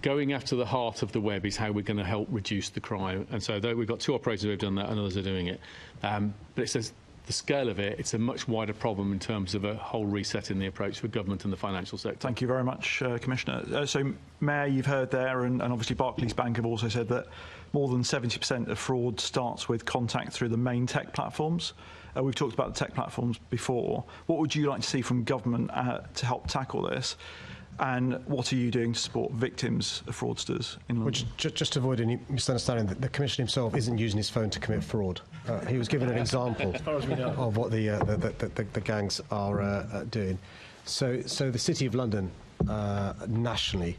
going after the heart of the web is how we're going to help reduce the crime. And so we've got 2 operators who have done that and others are doing it. But it says the scale of it, it's a much wider problem in terms of a whole reset in the approach for government and the financial sector. Thank you very much, Commissioner. So, Mayor, you've heard there, and obviously Barclays Bank have also said that more than 70% of fraud starts with contact through the main tech platforms. We've talked about the tech platforms before. What would you like to see from government to help tackle this? And what are you doing to support victims of fraudsters in London? Just to avoid any misunderstanding, the Commissioner himself isn't using his phone to commit fraud. He was given an example of what the gangs are doing. So the City of London nationally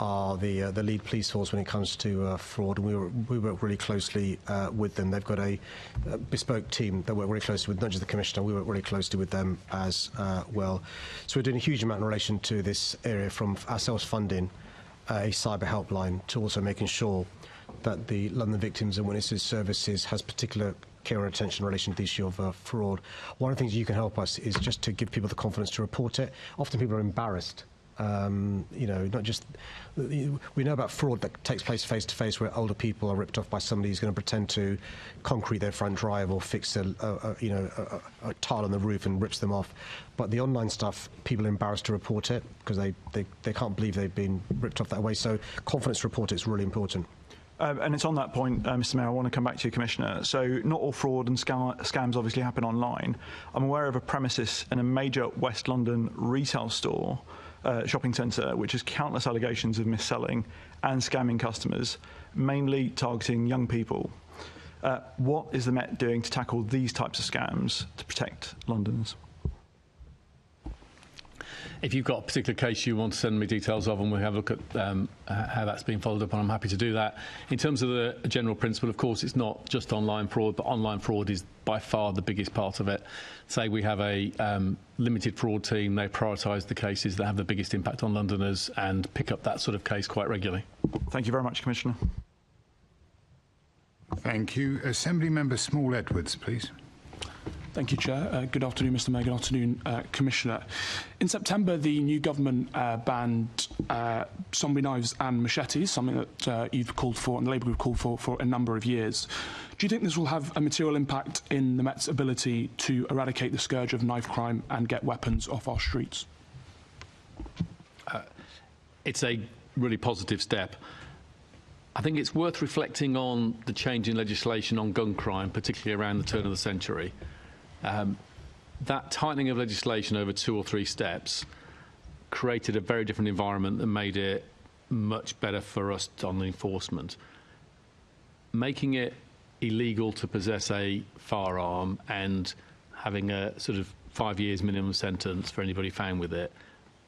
are the lead police force when it comes to fraud, and we work really closely with them. They've got a bespoke team that work really closely with, not just the Commissioner, we work really closely with them as well. So we're doing a huge amount in relation to this area, from ourselves funding a cyber helpline to also making sure that the London Victims and Witnesses Services has particular care and attention in relation to the issue of fraud. One of the things you can help us is just to give people the confidence to report it. Often people are embarrassed You know, not just we know about fraud that takes place face to face, where older people are ripped off by somebody who's going to pretend to concrete their front drive or fix a tile on the roof and rips them off. But the online stuff, people are embarrassed to report it because they can't believe they've been ripped off that way. So confidence to report it is really important. And it's on that point, Mr Mayor, I want to come back to you, Commissioner. So not all fraud and scams obviously happen online. I'm aware of a premises in a major West London retail store, shopping centre, which has countless allegations of mis-selling and scamming customers, mainly targeting young people. What is the Met doing to tackle these types of scams to protect Londoners? If you've got a particular case you want to send me details of and we'll have a look at how that's been followed up on, I'm happy to do that. In terms of the general principle, of course, it's not just online fraud, but online fraud is by far the biggest part of it. Say we have a limited fraud team, they prioritise the cases that have the biggest impact on Londoners and pick up that sort of case quite regularly. Thank you very much, Commissioner. Thank you. Assembly Member Small-Edwards, please. Thank you, Chair. Good afternoon, Mr Mayor. Good afternoon, Commissioner. In September, the new government banned zombie knives and machetes, something that you've called for and the Labour Group called for a number of years. Do you think this will have a material impact in the Met's ability to eradicate the scourge of knife crime and get weapons off our streets? It's a really positive step. I think it's worth reflecting on the change in legislation on gun crime, particularly around the turn of the century. That tightening of legislation over 2 or 3 steps created a very different environment that made it much better for us on enforcement. Making it illegal to possess a firearm and having a sort of 5 years minimum sentence for anybody found with it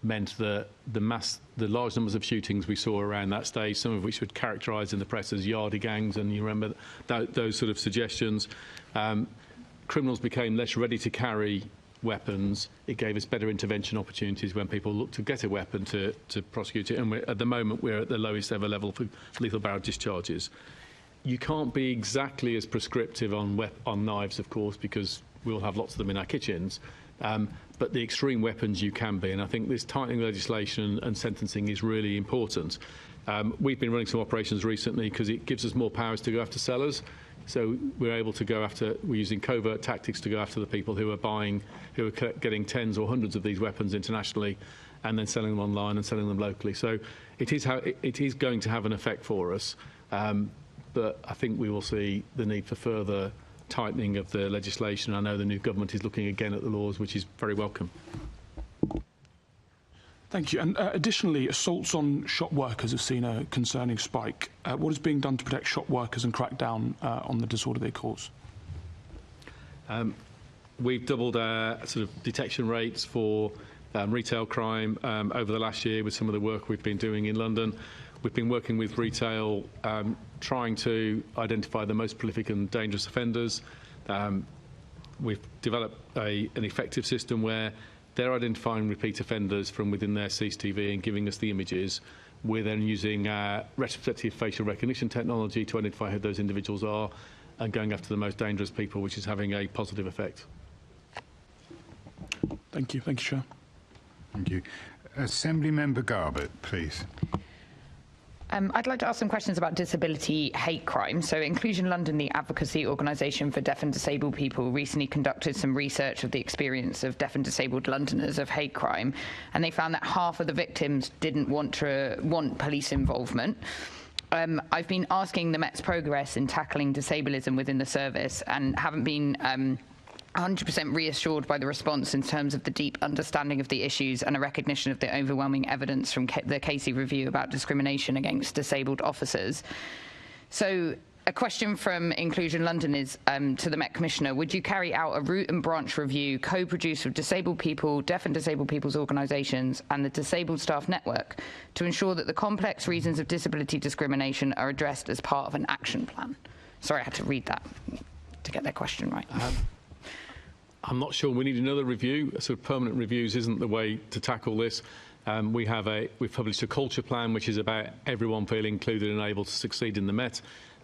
meant that the large numbers of shootings we saw around that stage, some of which were characterised in the press as yardie gangs, and you remember those sort of suggestions. Criminals became less ready to carry weapons. It gave us better intervention opportunities when people looked to get a weapon to prosecute it. And at the moment, we're at the lowest ever level for lethal barrel discharges. You can't be exactly as prescriptive on knives, of course, because we'll have lots of them in our kitchens. But the extreme weapons you can be. And I think this tightening legislation and sentencing is really important. We've been running some operations recently because it gives us more powers to go after sellers. So we're able to go after, we're using covert tactics to go after the people who are getting tens or hundreds of these weapons internationally and then selling them online and selling them locally. So it is going to have an effect for us. But I think we will see the need for further tightening of the legislation. I know the new government is looking again at the laws, which is very welcome. Thank you. And additionally, assaults on shop workers have seen a concerning spike. What is being done to protect shop workers and crack down on the disorder they cause? We've doubled our sort of detection rates for retail crime over the last year with some of the work we've been doing in London. We've been working with retail, trying to identify the most prolific and dangerous offenders. We've developed an effective system where they're identifying repeat offenders from within their CCTV and giving us the images. We're then using retrospective facial recognition technology to identify who those individuals are and going after the most dangerous people, which is having a positive effect. Thank you. Thank you, Chair. Thank you. Assembly Member Garbett, please. I'd like to ask some questions about disability hate crime. So Inclusion London, the advocacy organisation for deaf and disabled people, recently conducted some research of the experience of deaf and disabled Londoners of hate crime, and they found that half of the victims didn't want police involvement. I've been asking the Met's progress in tackling disableism within the service and haven't been 100% reassured by the response in terms of the deep understanding of the issues and a recognition of the overwhelming evidence from the Casey review about discrimination against disabled officers. So a question from Inclusion London is to the Met Commissioner: would you carry out a root and branch review co-produced with disabled people, deaf and disabled people's organisations and the Disabled Staff Network to ensure that the complex reasons of disability discrimination are addressed as part of an action plan? Sorry, I had to read that to get that question right. I'm not sure. We need another review. Sort of permanent reviews isn't the way to tackle this. We've published a culture plan which is about everyone feeling included and able to succeed in the Met.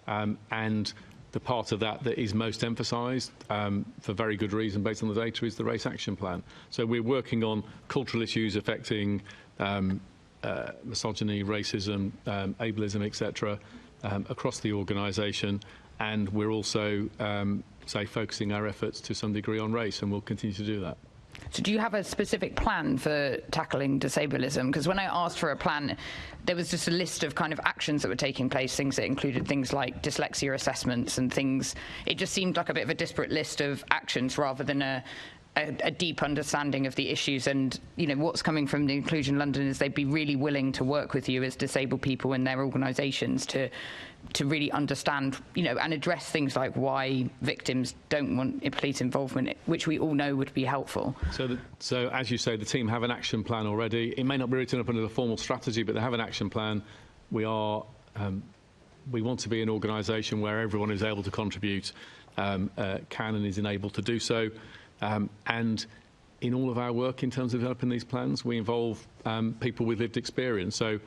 And the part of that is most emphasised, for very good reason based on the data, is the race action plan. So we're working on cultural issues affecting misogyny, racism, ableism, etc., across the organisation. And we're also, focusing our efforts to some degree on race, and we'll continue to do that. So do you have a specific plan for tackling disableism? Because when I asked for a plan, there was just a list of kind of actions that were taking place, things that included things like dyslexia assessments and things. It just seemed like a bit of a disparate list of actions rather than a deep understanding of the issues. And, you know, what's coming from the Inclusion London is they'd be really willing to work with you as disabled people in their organisations to really understand, you know, and address things like why victims don't want police involvement, which we all know would be helpful. So as you say, the team have an action plan already. It may not be written up under the formal strategy, but they have an action plan. We want to be an organisation where everyone who's able to contribute can and is enabled to do so. And in all of our work in terms of developing these plans, we involve people with lived experience. So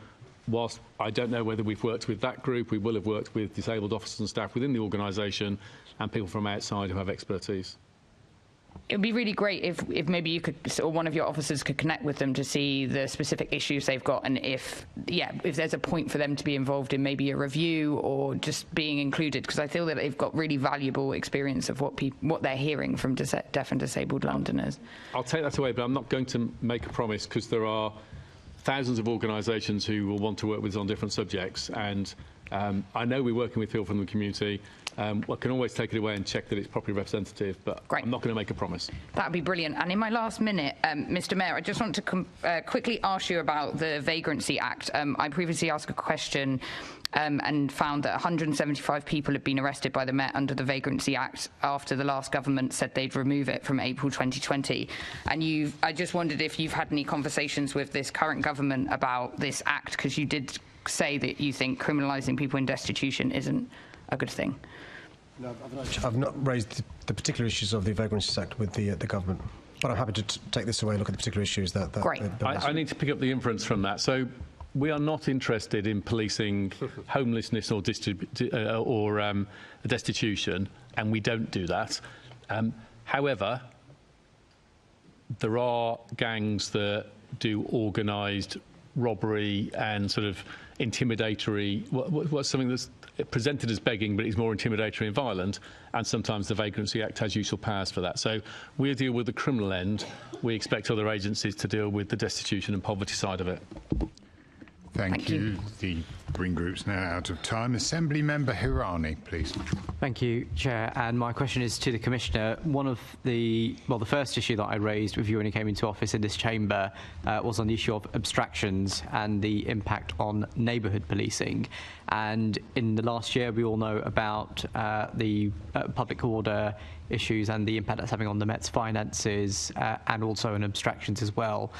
whilst I don't know whether we've worked with that group, we will have worked with disabled officers and staff within the organisation and people from outside who have expertise. It would be really great if maybe you could, or one of your officers could connect with them to see the specific issues they've got, and if there's a point for them to be involved in maybe a review or just being included, because I feel that they've got really valuable experience of what they're hearing from deaf and disabled Londoners. I'll take that away, but I'm not going to make a promise, because there are thousands of organisations who will want to work with us on different subjects, and I know we're working with people from the community. I can always take it away and check that it's properly representative, but I'm not going to make a promise. That would be brilliant. And in my last minute, Mr Mayor, I just want to quickly ask you about the Vagrancy Act. I previously asked a question and found that 175 people had been arrested by the Met under the Vagrancy Act after the last government said they'd remove it from April 2020. And I just wondered if you've had any conversations with this current government about this act, because you did say that you think criminalising people in destitution isn't a good thing. No, I've not raised the particular issues of the Vagrancy Act with the government, but I'm happy to take this away and look at the particular issues that Great. I need to pick up the inference from that. So we are not interested in policing homelessness or destitution, and we don't do that. However, there are gangs that do organised robbery and sort of intimidatory, what's something that's presented as begging, but it's more intimidatory and violent, and sometimes the Vagrancy Act has useful powers for that. So we deal with the criminal end. We expect other agencies to deal with the destitution and poverty side of it. Thank you. The Green Group's now out of time. Assembly Member Hirani, please. Thank you, Chair. And my question is to the Commissioner. One of the first issue that I raised with you when you came into office in this chamber was on the issue of abstractions and the impact on neighbourhood policing. And in the last year, we all know about the public order issues and the impact that's having on the Met's finances and also on abstractions as well.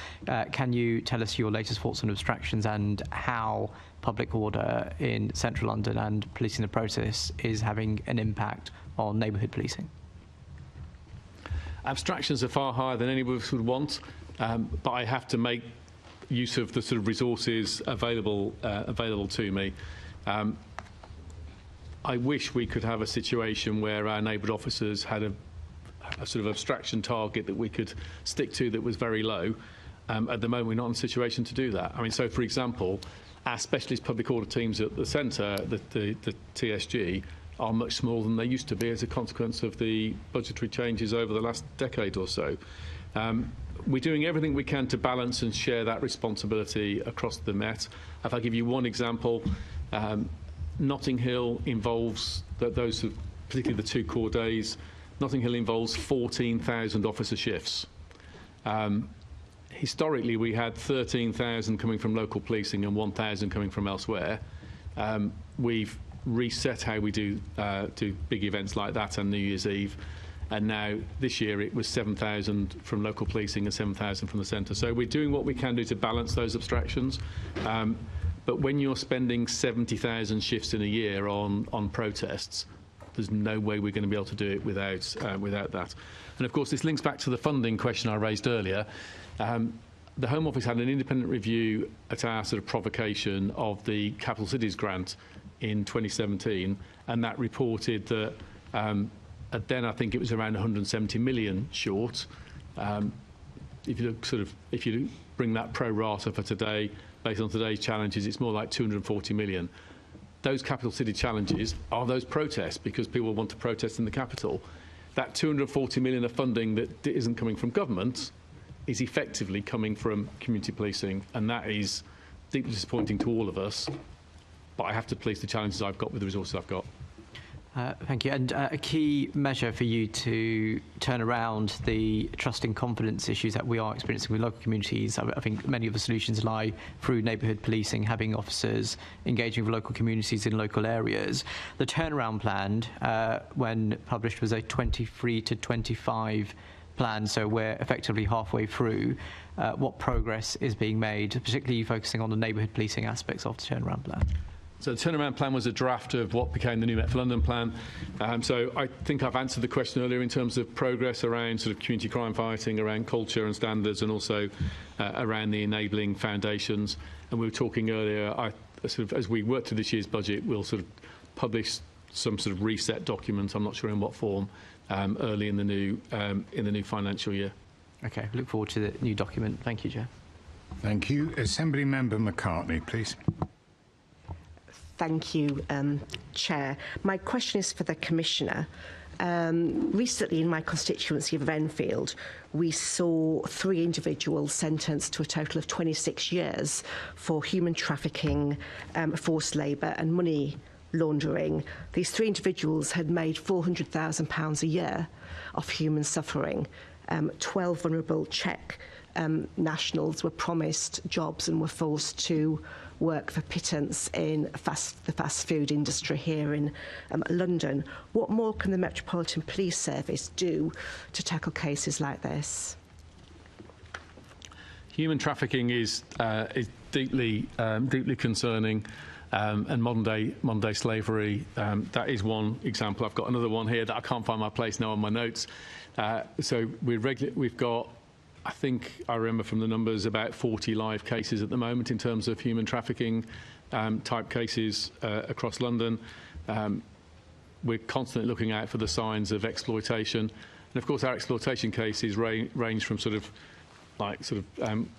Can you tell us your latest thoughts on abstractions and how public order in central London and policing the process is having an impact on neighbourhood policing? Abstractions are far higher than any of us would want, but I have to make use of the sort of resources available to me. I wish we could have a situation where our neighbourhood officers had a sort of abstraction target that we could stick to that was very low. At the moment, we're not in a situation to do that. I mean, so for example, our specialist public order teams at the centre, the TSG, are much smaller than they used to be as a consequence of the budgetary changes over the last decade or so. We're doing everything we can to balance and share that responsibility across the Met. If I give you one example, Notting Hill involves those, particularly the 2 core days. Notting Hill involves 14,000 officer shifts. Historically, we had 13,000 coming from local policing and 1,000 coming from elsewhere. We've reset how we do big events like that and New Year's Eve, and now this year it was 7,000 from local policing and 7,000 from the centre. So we're doing what we can do to balance those abstractions. But when you're spending 70,000 shifts in a year on protests, there's no way we're going to be able to do it without that. And of course, this links back to the funding question I raised earlier. The Home Office had an independent review at our sort of provocation of the Capital Cities grant in 2017, and that reported that then I think it was around 170 million short. if you bring that pro rata for today, based on today's challenges, it's more like 240 million. Those capital city challenges are those protests because people want to protest in the capital. That 240 million of funding that isn't coming from government is effectively coming from community policing, and that is deeply disappointing to all of us. But I have to police the challenges I've got with the resources I've got. Thank you. And a key measure for you to turn around the trust and confidence issues that we are experiencing with local communities, I think many of the solutions lie through neighbourhood policing, having officers engaging with local communities in local areas. The turnaround plan, when published, was a 23 to 25 plan, so we're effectively halfway through. What progress is being made, particularly focusing on the neighbourhood policing aspects of the turnaround plan? So the turnaround plan was a draft of what became the new Met for London plan. So I think I've answered the question earlier in terms of progress around sort of community crime fighting, around culture and standards, and also around the enabling foundations. And we were talking earlier, as we work through this year's budget, we'll sort of publish some sort of reset document, I'm not sure in what form, early in the new financial year. Okay, look forward to the new document. Thank you, Chair. Thank you. Assembly Member McCartney, please. Thank you, Chair. My question is for the Commissioner. Recently in my constituency of Enfield, we saw 3 individuals sentenced to a total of 26 years for human trafficking, forced labour and money laundering. These 3 individuals had made £400,000 a year of human suffering. 12 vulnerable Czech nationals were promised jobs and were forced to work for pittance in the fast food industry here in London. What more can the Metropolitan Police Service do to tackle cases like this? Human trafficking is deeply concerning, and modern day slavery. That is one example. I've got another one here that I can't find my place now on my notes. So we've got, I think I remember from the numbers, about 40 live cases at the moment in terms of human trafficking type cases across London. We're constantly looking out for the signs of exploitation. And of course, our exploitation cases range from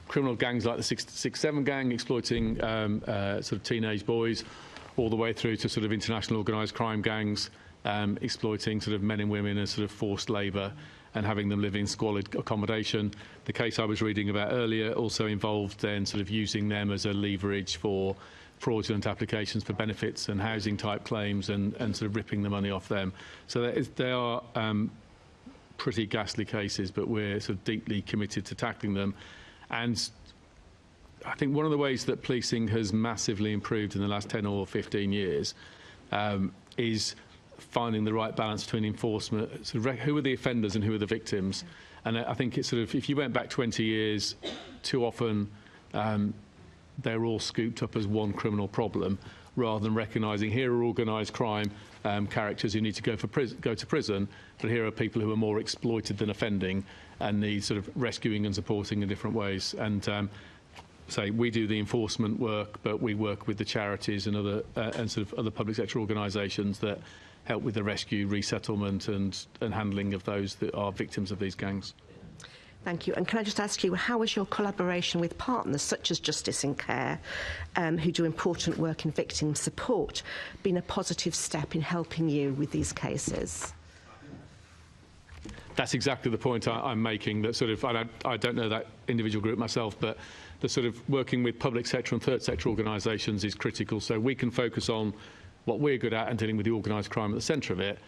criminal gangs like the 667 gang exploiting sort of teenage boys, all the way through to sort of international organised crime gangs exploiting sort of men and women as sort of forced labour and having them live in squalid accommodation. The case I was reading about earlier also involved then sort of using them as a leverage for fraudulent applications for benefits and housing type claims and sort of ripping the money off them. So they are pretty ghastly cases, but we're sort of deeply committed to tackling them. And I think one of the ways that policing has massively improved in the last 10 or 15 years is finding the right balance between enforcement, sort of who are the offenders and who are the victims. And I think it's sort of, if you went back 20 years, too often they're all scooped up as one criminal problem, rather than recognising here are organised crime characters who need to go to prison, but here are people who are more exploited than offending and need sort of rescuing and supporting in different ways. And say we do the enforcement work, but we work with the charities and other public sector organisations that help with the rescue, resettlement and handling of those that are victims of these gangs. Thank you. And can I just ask you, how has your collaboration with partners such as Justice and Care, who do important work in victim support, been a positive step in helping you with these cases? That's exactly the point I'm making. That sort of, I don't know that individual group myself, but the sort of working with public sector and third sector organisations is critical. So we can focus on what we're good at and dealing with the organised crime at the centre of it,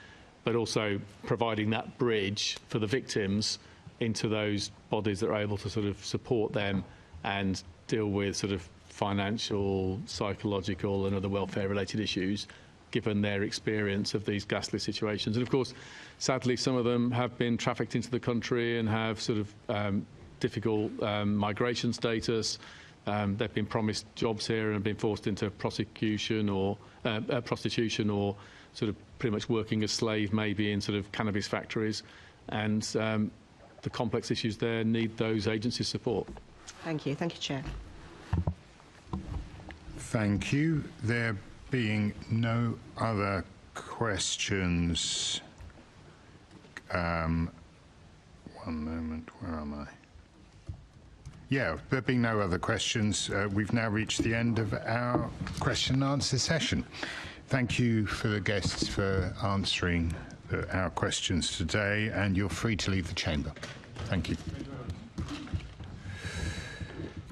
but also providing that bridge for the victims into those bodies that are able to sort of support them and deal with sort of financial, psychological and other welfare-related issues, given their experience of these ghastly situations. And of course, sadly, some of them have been trafficked into the country and have sort of difficult migration status. They've been promised jobs here and have been forced into prostitution or sort of pretty much working as slave maybe in sort of cannabis factories. And the complex issues there need those agencies' support. Thank you. Thank you, Chair. Thank you. There being no other questions. One moment, where am I? Yeah, there being no other questions, we've now reached the end of our question and answer session. Thank you for the guests for answering our questions today, and you're free to leave the chamber. Thank you.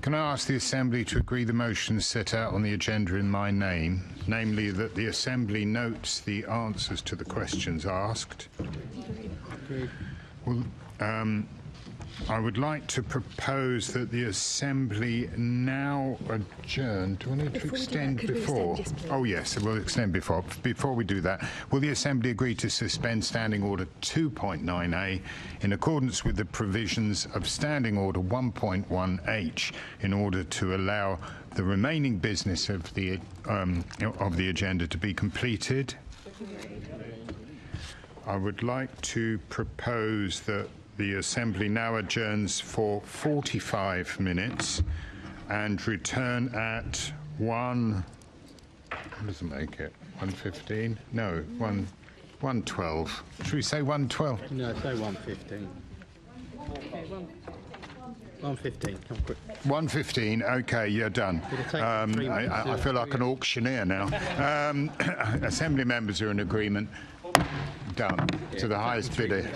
Can I ask the Assembly to agree the motions set out on the agenda in my name, namely that the Assembly notes the answers to the questions asked? Well, I would like to propose that the Assembly now adjourn. Do I need to extend before? Oh, yes, we'll extend before. Before we do that, will the Assembly agree to suspend Standing Order 2.9a in accordance with the provisions of Standing Order 1.1h in order to allow the remaining business of the agenda to be completed? I would like to propose that the Assembly now adjourns for 45 minutes and return at 1... What does it make it? 1:15? No, 1:12. Should we say 1:12? No, say 1:15. Okay, 1:15. Come quick. 1:15. Okay, you're done. I feel like an auctioneer now. Assembly members are in agreement. Done. To the highest bidder.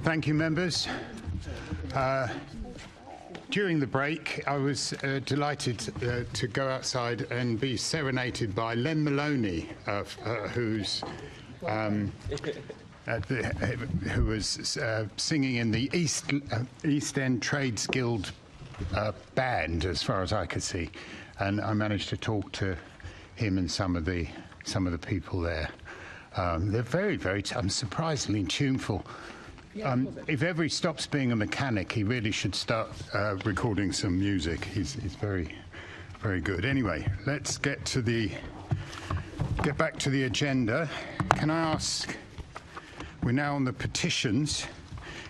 Thank you, members. During the break, I was delighted to go outside and be serenaded by Len Maloney, who was singing in the East End Trades Guild band, as far as I could see, and I managed to talk to him and some of the people there. They're very, very. I'm surprisingly tuneful. If ever he stops being a mechanic, he really should start recording some music. He's very, very good. Anyway, let's get back to the agenda. Can I ask? We're now on the petitions.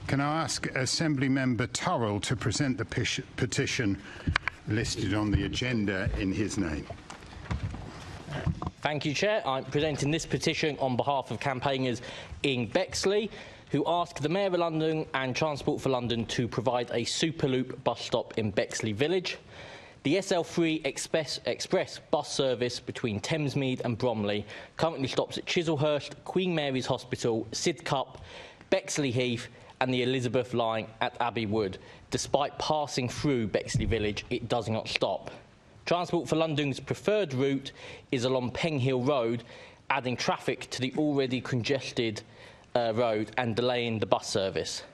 Can I ask Assembly Member Turrell to present the petition listed on the agenda in his name? Thank you, Chair. I'm presenting this petition on behalf of campaigners in Bexley, who ask the Mayor of London and Transport for London to provide a Superloop bus stop in Bexley Village. The SL3 express bus service between Thamesmead and Bromley currently stops at Chislehurst, Queen Mary's Hospital, Sidcup, Bexley Heath and the Elizabeth line at Abbey Wood. Despite passing through Bexley Village, it does not stop. Transport for London's preferred route is along Penghill Road, adding traffic to the already congested road and delaying the bus service.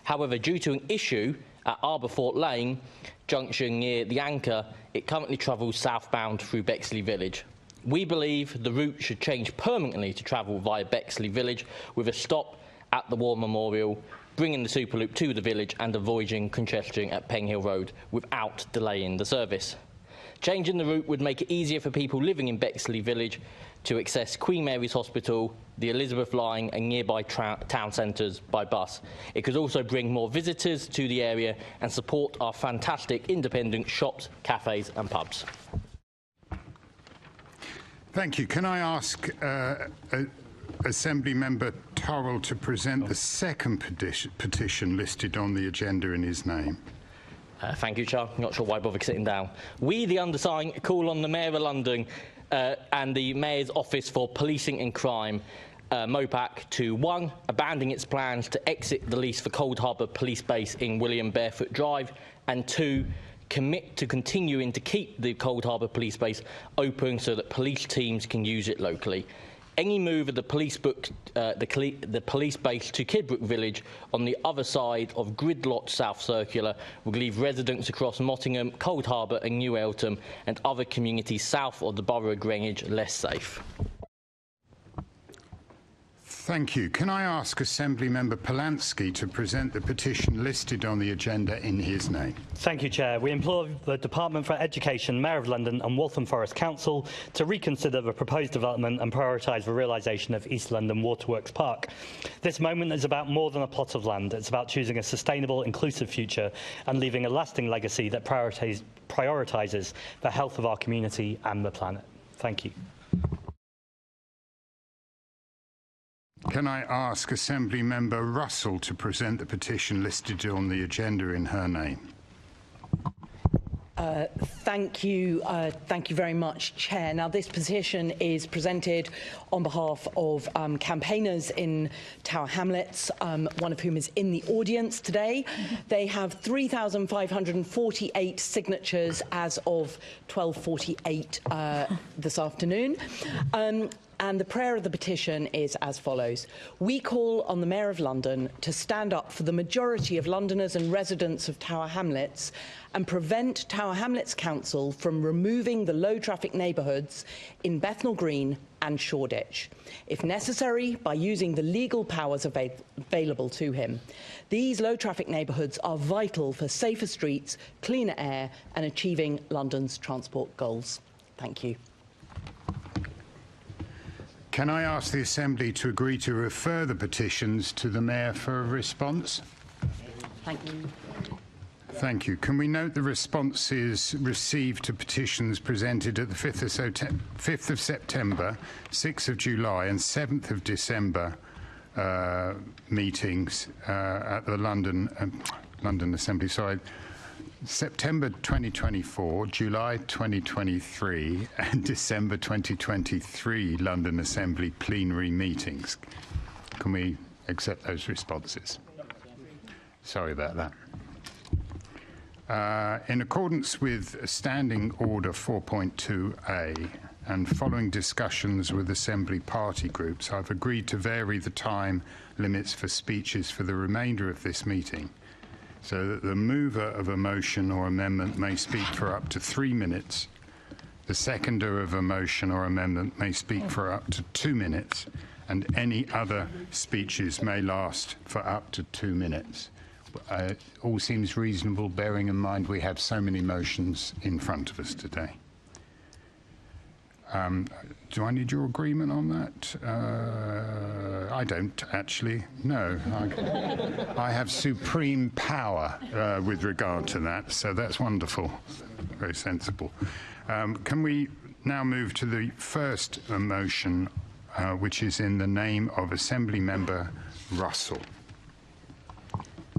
However, due to an issue at Arborthorpe Lane junction near the Anchor, it currently travels southbound through Bexley Village. We believe the route should change permanently to travel via Bexley Village with a stop at the War Memorial, bringing the Superloop to the village and avoiding congestion at Penghill Road without delaying the service. Changing the route would make it easier for people living in Bexley Village to access Queen Mary's Hospital, the Elizabeth line and nearby town centres by bus. It could also bring more visitors to the area and support our fantastic independent shops, cafes and pubs. Thank you. Can I ask Assembly Member Turrell to present the second petition listed on the agenda in his name? Thank you, Chair. Not sure why I bother sitting down. We, the undersigned, call on the Mayor of London and the Mayor's Office for Policing and Crime, MOPAC, to 1. Abandon its plans to exit the lease for Cold Harbour Police Base in William Barefoot Drive, and 2. Commit to continuing to keep the Cold Harbour Police Base open so that police teams can use it locally. Any move of the police base to Kidbrooke Village on the other side of Gridlock South Circular would leave residents across Nottingham, Cold Harbour and New Eltham and other communities south of the Borough of Greenwich less safe. Thank you. Can I ask Assembly Member Polanski to present the petition listed on the agenda in his name? Thank you, Chair. We implore the Department for Education, Mayor of London and Waltham Forest Council to reconsider the proposed development and prioritise the realisation of East London Waterworks Park. This moment is about more than a plot of land. It's about choosing a sustainable, inclusive future and leaving a lasting legacy that prioritises the health of our community and the planet. Thank you. Can I ask Assembly Member Russell to present the petition listed on the agenda in her name? Thank you very much, Chair. Now, this petition is presented on behalf of campaigners in Tower Hamlets, one of whom is in the audience today. They have 3,548 signatures as of 12:48 this afternoon. And the prayer of the petition is as follows. We call on the Mayor of London to stand up for the majority of Londoners and residents of Tower Hamlets and prevent Tower Hamlets Council from removing the low-traffic neighbourhoods in Bethnal Green and Shoreditch, if necessary, by using the legal powers available to him. These low-traffic neighbourhoods are vital for safer streets, cleaner air and achieving London's transport goals. Thank you. Can I ask the Assembly to agree to refer the petitions to the Mayor for a response? Thank you. Thank you. Can we note the responses received to petitions presented at the 5th of September, 6th of July and 7th of December meetings at the London Assembly, sorry, September 2024, July 2023, and December 2023 London Assembly plenary meetings. Can we accept those responses? Sorry about that. In accordance with Standing Order 4.2a and following discussions with Assembly party groups, I've agreed to vary the time limits for speeches for the remainder of this meeting, so that the mover of a motion or amendment may speak for up to 3 minutes, the seconder of a motion or amendment may speak for up to 2 minutes, and any other speeches may last for up to 2 minutes. All seems reasonable, bearing in mind we have so many motions in front of us today. Do I need your agreement on that? I don't, actually. No. I have supreme power with regard to that, so that's wonderful. Very sensible. Can we now move to the first motion, which is in the name of Assembly Member Russell?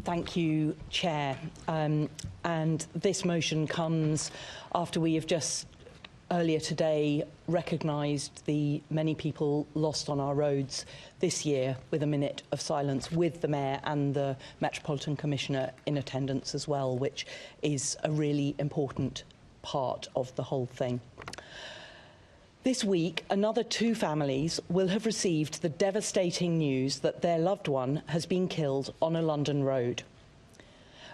Thank you, Chair. And this motion comes after we have just earlier today recognised the many people lost on our roads this year with a minute of silence, with the Mayor and the Metropolitan Commissioner in attendance as well, which is a really important part of the whole thing. This week, another 2 families will have received the devastating news that their loved one has been killed on a London road.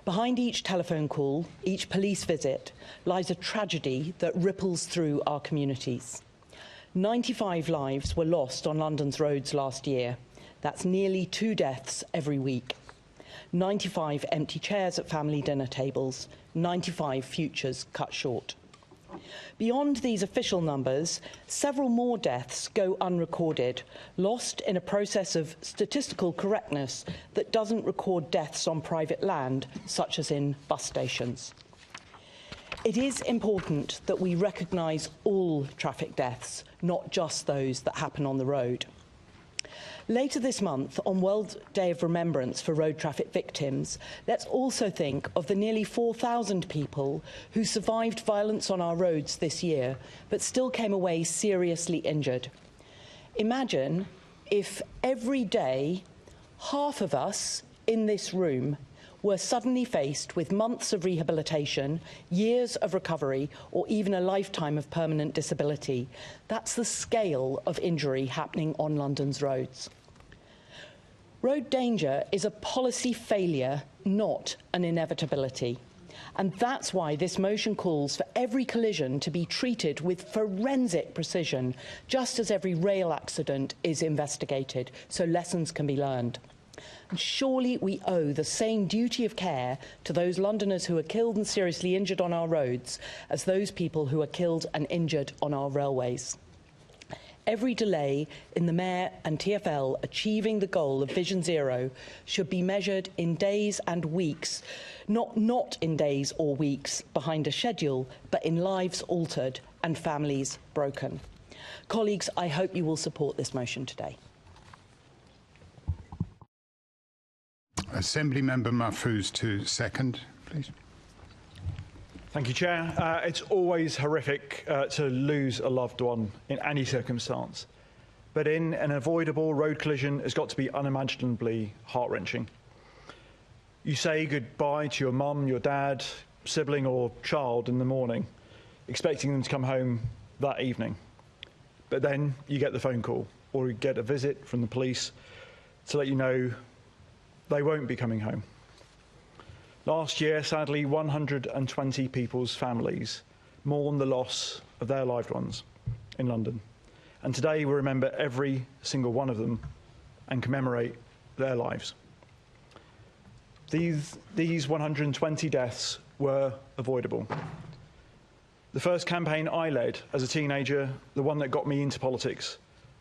Behind each telephone call, each police visit, lies a tragedy that ripples through our communities. 95 lives were lost on London's roads last year. That's nearly 2 deaths every week. 95 empty chairs at family dinner tables, 95 futures cut short. Beyond these official numbers, several more deaths go unrecorded, lost in a process of statistical correctness that doesn't record deaths on private land, such as in bus stations. It is important that we recognise all traffic deaths, not just those that happen on the road. Later this month, on World Day of Remembrance for Road Traffic Victims, let's also think of the nearly 4,000 people who survived violence on our roads this year, but still came away seriously injured. Imagine if every day half of us in this room were suddenly faced with months of rehabilitation, years of recovery, or even a lifetime of permanent disability. That's the scale of injury happening on London's roads. Road danger is a policy failure, not an inevitability. And that's why this motion calls for every collision to be treated with forensic precision, just as every rail accident is investigated, so lessons can be learned. And surely we owe the same duty of care to those Londoners who are killed and seriously injured on our roads as those people who are killed and injured on our railways. Every delay in the Mayor and TfL achieving the goal of Vision Zero should be measured in days and weeks, not in days or weeks behind a schedule, but in lives altered and families broken. Colleagues, I hope you will support this motion today. Assembly Member Mahfouz to second, please. Thank you, Chair. It's always horrific to lose a loved one in any circumstance, but in an avoidable road collision, it's got to be unimaginably heart-wrenching. You say goodbye to your mum, your dad, sibling or child in the morning, expecting them to come home that evening. But then you get the phone call or you get a visit from the police to let you know they won't be coming home. Last year, sadly, 120 people's families mourn the loss of their loved ones in London. And today we remember every single one of them and commemorate their lives. These 120 deaths were avoidable. The first campaign I led as a teenager, the one that got me into politics,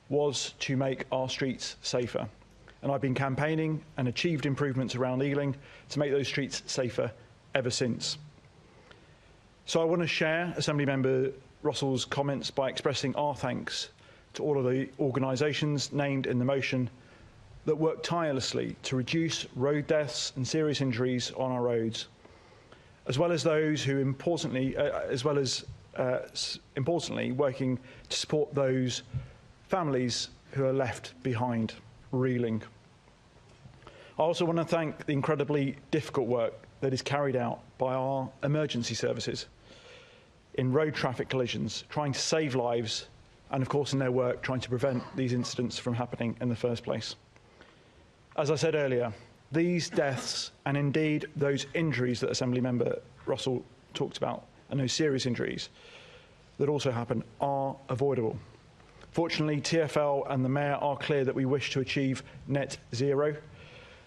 was to make our streets safer. And I've been campaigning and achieved improvements around Ealing to make those streets safer ever since. So I want to share Assemblymember Russell's comments by expressing our thanks to all of the organisations named in the motion that work tirelessly to reduce road deaths and serious injuries on our roads. as well as those who, importantly, working to support those families who are left behind, reeling. I also want to thank the incredibly difficult work that is carried out by our emergency services in road traffic collisions, trying to save lives, and of course in their work trying to prevent these incidents from happening in the first place. As I said earlier, these deaths, and indeed those injuries that Assembly Member Russell talked about, and those serious injuries that also happen, are avoidable. Fortunately, TfL and the Mayor are clear that we wish to achieve net zero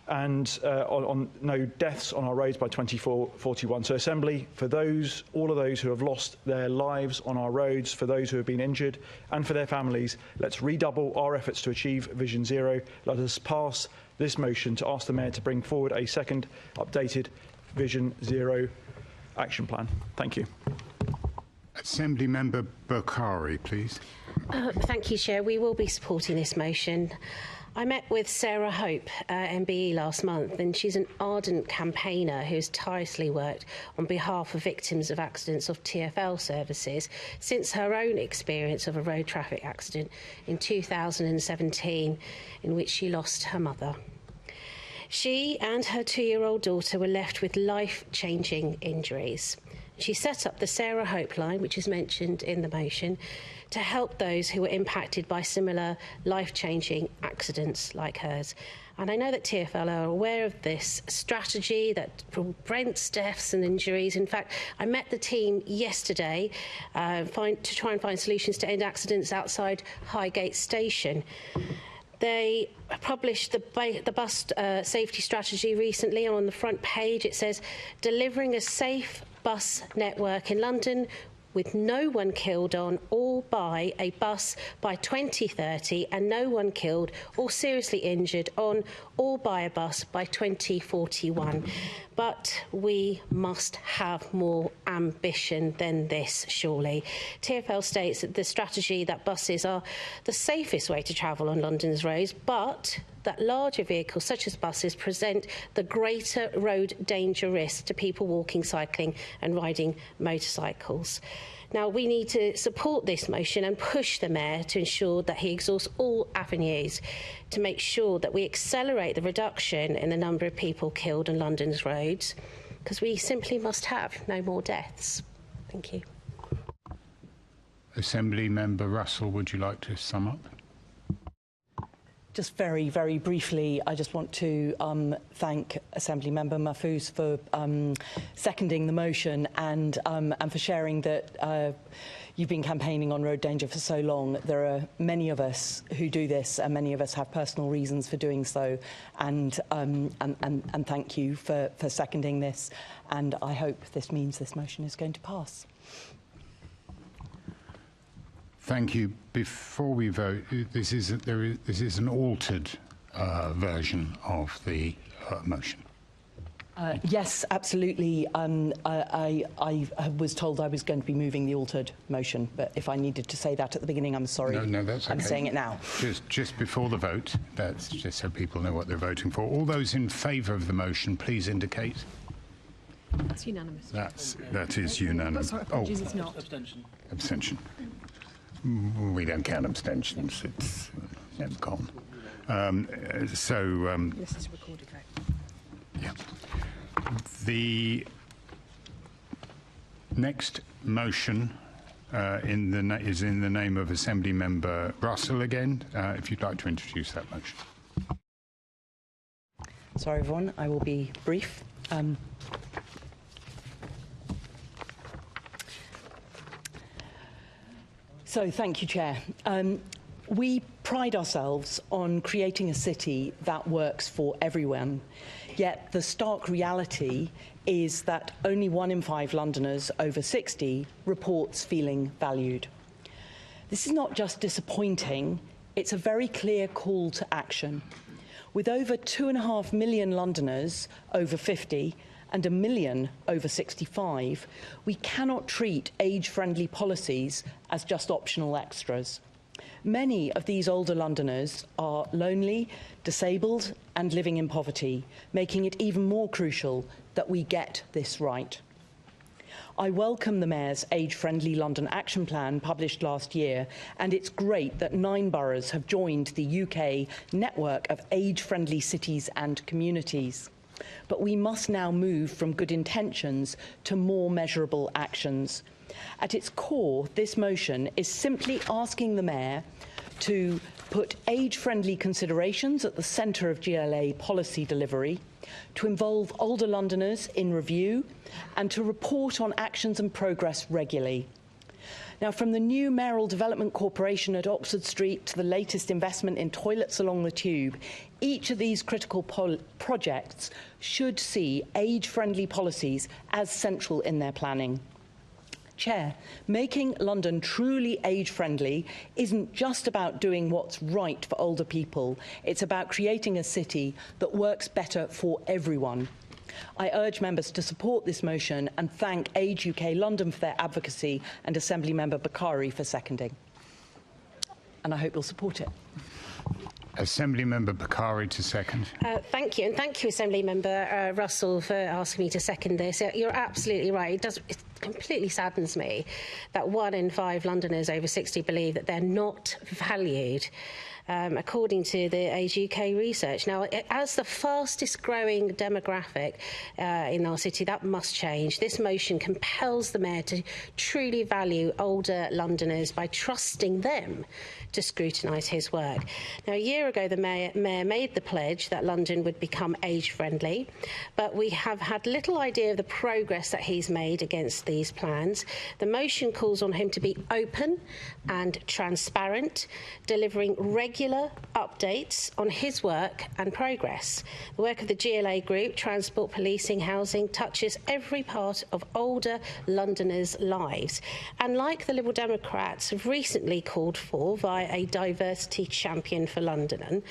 and on no deaths on our roads by 2041. So Assembly, for all of those who have lost their lives on our roads, for those who have been injured, and for their families, let's redouble our efforts to achieve Vision Zero. Let us pass this motion to ask the Mayor to bring forward a second updated Vision Zero action plan. Thank you. Assembly Member Bukhari, please. Thank you, Chair. We will be supporting this motion. I met with Sarah Hope, MBE, last month, and she's an ardent campaigner who's tirelessly worked on behalf of victims of accidents of TfL services since her own experience of a road traffic accident in 2017 in which she lost her mother. She and her 2-year-old daughter were left with life-changing injuries. She set up the Sarah Hope line, which is mentioned in the motion, to help those who were impacted by similar life-changing accidents like hers. And I know that TfL are aware of this strategy that prevents deaths and injuries. In fact, I met the team yesterday to try and find solutions to end accidents outside Highgate Station. They published the bus safety strategy recently, and on the front page it says, delivering a safe bus network in London with no one killed on or by a bus by 2030 and no one killed or seriously injured on or by a bus by 2041. But we must have more ambition than this, surely. TfL states that the strategy that buses are the safest way to travel on London's roads, but that larger vehicles such as buses present the greater road danger risk to people walking, cycling and riding motorcycles. Now, we need to support this motion and push the Mayor to ensure that he exhausts all avenues to make sure that we accelerate the reduction in the number of people killed on London's roads, because we simply must have no more deaths. Thank you. Assembly Member Russell, would you like to sum up? Just very, very briefly, I just want to thank Assembly Member Mahfouz for seconding the motion and for sharing that you've been campaigning on road danger for so long. There are many of us who do this, and many of us have personal reasons for doing so. And thank you for seconding this. And I hope this means this motion is going to pass. Thank you. Before we vote, this is an altered version of the motion. Yes, absolutely. I was told I was going to be moving the altered motion, but if I needed to say that at the beginning, I'm sorry. No, that's okay. I'm saying it now. Just before the vote, that's just so people know what they're voting for. All those in favour of the motion, please indicate. That's unanimous. That is unanimous. Sorry, apologies, it's not. Abstention. Abstention. We don't count abstentions. It's gone. This is a recorded vote. Yeah. The next motion is in the name of Assembly Member Russell again. If you'd like to introduce that motion. Sorry, everyone. I will be brief. So, thank you, Chair. We pride ourselves on creating a city that works for everyone, yet the stark reality is that only 1 in 5 Londoners over 60 reports feeling valued. This is not just disappointing, it's a very clear call to action. With over 2.5 million Londoners over 50 and 1 million over 65, we cannot treat age-friendly policies as just optional extras. Many of these older Londoners are lonely, disabled and living in poverty, making it even more crucial that we get this right. I welcome the Mayor's Age-Friendly London Action Plan published last year, and it's great that 9 boroughs have joined the UK network of age-friendly cities and communities. But we must now move from good intentions to more measurable actions. At its core, this motion is simply asking the Mayor to put age-friendly considerations at the centre of GLA policy delivery, to involve older Londoners in review, and to report on actions and progress regularly. Now, from the new Mayoral Development Corporation at Oxford Street to the latest investment in toilets along the Tube, each of these critical projects should see age-friendly policies as central in their planning. Chair, making London truly age-friendly isn't just about doing what's right for older people. It's about creating a city that works better for everyone. I urge members to support this motion and thank Age UK London for their advocacy and Assembly Member Bakari for seconding. And I hope you'll support it. Assembly Member Bakari to second. Thank you, and thank you, Assembly Member Russell, for asking me to second this. You're absolutely right. It completely saddens me that 1 in 5 Londoners over 60 believe that they're not valued. According to the Age UK research. Now, as the fastest growing demographic in our city, that must change. This motion compels the Mayor to truly value older Londoners by trusting them to scrutinise his work. Now, a year ago, the Mayor made the pledge that London would become age-friendly, but we have had little idea of the progress that he's made against these plans. The motion calls on him to be open and transparent, delivering regular updates on his work and progress. The work of the GLA Group, Transport, Policing, Housing, touches every part of older Londoners' lives. And like the Liberal Democrats have recently called for via a diversity champion for London,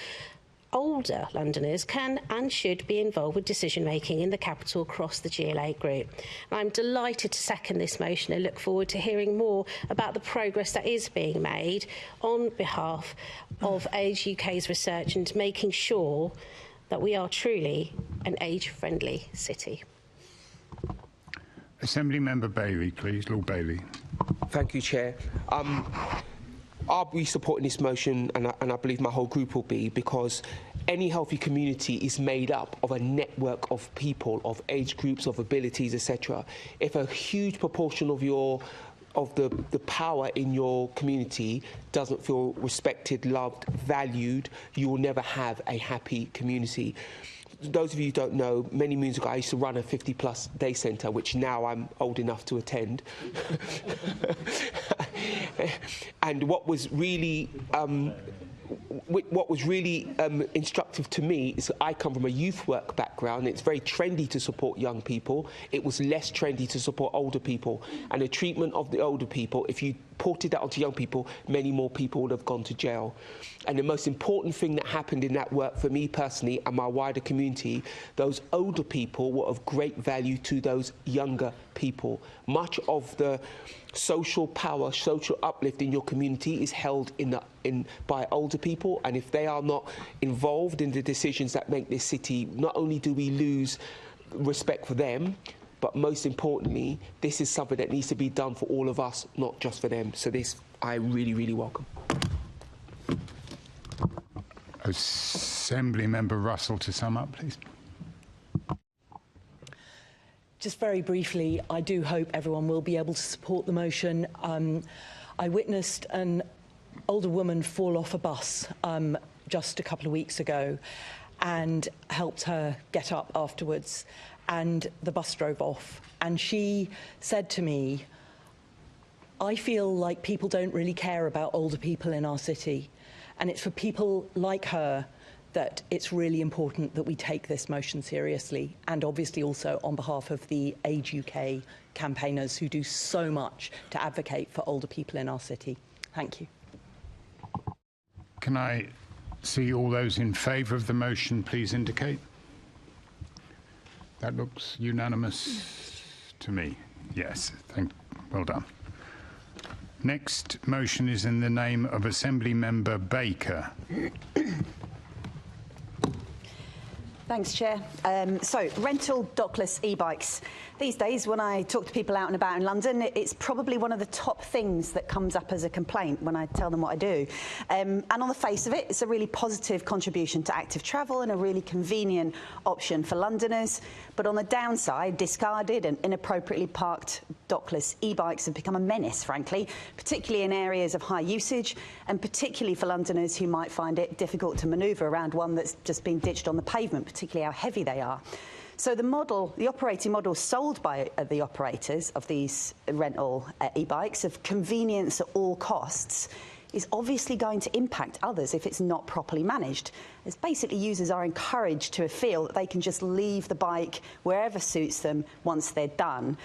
older Londoners can and should be involved with decision-making in the capital across the GLA Group. And I'm delighted to second this motion and look forward to hearing more about the progress that is being made on behalf of Age UK's research and making sure that we are truly an age-friendly city. Assembly Member Bailey, please. Lord Bailey. Thank you, Chair. I'll be supporting this motion, and I believe my whole group will be, because any healthy community is made up of a network of people, of age groups, of abilities, etc. If a huge proportion of the power in your community doesn't feel respected, loved, valued, you will never have a happy community. Those of you who don't know, many moons ago I used to run a 50-plus day centre, which now I'm old enough to attend. And what was really instructive to me is that I come from a youth work background. It's very trendy to support young people. It was less trendy to support older people. And the treatment of the older people, if you ported that onto young people, many more people would have gone to jail. And the most important thing that happened in that work for me personally and my wider community, those older people were of great value to those younger people. Much of the social power, social uplift in your community is held by older people, and if they are not involved in the decisions that make this city, not only do we lose respect for them, but most importantly, this is something that needs to be done for all of us, not just for them. So this, I really, really welcome. Assembly Member Russell to sum up, please. Just very briefly, I do hope everyone will be able to support the motion. I witnessed an older woman fall off a bus just a couple of weeks ago and helped her get up afterwards, and the bus drove off. And she said to me, I feel like people don't really care about older people in our city, and it's for people like her that it's really important that we take this motion seriously, and obviously also on behalf of the Age UK campaigners who do so much to advocate for older people in our city. Thank you. Can I see all those in favour of the motion please indicate? That looks unanimous to me. Yes, well done. Next motion is in the name of Assembly Member Baker. Thanks, Chair. So, rental dockless e-bikes. These days, when I talk to people out and about in London, it's probably one of the top things that comes up as a complaint when I tell them what I do. And on the face of it, it's a really positive contribution to active travel and a really convenient option for Londoners. But on the downside, discarded and inappropriately parked dockless e-bikes have become a menace, frankly, particularly in areas of high usage, and particularly for Londoners who might find it difficult to manoeuvre around one that's just been ditched on the pavement, particularly how heavy they are. So the operating model sold by the operators of these rental e-bikes of convenience at all costs is obviously going to impact others if it's not properly managed. As basically users are encouraged to feel that they can just leave the bike wherever suits them once they're done.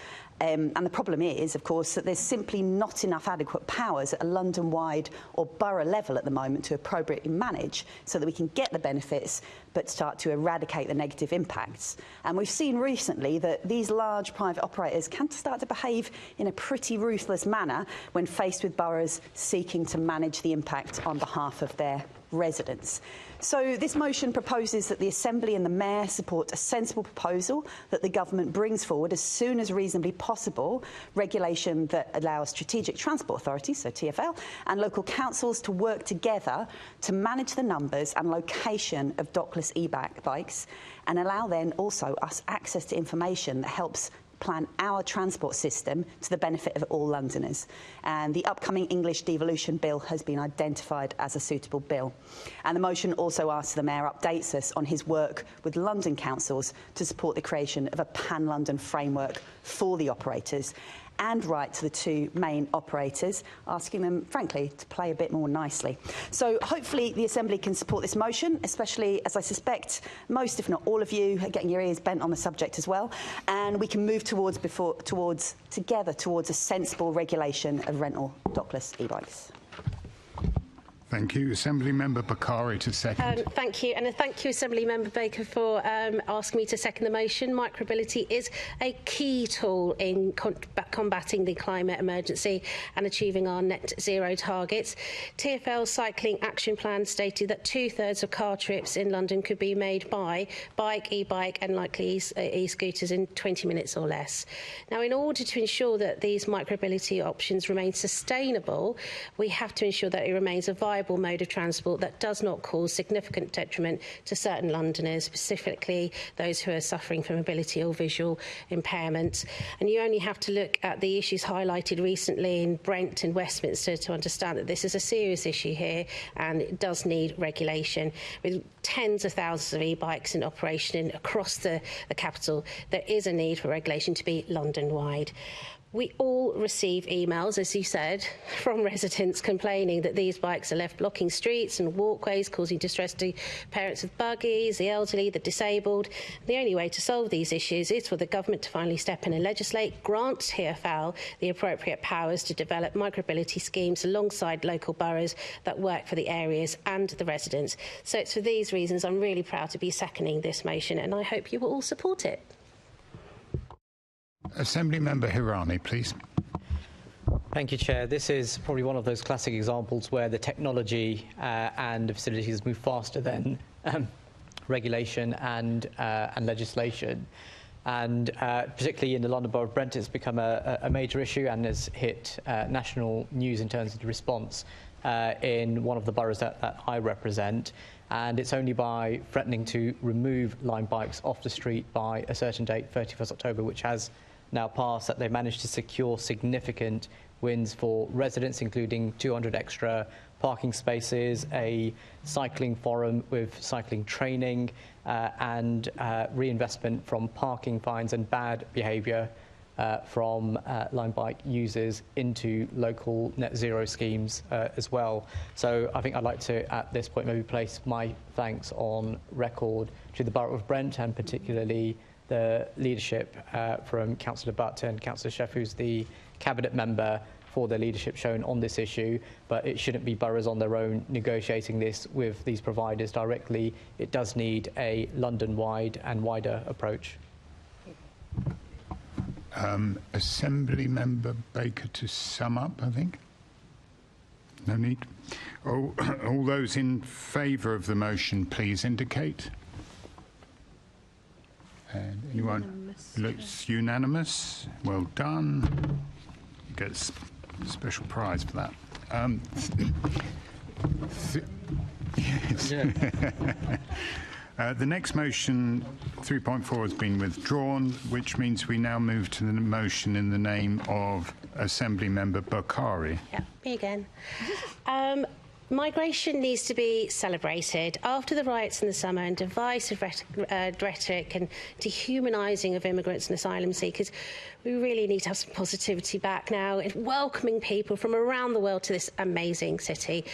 And the problem is, of course, that there's simply not enough adequate powers at a London-wide or borough level at the moment to appropriately manage so that we can get the benefits but start to eradicate the negative impacts. And we've seen recently that these large private operators can start to behave in a pretty ruthless manner when faced with boroughs seeking to manage the impact on behalf of their residents. So this motion proposes that the Assembly and the Mayor support a sensible proposal that the government brings forward as soon as reasonably possible, regulation that allows strategic transport authorities, so TfL, and local councils to work together to manage the numbers and location of dockless e-bikes and allow then also us access to information that helps plan our transport system to the benefit of all Londoners. And the upcoming English devolution bill has been identified as a suitable bill. And the motion also asks the Mayor updates us on his work with London councils to support the creation of a pan-London framework for the operators and write to the two main operators, asking them, frankly, to play a bit more nicely. So hopefully the Assembly can support this motion, especially as I suspect most, if not all of you, are getting your ears bent on the subject as well, and we can move together towards a sensible regulation of rental dockless e-bikes. Thank you. Assembly Member Bakari to second. Thank you, and thank you, Assembly Member Baker, for asking me to second the motion. Micromobility is a key tool in combating the climate emergency and achieving our net zero targets. TfL's Cycling Action Plan stated that 2/3 of car trips in London could be made by bike, e-bike and likely e-scooters in 20 minutes or less. Now, in order to ensure that these micromobility options remain sustainable, we have to ensure that it remains a viable mode of transport that does not cause significant detriment to certain Londoners, specifically those who are suffering from mobility or visual impairment. And you only have to look at the issues highlighted recently in Brent and Westminster to understand that this is a serious issue here and it does need regulation. With tens of thousands of e-bikes in operation across the capital, there is a need for regulation to be London-wide. We all receive emails, as you said, from residents complaining that these bikes are left blocking streets and walkways, causing distress to parents with buggies, the elderly, the disabled. The only way to solve these issues is for the government to finally step in and legislate, grant TfL the appropriate powers to develop micromobility schemes alongside local boroughs that work for the areas and the residents. So it's for these reasons I'm really proud to be seconding this motion, and I hope you will all support it. Assembly Member Hirani, please. Thank you, Chair. This is probably one of those classic examples where the technology and the facilities move faster than regulation and legislation. And particularly in the London Borough of Brent, it's become a major issue and has hit national news in terms of the response in one of the boroughs that I represent. And it's only by threatening to remove Lime bikes off the street by a certain date, 31st October, which has now passed, that they managed to secure significant wins for residents, including 200 extra parking spaces, a cycling forum with cycling training, and reinvestment from parking fines and bad behaviour from Lime bike users into local net zero schemes as well. So I think I'd like to, at this point, maybe place my thanks on record to the Borough of Brent and particularly the leadership from Councillor Butt and Councillor Sheff, who's the Cabinet member, for their leadership shown on this issue. But it shouldn't be boroughs on their own negotiating this with these providers directly. It does need a London-wide and wider approach. Assembly Member Baker to sum up, I think. No need. All those in favour of the motion, please indicate. And anyone? Unanimous. Looks unanimous. Well done. You get a special prize for that. The next motion, 3.4, has been withdrawn, which means we now move to the motion in the name of Assembly Member Bukhari. Yeah, me again. Migration needs to be celebrated. After the riots in the summer and divisive rhetoric and dehumanising of immigrants and asylum seekers, we really need to have some positivity back now in welcoming people from around the world to this amazing city.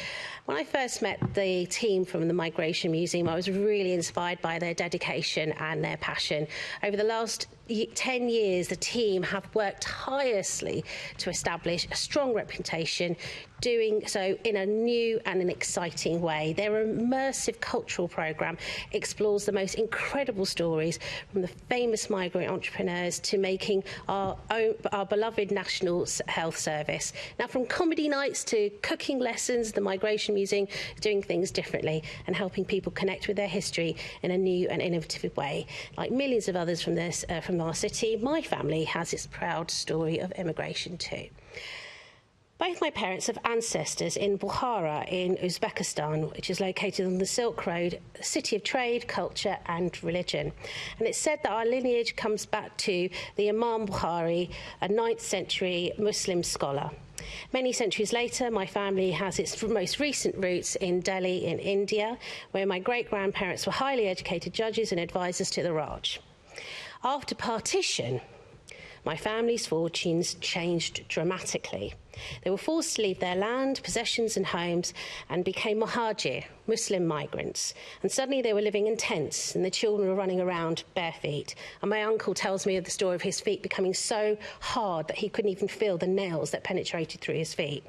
When I first met the team from the Migration Museum, I was really inspired by their dedication and their passion. Over the last 10 years, the team have worked tirelessly to establish a strong reputation, doing so in a new and an exciting way. Their immersive cultural programme explores the most incredible stories from the famous migrant entrepreneurs to making our beloved National Health Service. Now, from comedy nights to cooking lessons, the Migration Museum is doing things differently and helping people connect with their history in a new and innovative way. Like millions of others from our city, my family has its proud story of immigration too. Both my parents have ancestors in Bukhara in Uzbekistan, which is located on the Silk Road, a city of trade, culture and religion. And it's said that our lineage comes back to the Imam Bukhari, a 9th century Muslim scholar. Many centuries later, my family has its most recent roots in Delhi in India, where my great-grandparents were highly educated judges and advisors to the Raj. After partition, my family's fortunes changed dramatically. They were forced to leave their land, possessions and homes and became muhajir, Muslim migrants. And suddenly they were living in tents and the children were running around bare feet. And my uncle tells me of the story of his feet becoming so hard that he couldn't even feel the nails that penetrated through his feet.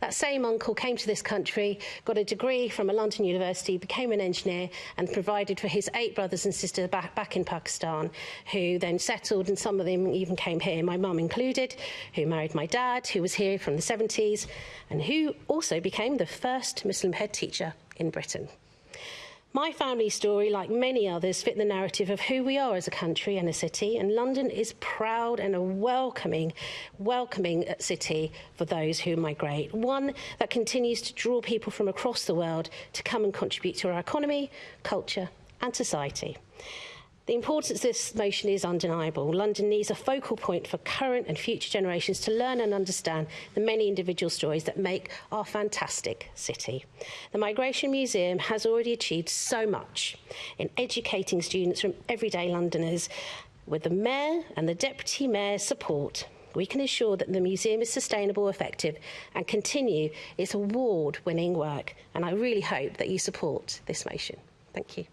That same uncle came to this country, got a degree from a London university, became an engineer and provided for his 8 brothers and sisters back in Pakistan, who then settled, and some of them even came here, my mum included, who married my dad, who was here from the 70s, and who also became the first Muslim head teacher in Britain. My family story, like many others, fit the narrative of who we are as a country and a city, and London is proud and a welcoming city for those who migrate, one that continues to draw people from across the world to come and contribute to our economy, culture and society. The importance of this motion is undeniable. London needs a focal point for current and future generations to learn and understand the many individual stories that make our fantastic city. The Migration Museum has already achieved so much in educating students from everyday Londoners. With the Mayor and the Deputy Mayor's support, we can ensure that the museum is sustainable, effective and continue its award-winning work. And I really hope that you support this motion. Thank you.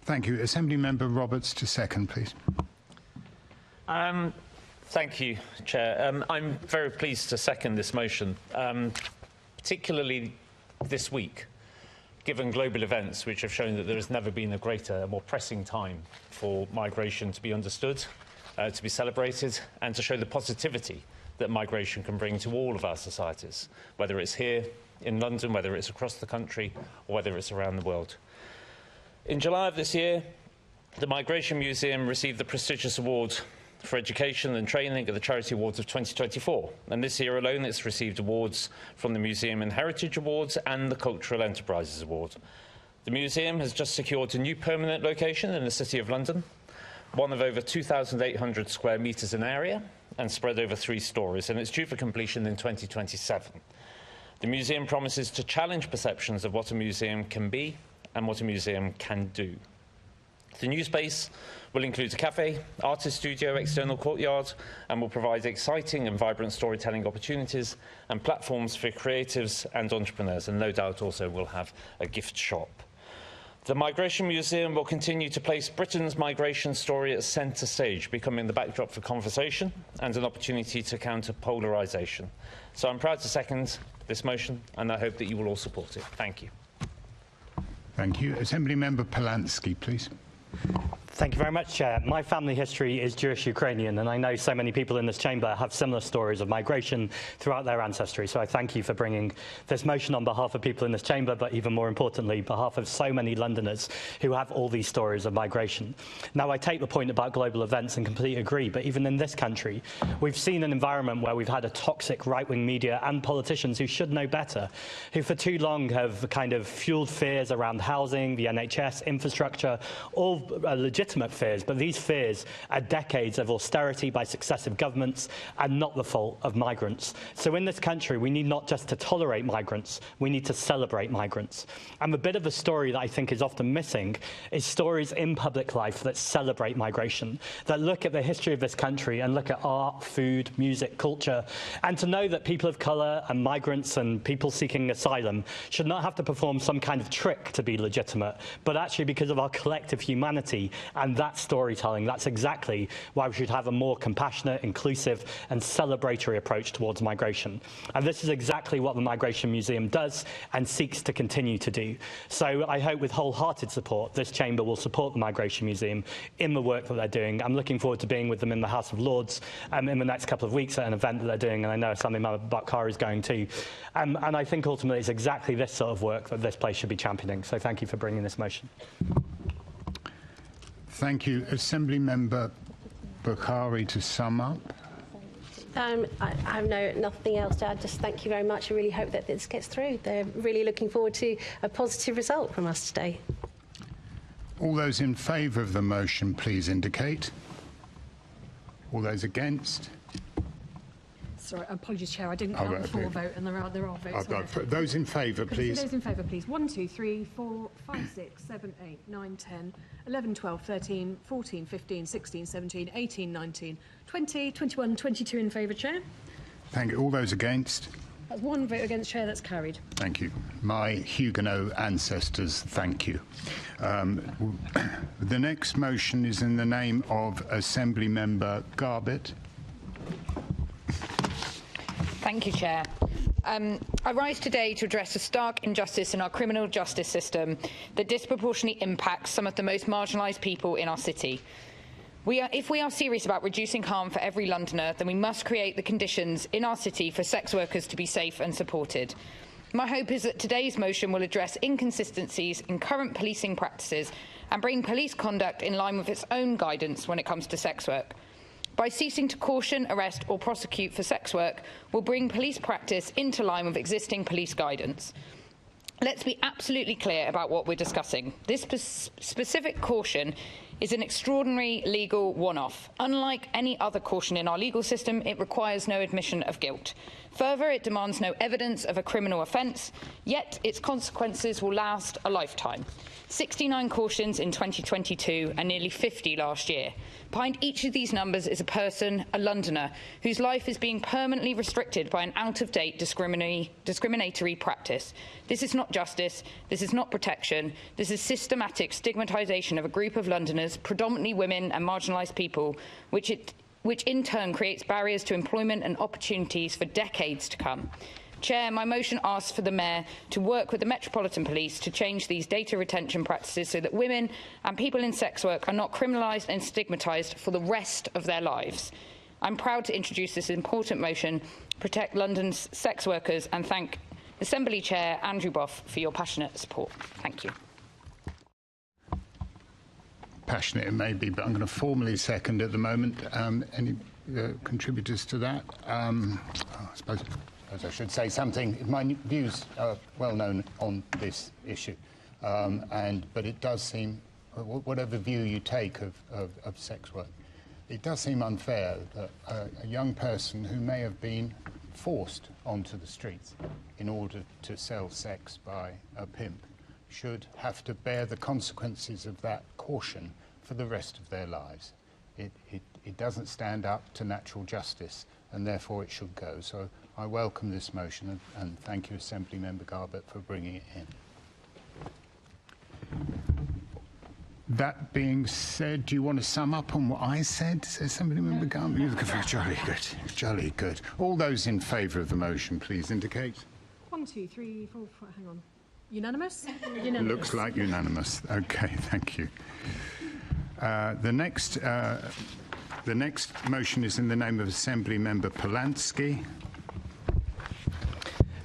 Thank you. Assembly Member Roberts to second, please. Thank you, Chair. I'm very pleased to second this motion, particularly this week, given global events which have shown that there has never been a greater, more pressing time for migration to be understood, to be celebrated, and to show the positivity that migration can bring to all of our societies, whether it's here in London, whether it's across the country, or whether it's around the world. In July of this year, the Migration Museum received the prestigious award for education and training at the Charity Awards of 2024. And this year alone, it's received awards from the Museum and Heritage Awards and the Cultural Enterprises Award. The museum has just secured a new permanent location in the City of London, one of over 2,800 square metres in area and spread over 3 stories, and it's due for completion in 2027. The museum promises to challenge perceptions of what a museum can be and what a museum can do. The new space will include a cafe, artist studio, external courtyard, and will provide exciting and vibrant storytelling opportunities and platforms for creatives and entrepreneurs, and no doubt also will have a gift shop. The Migration Museum will continue to place Britain's migration story at centre stage, becoming the backdrop for conversation and an opportunity to counter polarisation. So I'm proud to second this motion, and I hope that you will all support it. Thank you. Thank you. Assembly Member Polanski, please. Thank you very much, Chair. My family history is Jewish-Ukrainian, and I know so many people in this chamber have similar stories of migration throughout their ancestry. So I thank you for bringing this motion on behalf of people in this chamber, but even more importantly, behalf of so many Londoners who have all these stories of migration. Now, I take the point about global events and completely agree, but even in this country, we've seen an environment where we've had a toxic right-wing media and politicians who should know better, who for too long have kind of fueled fears around housing, the NHS, infrastructure, all legitimate fears, but these fears are decades of austerity by successive governments and not the fault of migrants. So in this country, we need not just to tolerate migrants, we need to celebrate migrants. And the bit of the story that I think is often missing is stories in public life that celebrate migration, that look at the history of this country and look at art, food, music, culture, and to know that people of colour and migrants and people seeking asylum should not have to perform some kind of trick to be legitimate, but actually because of our collective humanity and that storytelling, that's exactly why we should have a more compassionate, inclusive and celebratory approach towards migration. And this is exactly what the Migration Museum does and seeks to continue to do. So I hope with wholehearted support, this chamber will support the Migration Museum in the work that they're doing. I'm looking forward to being with them in the House of Lords in the next couple of weeks at an event that they're doing, and I know Assembly Member Bakar is going too. And I think ultimately it's exactly this sort of work that this place should be championing. So thank you for bringing this motion. Thank you. Assembly Member Bukhari to sum up. I have nothing else to add. Just thank you very much. I really hope that this gets through. They're really looking forward to a positive result from us today. All those in favour of the motion, please indicate. All those against? Sorry, apologies, Chair. I didn't count the full vote, and there are votes. Those in favour, please. Those in favour, please. 1, 2, 3, 4, 5, 6, 7, 8, 9, 10, 11, 12, 13, 14, 15, 16, 17, 18, 19, 20, 21, 22 in favour, Chair. Thank you. All those against? That's one vote against, Chair. That's carried. Thank you. My Huguenot ancestors, thank you. The next motion is in the name of Assembly Member Garbett. Thank you, Chair. I rise today to address a stark injustice in our criminal justice system that disproportionately impacts some of the most marginalised people in our city. If we are serious about reducing harm for every Londoner, then we must create the conditions in our city for sex workers to be safe and supported. My hope is that today's motion will address inconsistencies in current policing practices and bring police conduct in line with its own guidance when it comes to sex work. By ceasing to caution, arrest or prosecute for sex work will bring police practice into line with existing police guidance. Let's be absolutely clear about what we're discussing. This specific caution is an extraordinary legal one-off. Unlike any other caution in our legal system, it requires no admission of guilt. Further, it demands no evidence of a criminal offence, yet its consequences will last a lifetime. 69 cautions in 2022 and nearly 50 last year. Behind each of these numbers is a person, a Londoner, whose life is being permanently restricted by an out-of-date discriminatory practice. This is not justice, this is not protection, this is systematic stigmatisation of a group of Londoners, predominantly women and marginalised people, which in turn creates barriers to employment and opportunities for decades to come. Chair, my motion asks for the Mayor to work with the Metropolitan Police to change these data retention practices so that women and people in sex work are not criminalised and stigmatised for the rest of their lives. I'm proud to introduce this important motion, protect London's sex workers, and thank Assembly Chair Andrew Boff for your passionate support. Thank you. Passionate it may be, but I'm going to formally second at the moment. Any contributors to that? I suppose I should say something. My views are well known on this issue, but it does seem, whatever view you take of sex work, it does seem unfair that a young person who may have been forced onto the streets in order to sell sex by a pimp should have to bear the consequences of that caution for the rest of their lives. It doesn't stand up to natural justice, and therefore it should go. So I welcome this motion, and thank you, Assembly Member Garbett, for bringing it in. That being said, do you want to sum up on what I said, Assembly Member Garbett? Jolly good, jolly good. All those in favour of the motion, please indicate. 1, 2, 3, 4, 5, hang on. Unanimous? Unanimous. Looks like unanimous. Okay, thank you. The next motion is in the name of Assembly Member Polanski.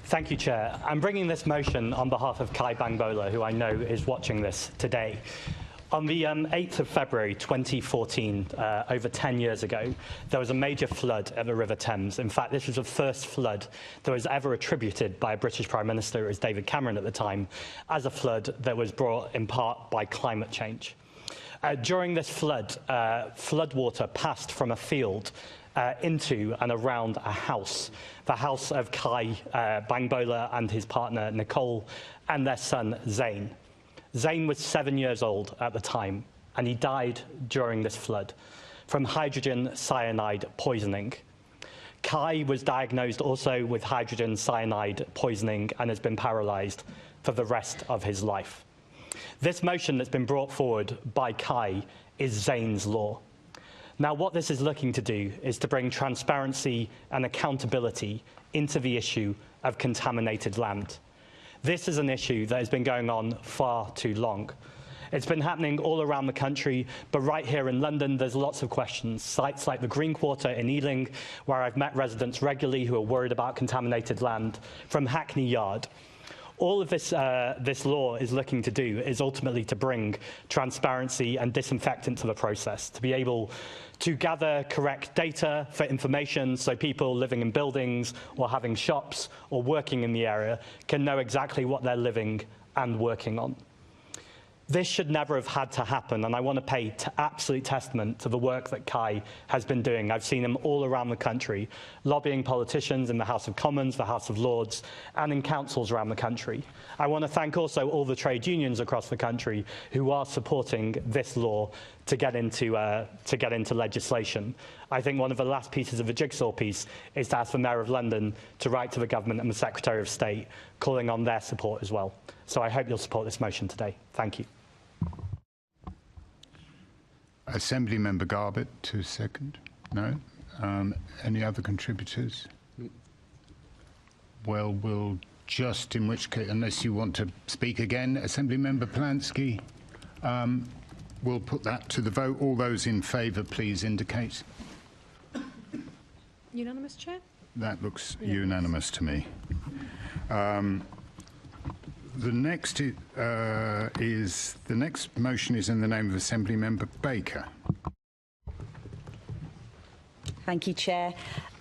Thank you, Chair. I'm bringing this motion on behalf of Kai Bangbola, who I know is watching this today. On the 8th of February 2014, over 10 years ago, there was a major flood at the River Thames. In fact, this was the first flood that was ever attributed by a British Prime Minister, it was David Cameron at the time, as a flood that was brought in part by climate change. During this flood, floodwater passed from a field into and around a house, the house of Kai Bangbola and his partner Nicole and their son Zain. Zain was 7 years old at the time, and he died during this flood from hydrogen cyanide poisoning. Kai was diagnosed also with hydrogen cyanide poisoning and has been paralysed for the rest of his life. This motion that's been brought forward by Kai is Zain's law. Now, what this is looking to do is to bring transparency and accountability into the issue of contaminated land. This is an issue that has been going on far too long. It's been happening all around the country, but right here in London, there's lots of questions. Sites like the Green Quarter in Ealing, where I've met residents regularly who are worried about contaminated land, from Hackney Yard. All of this law is looking to do is ultimately to bring transparency and disinfectant to the process, to be able to gather correct data for information so people living in buildings or having shops or working in the area can know exactly what they're living and working on. This should never have had to happen, and I want to pay absolute testament to the work that Kai has been doing. I've seen him all around the country, lobbying politicians in the House of Commons, the House of Lords, and in councils around the country. I want to thank also all the trade unions across the country who are supporting this law to get into legislation. I think one of the last pieces of the jigsaw piece is to ask the Mayor of London to write to the government and the Secretary of State, calling on their support as well. So I hope you'll support this motion today. Thank you. Assembly Member Garbutt, to second. No? Any other contributors? Well, we'll just, in which case, unless you want to speak again, Assembly Member Polanski, we'll put that to the vote. All those in favour, please indicate. Unanimous, Chair? That looks unanimous to me. The next motion is in the name of Assembly Member Baker. Thank you, Chair.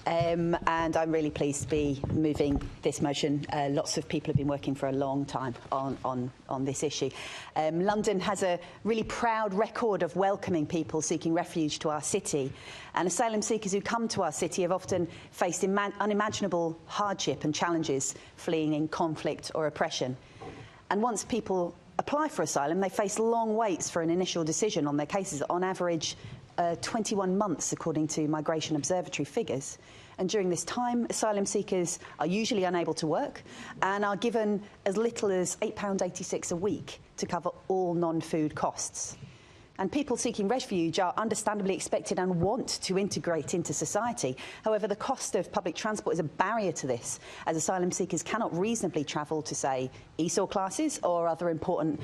And I'm really pleased to be moving this motion. Lots of people have been working for a long time on this issue. London has a really proud record of welcoming people seeking refuge to our city. And asylum seekers who come to our city have often faced unimaginable hardship and challenges fleeing in conflict or oppression. And once people apply for asylum, they face long waits for an initial decision on their cases, on average 21 months, according to Migration Observatory figures. And during this time, asylum seekers are usually unable to work and are given as little as £8.86 a week to cover all non-food costs. And people seeking refuge are understandably expected and want to integrate into society. However, the cost of public transport is a barrier to this, as asylum seekers cannot reasonably travel to, say, ESOL classes or other important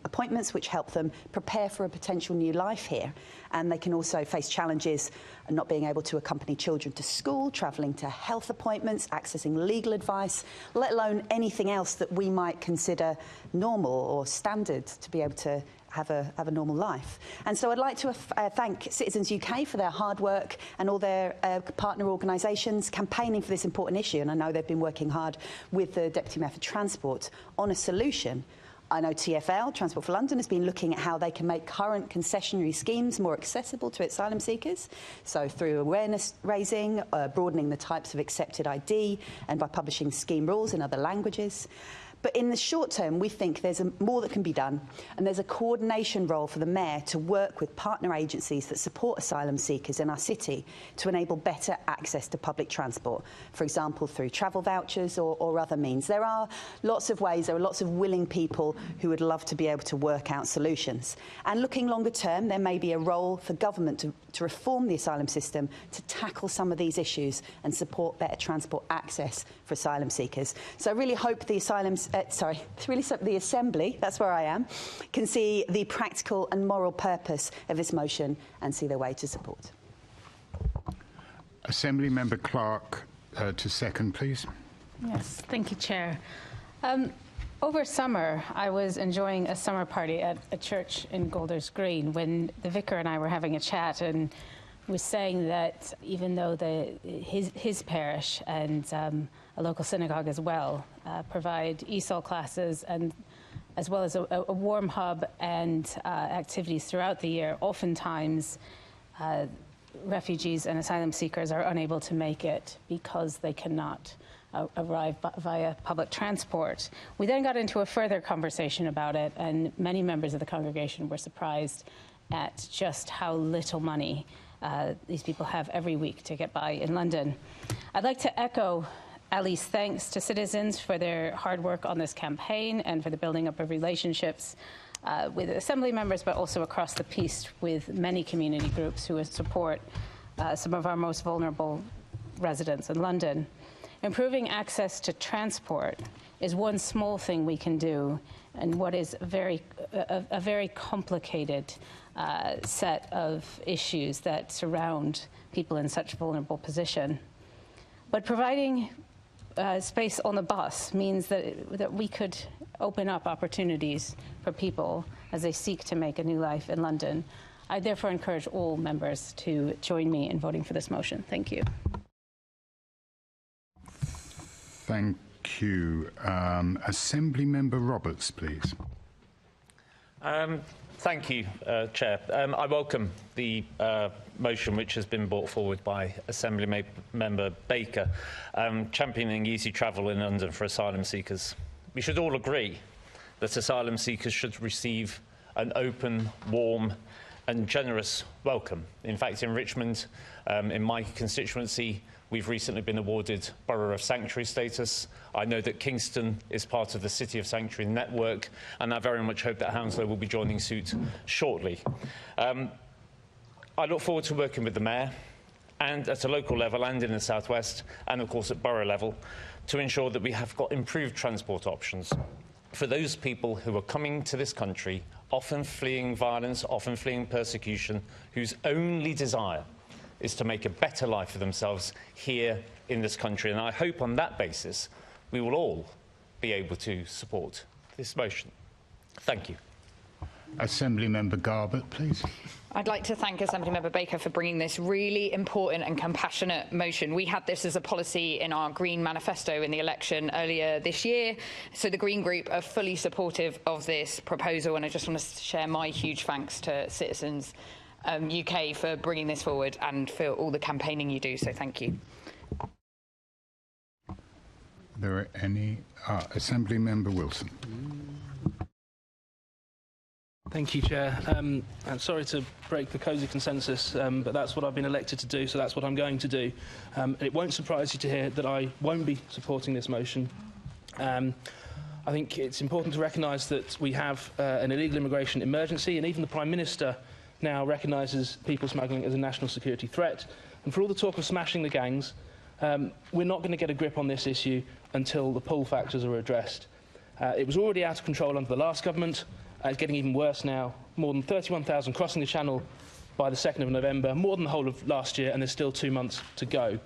appointments which help them prepare for a potential new life here. And they can also face challenges not being able to accompany children to school, travelling to health appointments, accessing legal advice, let alone anything else that we might consider normal or standard to be able to have a normal life. And so I'd like to thank Citizens UK for their hard work and all their partner organisations campaigning for this important issue. And I know they've been working hard with the Deputy Mayor for Transport on a solution. I know TfL, Transport for London, has been looking at how they can make current concessionary schemes more accessible to asylum seekers. So through awareness raising, broadening the types of accepted ID, and by publishing scheme rules in other languages. But in the short term, we think there's more that can be done, and there's a coordination role for the Mayor to work with partner agencies that support asylum seekers in our city to enable better access to public transport, for example, through travel vouchers or other means. There are lots of ways, there are lots of willing people who would love to be able to work out solutions. And looking longer term, there may be a role for government to reform the asylum system to tackle some of these issues and support better transport access for asylum seekers. So I really hope the Asylum the Assembly, that's where I am, can see the practical and moral purpose of this motion and see their way to support. Assembly Member Clark to second, please. Yes, thank you, Chair. Over summer, I was enjoying a summer party at a church in Golders Green when the vicar and I were having a chat and was saying that even though his parish and a local synagogue as well provide ESOL classes and as well as a warm hub and activities throughout the year, oftentimes refugees and asylum seekers are unable to make it because they cannot arrive via public transport. We then got into a further conversation about it, and many members of the congregation were surprised at just how little money these people have every week to get by in London. I'd like to echo Ali's thanks to citizens for their hard work on this campaign and for the building up of relationships with Assembly members, but also across the piece with many community groups who support some of our most vulnerable residents in London. Improving access to transport is one small thing we can do and what is a very complicated set of issues that surround people in such a vulnerable position. But providing space on the bus means that we could open up opportunities for people as they seek to make a new life in London. I therefore encourage all members to join me in voting for this motion. Thank you. Thank you. Assembly Member Roberts, please. Thank you, Chair. I welcome the motion which has been brought forward by Assembly Member Baker, championing easy travel in London for asylum seekers. We should all agree that asylum seekers should receive an open, warm and generous welcome. In fact, in Richmond, in my constituency, we've recently been awarded Borough of Sanctuary status. I know that Kingston is part of the City of Sanctuary network, and I very much hope that Hounslow will be joining suit shortly. I look forward to working with the Mayor, and at a local level and in the South West, and of course at borough level, to ensure that we have got improved transport options for those people who are coming to this country, often fleeing violence, often fleeing persecution, whose only desire is to make a better life for themselves here in this country. And I hope on that basis we will all be able to support this motion. Thank you. Assembly Member Garbett, please. I'd like to thank Assemblymember Baker for bringing this really important and compassionate motion. We had this as a policy in our Green manifesto in the election earlier this year, so the Green Group are fully supportive of this proposal, and I just want to share my huge thanks to Citizens UK for bringing this forward and for all the campaigning you do, so thank you. Are there any? Assembly Member Wilson. Thank you, Chair. And sorry to break the cosy consensus, but that's what I've been elected to do, so that's what I'm going to do. It won't surprise you to hear that I won't be supporting this motion. I think it's important to recognise that we have an illegal immigration emergency, and even the Prime Minister now recognises people smuggling as a national security threat. And for all the talk of smashing the gangs, we're not going to get a grip on this issue until the pull factors are addressed. It was already out of control under the last government. It's getting even worse now. More than 31,000 crossing the Channel by the 2nd of November, more than the whole of last year, and there's still 2 months to go.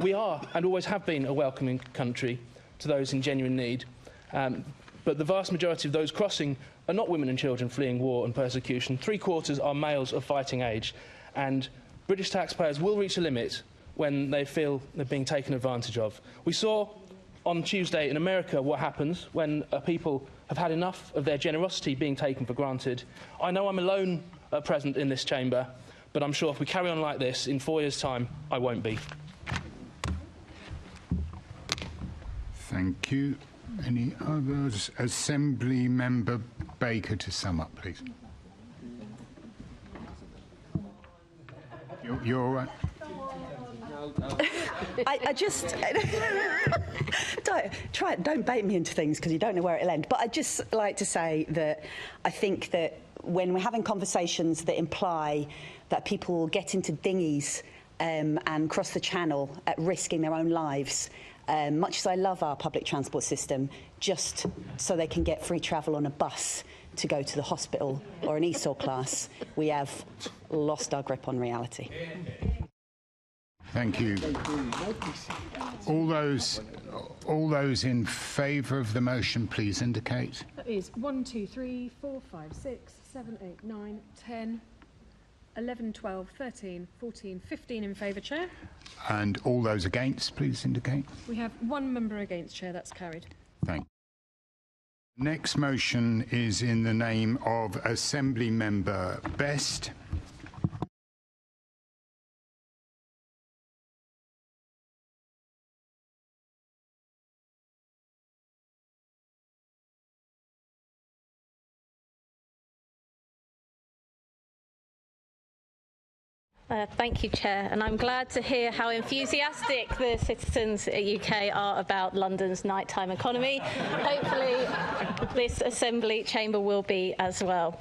We are, and always have been, a welcoming country to those in genuine need. But the vast majority of those crossing are not women and children fleeing war and persecution. 3/4 are males of fighting age. And British taxpayers will reach a limit when they feel they're being taken advantage of. We saw on Tuesday in America what happens when people have had enough of their generosity being taken for granted. I know I'm alone present in this chamber, but I'm sure if we carry on like this, in 4 years' time, I won't be. Thank you. Any others? Assembly Member Baker to sum up, please. You're all right. I just don't bait me into things because you don't know where it'll end. But I'd just like to say that I think that when we're having conversations that imply that people get into dinghies and cross the Channel at risking their own lives, Much as I love our public transport system, just so they can get free travel on a bus to go to the hospital or an ESOL class, we have lost our grip on reality. Thank you. All those in favour of the motion, please indicate. That is 1, 2, 3, 4, 5, 6, 7, 8, 9, 10, 11, 12, 13, 14, 15 in favour, Chair. And all those against, please indicate. We have one member against, Chair. That's carried. Thank you. Next motion is in the name of Assembly Member Best. Thank you, Chair, and I'm glad to hear how enthusiastic the citizens at UK are about London's nighttime economy. Hopefully this Assembly chamber will be as well.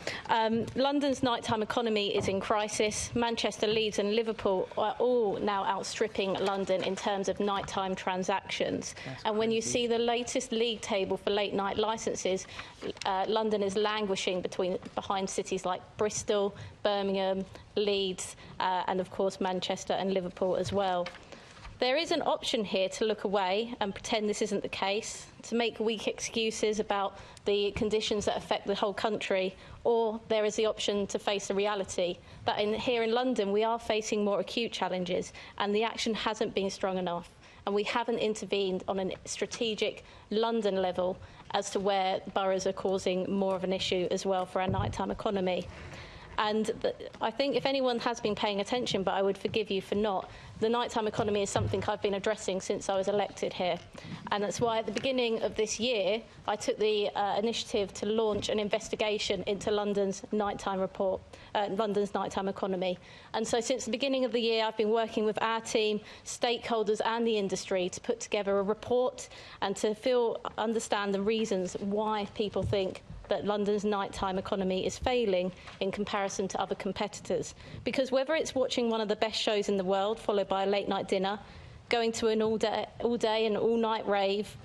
London's nighttime economy is in crisis. Manchester, Leeds and Liverpool are all now outstripping London in terms of nighttime transactions. And when you see the latest league table for late night licences, London is languishing behind cities like Bristol, Birmingham, Leeds, and of course Manchester and Liverpool as well. There is an option here to look away and pretend this isn't the case, to make weak excuses about the conditions that affect the whole country, or there is the option to face the reality that here in London we are facing more acute challenges and the action hasn't been strong enough, and we haven't intervened on a strategic London level as to where boroughs are causing more of an issue as well for our nighttime economy. And I think if anyone has been paying attention, but I would forgive you for not, the nighttime economy is something I've been addressing since I was elected here. And that's why at the beginning of this year, I took the initiative to launch an investigation into London's nighttime economy. And so since the beginning of the year, I've been working with our team, stakeholders and the industry to put together a report and to understand the reasons why people think that London's nighttime economy is failing in comparison to other competitors. Because whether it's watching one of the best shows in the world, followed by a late night dinner, going to an all day and all night rave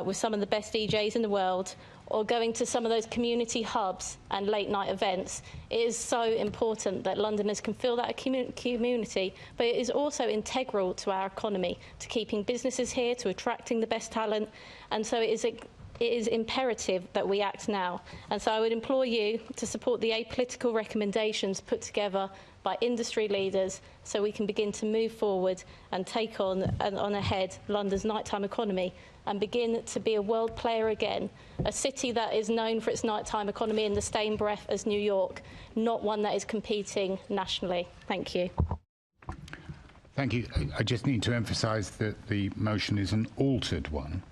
with some of the best DJs in the world, or going to some of those community hubs and late night events, it is so important that Londoners can feel that community, but it is also integral to our economy, to keeping businesses here, to attracting the best talent, and so it is imperative that we act now. And so I would implore you to support the apolitical recommendations put together by industry leaders so we can begin to move forward and take on ahead London's nighttime economy and begin to be a world player again, a city that is known for its nighttime economy in the same breath as New York, not one that is competing nationally. Thank you. Thank you. I just need to emphasise that the motion is an altered one.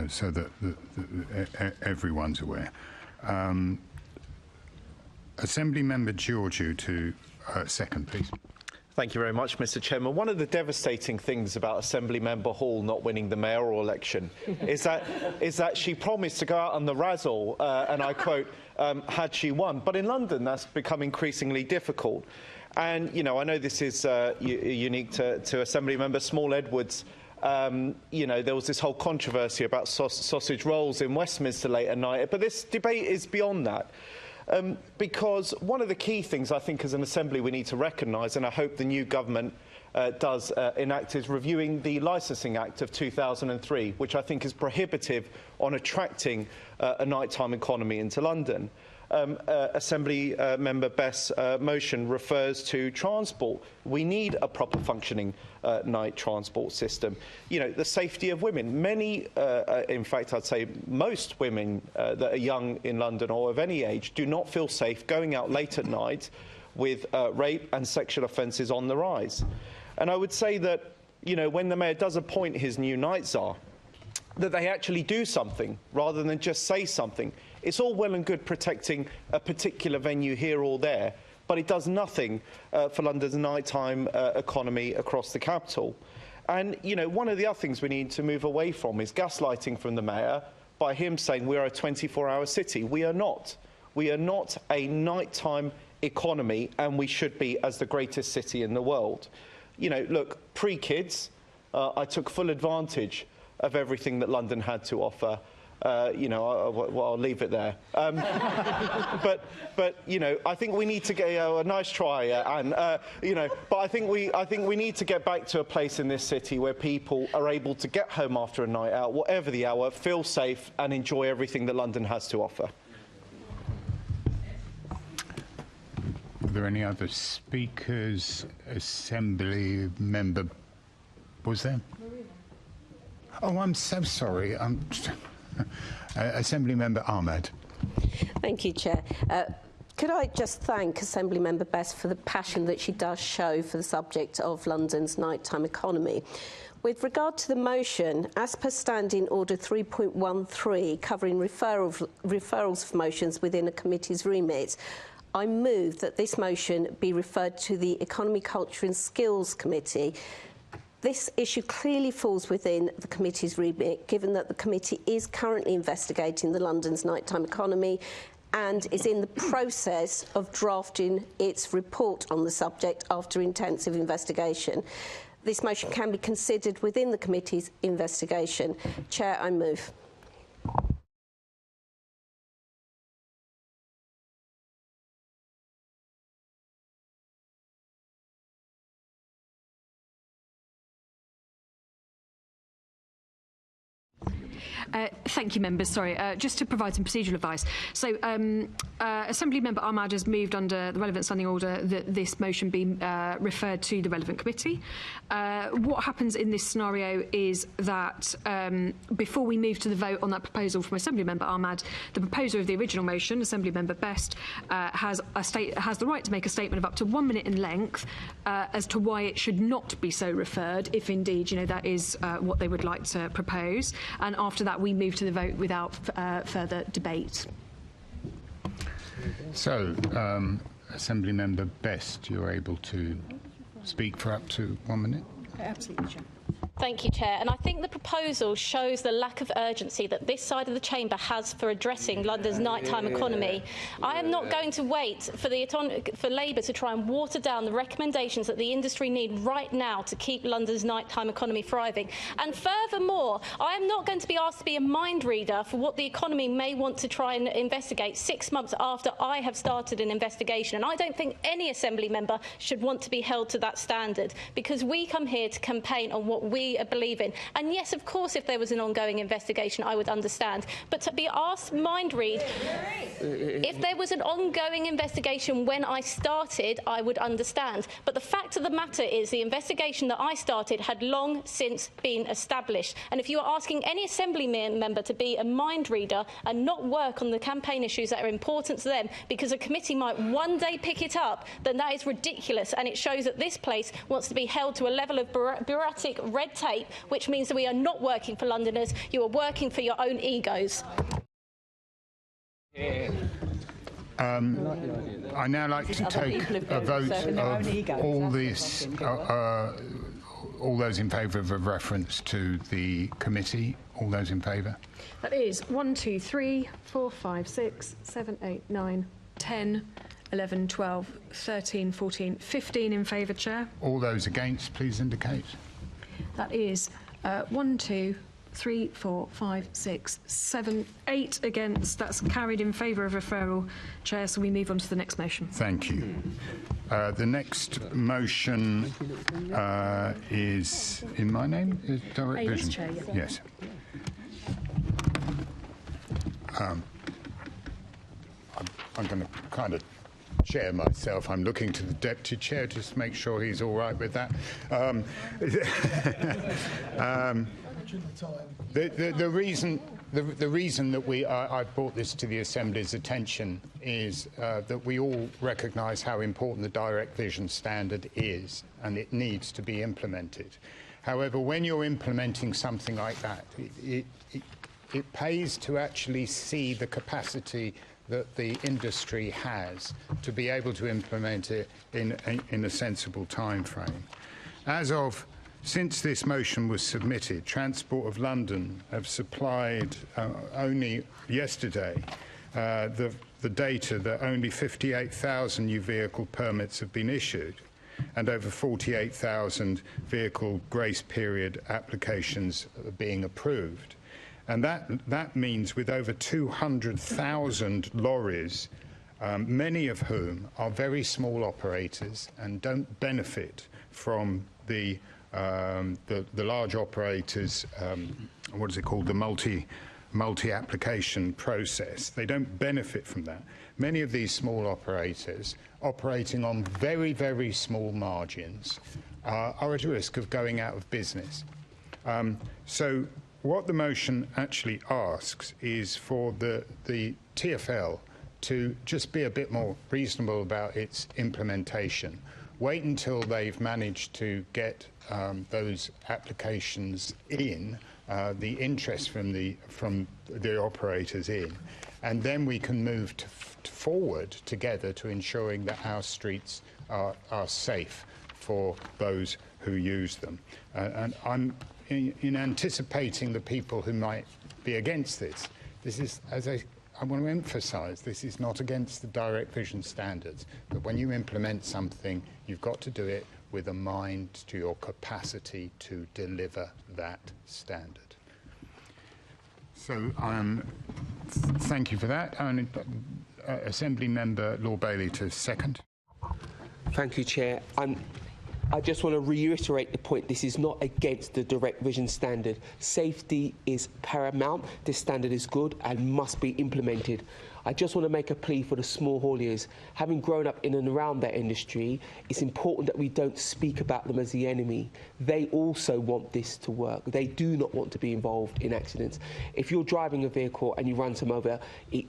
So that everyone's aware. Assembly Member Georgiou to second, please. Thank you very much, Mr. Chairman. One of the devastating things about Assembly Member Hall not winning the mayoral election is that she promised to go out on the razzle, and I quote, had she won. But in London, that's become increasingly difficult. And, you know, I know this is unique to Assembly Member Small Edwards. You know, there was this whole controversy about sausage rolls in Westminster late at night, but this debate is beyond that. Because one of the key things I think as an Assembly we need to recognise, and I hope the new government does enact, is reviewing the Licensing Act of 2003, which I think is prohibitive on attracting a nighttime economy into London. Assembly Member Best's motion refers to transport. We need a proper functioning night transport system. You know, the safety of women. Many, in fact, I'd say most women that are young in London or of any age do not feel safe going out late at night with rape and sexual offences on the rise. And I would say that, you know, when the Mayor does appoint his new night czar, that they actually do something rather than just say something. It's all well and good protecting a particular venue here or there, but it does nothing for London's nighttime economy across the capital. And, you know, one of the other things we need to move away from is gaslighting from the Mayor by him saying we are a 24-hour city. We are not. We are not a nighttime economy, and we should be as the greatest city in the world. You know, look, pre-kids, I took full advantage of everything that London had to offer. You know, I'll leave it there. But you know, I think we need to get a nice try, Anne. You know, but I think we need to get back to a place in this city where people are able to get home after a night out, whatever the hour, feel safe, and enjoy everything that London has to offer. Are there any other speakers? Assembly member, was there? Oh, I'm so sorry. Assembly member Ahmed. Thank you, Chair. Could I just thank Assembly Member Best for the passion that she does show for the subject of London's nighttime economy. With regard to the motion, as per Standing Order 3.13, covering referrals for motions within a committee's remit, I move that this motion be referred to the Economy, Culture and Skills Committee. This issue clearly falls within the committee's remit, given that the committee is currently investigating the London's nighttime economy and is in the process of drafting its report on the subject after intensive investigation. This motion can be considered within the committee's investigation. Chair, I move. Thank you, members. Sorry, just to provide some procedural advice. So, Assembly Member Ahmad has moved under the relevant standing order that this motion be referred to the relevant committee. What happens in this scenario is that before we move to the vote on that proposal from Assembly Member Ahmad, the proposer of the original motion, Assembly Member Best, has the right to make a statement of up to 1 minute in length as to why it should not be so referred, if indeed, you know, that is what they would like to propose. And after that, we move to the vote without further debate. So, Assembly Member Best, you're able to speak for up to 1 minute. Absolutely, Chair. Thank you, Chair. And I think the proposal shows the lack of urgency that this side of the chamber has for addressing London's nighttime economy. I am not going to wait for Labour to try and water down the recommendations that the industry need right now to keep London's nighttime economy thriving. And furthermore, I am not going to be asked to be a mind reader for what the economy may want to try and investigate 6 months after I have started an investigation. And I don't think any Assembly member should want to be held to that standard, because we come here to campaign on what we believe in. And yes, of course, if there was an ongoing investigation, I would understand. But to be asked mind read, if there was an ongoing investigation when I started, I would understand. But the fact of the matter is the investigation that I started had long since been established. And if you are asking any Assembly member to be a mind reader and not work on the campaign issues that are important to them because a committee might one day pick it up, then that is ridiculous. And it shows that this place wants to be held to a level of bureaucratic red tape, which means that we are not working for Londoners. You are working for your own egos. I now like to take a vote of all those in favour of a reference to the committee. All those in favour? That is 1, 2, 3, 4, 5, 6, 7, 8, 9, 10, 11, 12, 13, 14, 15 in favour, Chair. All those against, please indicate. That is 1, 2, 3, 4, 5, 6, 7, 8 against. That's carried in favour of referral, Chair, so we move on to the next motion. Thank you. The next motion is in my name, is Direct Vision. Chair, yeah. Yes. I'm going to kind of chair myself. I'm looking to the Deputy Chair just to make sure he's all right with that. The reason that I brought this to the Assembly's attention is that we all recognise how important the Direct Vision standard is, and it needs to be implemented. However, when you're implementing something like that, it pays to actually see the capacity that the industry has to be able to implement it in a sensible time frame. Since this motion was submitted, Transport of London have supplied only yesterday the data that only 58,000 new vehicle permits have been issued. and over 48,000 vehicle grace period applications being approved. And that means with over 200,000 lorries, many of whom are very small operators and don't benefit from the large operators, what is it called, the multi-application process. They don't benefit from that. Many of these small operators operating on very, very small margins are at risk of going out of business. So what the motion actually asks is for the TfL to just be a bit more reasonable about its implementation. Wait until they've managed to get those applications in, the interest from the operators in, and then we can move forward together to ensuring that our streets are safe for those who use them. And I'm in anticipating the people who might be against this. This is, as I want to emphasise, this is not against the direct vision standards, but when you implement something, you've got to do it with a mind to your capacity to deliver that standard. So thank you for that. Assembly Member Lord Bailey to second. Thank you, Chair. I just want to reiterate the point. This is not against the direct vision standard. Safety is paramount. This standard is good and must be implemented. I just want to make a plea for the small hauliers. Having grown up in and around that industry, it's important that we don't speak about them as the enemy. They also want this to work. They do not want to be involved in accidents. If you're driving a vehicle and you run some over, it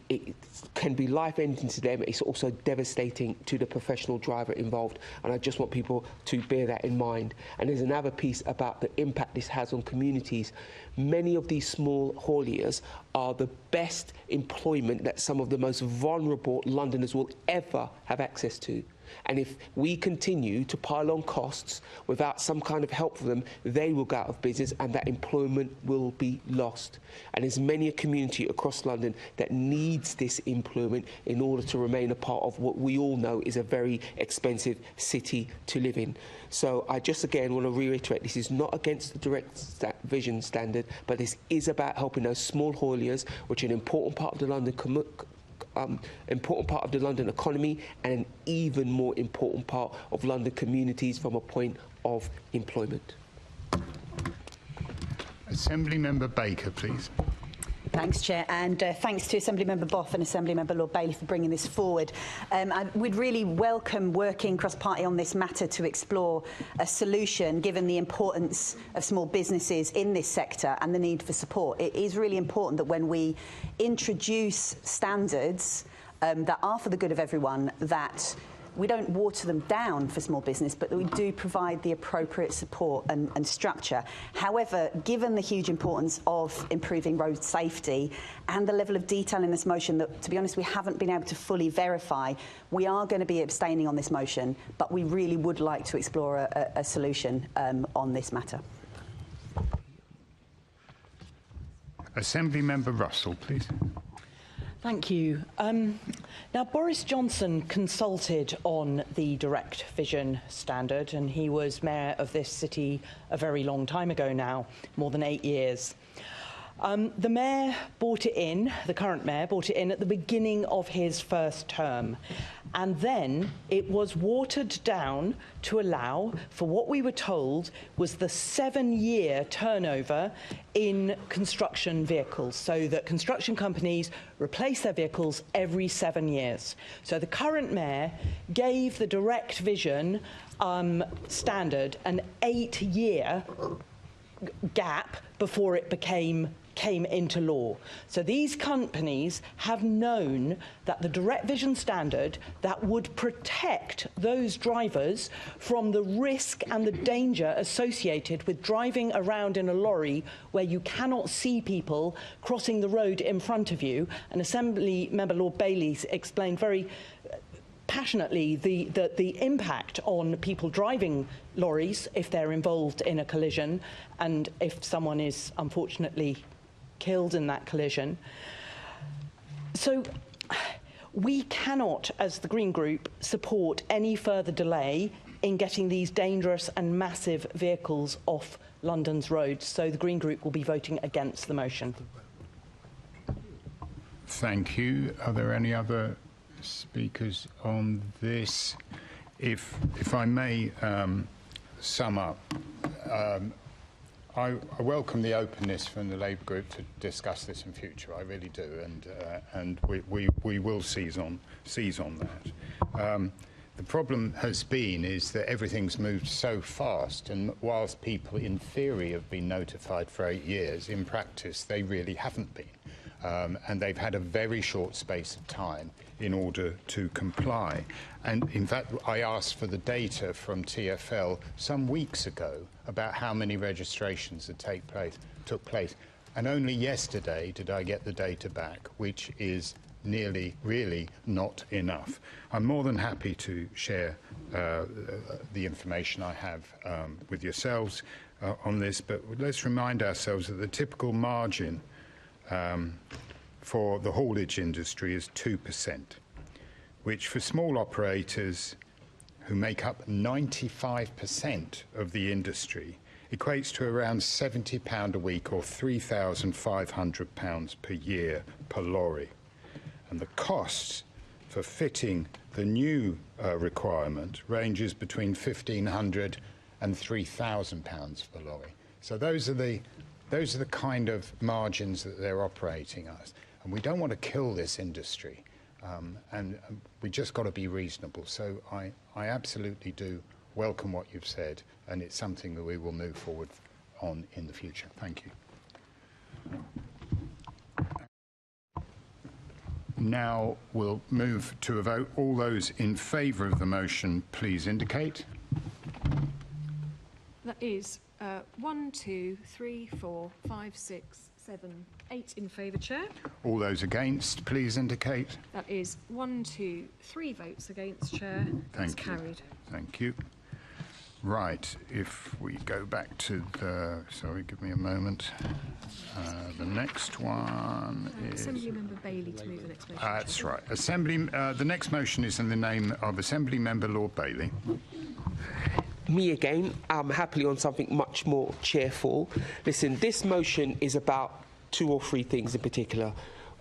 can be life-ending to them. It's also devastating to the professional driver involved. And I just want people to bear that in mind. And there's another piece about the impact this has on communities. Many of these small hauliers are the best employment that some of the most vulnerable Londoners will ever have access to. And if we continue to pile on costs without some kind of help for them, they will go out of business and that employment will be lost. And there's many a community across London that needs this employment in order to remain a part of what we all know is a very expensive city to live in. So I just again want to reiterate, this is not against the direct vision standard, but this is about helping those small hauliers, which are an important part of the London economy and an even more important part of London communities from a point of employment. Assembly Member Baker, please. Thanks, Chair, and thanks to Assemblymember Boff and Assemblymember Lord Bailey for bringing this forward. We'd really welcome working cross-party on this matter to explore a solution, given the importance of small businesses in this sector and the need for support. It is really important that when we introduce standards that are for the good of everyone, that we don't water them down for small business, but that we do provide the appropriate support and structure. However, given the huge importance of improving road safety and the level of detail in this motion that, to be honest, we haven't been able to fully verify, we are going to be abstaining on this motion, but we really would like to explore a solution on this matter. Assembly Member Russell, please. Thank you. Now, Boris Johnson consulted on the direct vision standard, and he was mayor of this city a very long time ago now, more than 8 years. The mayor brought it in, the current mayor brought it in at the beginning of his first term, and then it was watered down to allow for what we were told was the 7-year turnover in construction vehicles, so that construction companies replace their vehicles every 7 years. So the current mayor gave the direct vision standard an 8-year gap before it came into law. So these companies have known that the direct vision standard that would protect those drivers from the risk and the danger associated with driving around in a lorry where you cannot see people crossing the road in front of you. And Assembly Member Lord Bailey explained very passionately the impact on people driving lorries if they're involved in a collision and if someone is unfortunately killed in that collision. So we cannot, as the Green Group, support any further delay in getting these dangerous and massive vehicles off London's roads. So the Green Group will be voting against the motion. Thank you. Are there any other speakers on this? If I may sum up, I welcome the openness from the Labour Group to discuss this in future. I really do, and we will seize on that. The problem has been is that everything's moved so fast, and whilst people in theory have been notified for 8 years, in practice they really haven't been. And they've had a very short space of time in order to comply. And in fact, I asked for the data from TfL some weeks ago about how many registrations had took place. And only yesterday did I get the data back, which is nearly really not enough. I'm more than happy to share the information I have with yourselves on this, but let's remind ourselves that the typical margin for the haulage industry is 2%, which for small operators who make up 95% of the industry equates to around £70 a week or £3,500 per year per lorry. And the costs for fitting the new requirement ranges between £1,500 and £3,000 per lorry. So those are the kind of margins that they're operating at. And we don't want to kill this industry. And we just got to be reasonable. So I absolutely do welcome what you've said, and it's something that we will move forward on in the future. Thank you. Now we'll move to a vote. All those in favour of the motion, please indicate. That is 1, 2, 3, 4, 5, 6, 7, 8 in favour, Chair. All those against, please indicate. That is 1, 2, 3 votes against, Chair. That's carried. Thank you. Right, if we go back to the, sorry, give me a moment. The next one is... Assemblymember Bailey to move the next motion. That's right. The next motion is in the name of Assemblymember Lord Bailey. Me again, I'm happily on something much more cheerful. Listen, this motion is about 2 or 3 things in particular.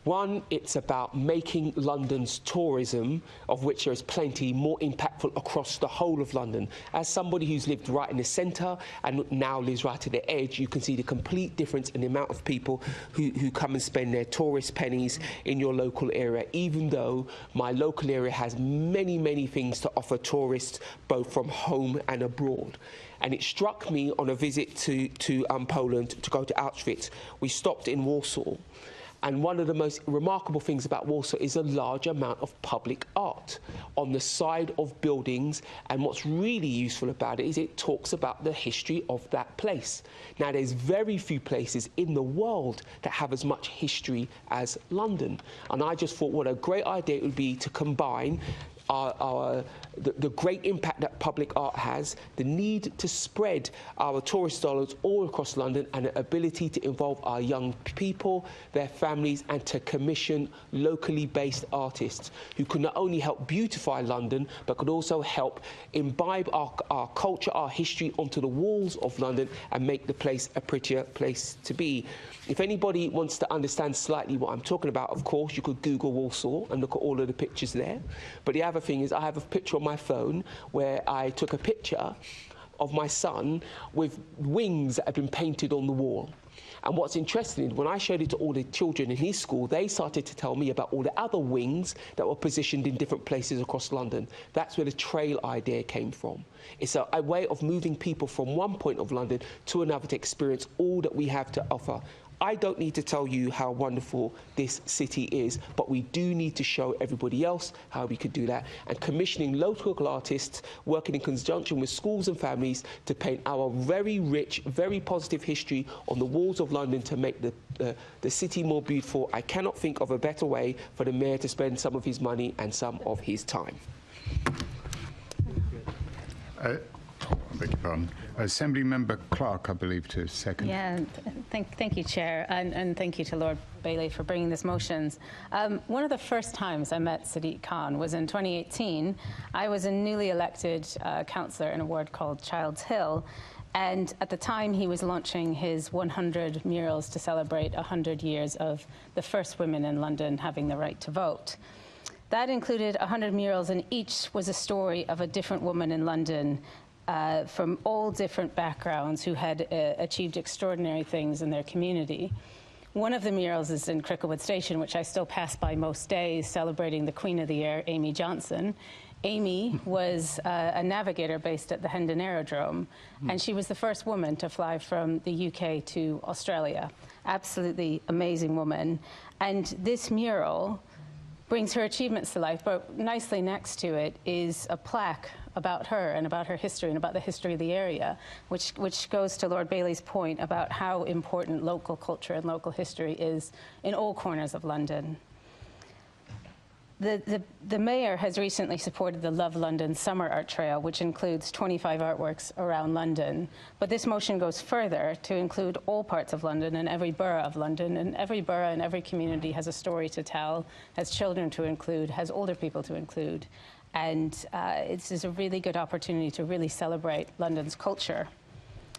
One, it's about making London's tourism, of which there is plenty, more impactful across the whole of London. As somebody who's lived right in the centre and now lives right at the edge, you can see the complete difference in the amount of people who come and spend their tourist pennies in your local area, even though my local area has many, many things to offer tourists, both from home and abroad. And it struck me on a visit to Poland to go to Auschwitz. We stopped in Warsaw. And one of the most remarkable things about Warsaw is a large amount of public art on the side of buildings. And what's really useful about it is it talks about the history of that place. Now, there's very few places in the world that have as much history as London. And I just thought what a great idea it would be to combine the great impact that public art has, the need to spread our tourist dollars all across London, and the ability to involve our young people, their families, and to commission locally based artists who can not only help beautify London, but could also help imbibe our culture, our history onto the walls of London and make the place a prettier place to be. If anybody wants to understand slightly what I'm talking about, of course, you could Google Warsaw and look at all of the pictures there. But the other thing is I have a picture on my phone where I took a picture of my son with wings that had been painted on the wall. And what's interesting, when I showed it to all the children in his school, they started to tell me about all the other wings that were positioned in different places across London. That's where the trail idea came from. It's a way of moving people from one point of London to another to experience all that we have to offer. I don't need to tell you how wonderful this city is, but we do need to show everybody else how we could do that. And commissioning local artists working in conjunction with schools and families to paint our very rich, very positive history on the walls of London to make the city more beautiful. I cannot think of a better way for the mayor to spend some of his money and some of his time. I beg your pardon. Assembly Member Clark, I believe, to second. Yeah, thank you, Chair, and thank you to Lord Bailey for bringing this motions. One of the first times I met Sadiq Khan was in 2018. I was a newly elected councillor in a ward called Childs Hill, and at the time he was launching his 100 murals to celebrate 100 years of the first women in London having the right to vote. That included 100 murals, and each was a story of a different woman in London from all different backgrounds who had achieved extraordinary things in their community. One of the murals is in Cricklewood Station, which I still pass by most days, celebrating the Queen of the Air, Amy Johnson. Amy was a navigator based at the Hendon Aerodrome, and she was the first woman to fly from the UK to Australia. Absolutely amazing woman. And this mural brings her achievements to life, but nicely next to it is a plaque about her and about her history and about the history of the area, which goes to Lord Bailey's point about how important local culture and local history is in all corners of London. The Mayor has recently supported the Love London Summer Art Trail, which includes 25 artworks around London. But this motion goes further to include all parts of London and every borough of London. And every borough and every community has a story to tell, has children to include, has older people to include. And it's a really good opportunity to really celebrate London's culture.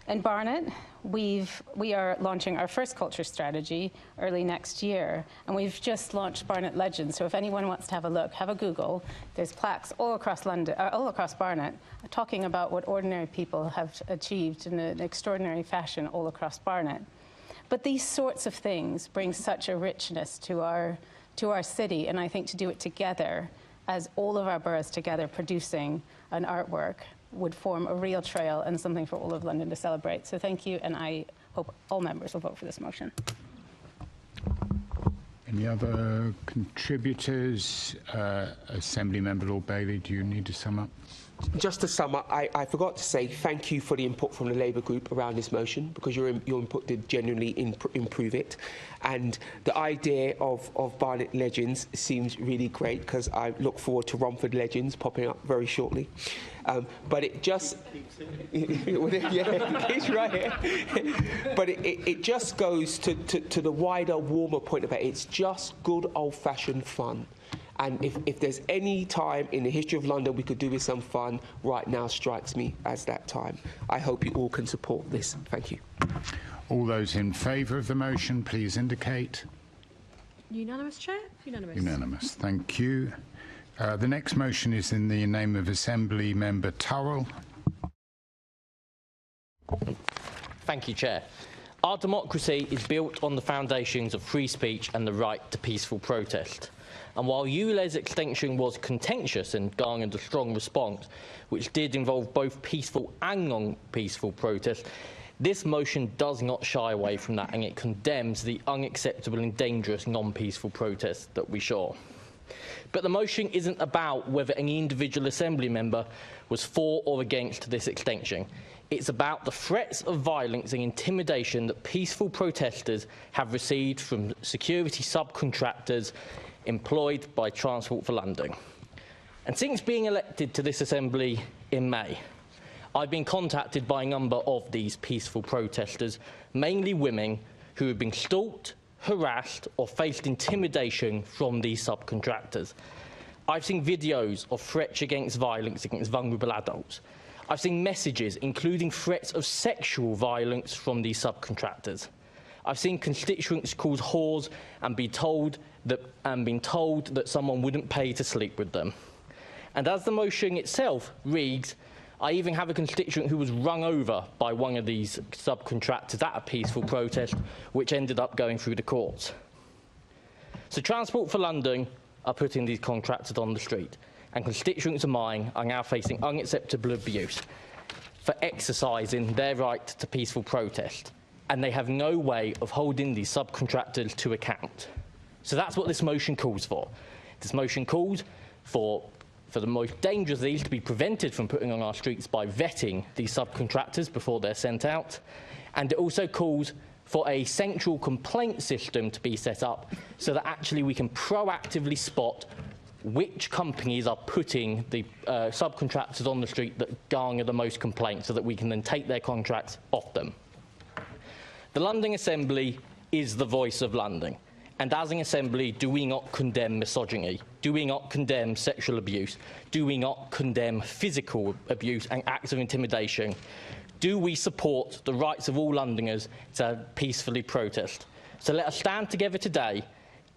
In Barnet, we are launching our first culture strategy early next year, and we've just launched Barnet Legends. So if anyone wants to have a look, have a Google. There's plaques all across London, all across Barnet, talking about what ordinary people have achieved in an extraordinary fashion all across Barnet. But these sorts of things bring such a richness to our city, and I think to do it together, as all of our boroughs together producing an artwork, would form a real trail and something for all of London to celebrate. So thank you, and I hope all members will vote for this motion. Any other contributors? Assembly Member Lord Bailey, do you need to sum up? Just to sum up, I forgot to say thank you for the input from the Labour group around this motion, because your input did genuinely improve it. And the idea of Barnet Legends seems really great, because I look forward to Romford Legends popping up very shortly. But it just... yeah, it's right here. But it just goes to the wider, warmer point about it. It's just good old-fashioned fun. And if there's any time in the history of London we could do with some fun, right now strikes me as that time. I hope you all can support this. Thank you. All those in favour of the motion, please indicate. Unanimous, Chair? Unanimous. Unanimous. Thank you. The next motion is in the name of Assembly Member Turrell. Thank you, Chair. Our democracy is built on the foundations of free speech and the right to peaceful protest. And while ULE's extension was contentious and garnered a strong response, which did involve both peaceful and non-peaceful protests, this motion does not shy away from that, and it condemns the unacceptable and dangerous non-peaceful protests that we saw. But the motion isn't about whether any individual Assembly member was for or against this extension. It's about the threats of violence and intimidation that peaceful protesters have received from security subcontractors employed by Transport for London. And since being elected to this Assembly in May, I've been contacted by a number of these peaceful protesters, mainly women who have been stalked, harassed or faced intimidation from these subcontractors. I've seen videos of threats against violence against vulnerable adults. I've seen messages including threats of sexual violence from these subcontractors. I've seen constituents called whores and been told that someone wouldn't pay to sleep with them. And as the motion itself reads, I even have a constituent who was rung over by one of these subcontractors at a peaceful protest, which ended up going through the courts. So Transport for London are putting these contractors on the street, and constituents of mine are now facing unacceptable abuse for exercising their right to peaceful protest, and they have no way of holding these subcontractors to account. So that's what this motion calls for. This motion calls for the most dangerous of these to be prevented from putting on our streets by vetting these subcontractors before they're sent out. And it also calls for a central complaint system to be set up so that actually we can proactively spot which companies are putting the subcontractors on the street that garner the most complaints so that we can then take their contracts off them. The London Assembly is the voice of London. And as an Assembly, do we not condemn misogyny? Do we not condemn sexual abuse? Do we not condemn physical abuse and acts of intimidation? Do we support the rights of all Londoners to peacefully protest? So let us stand together today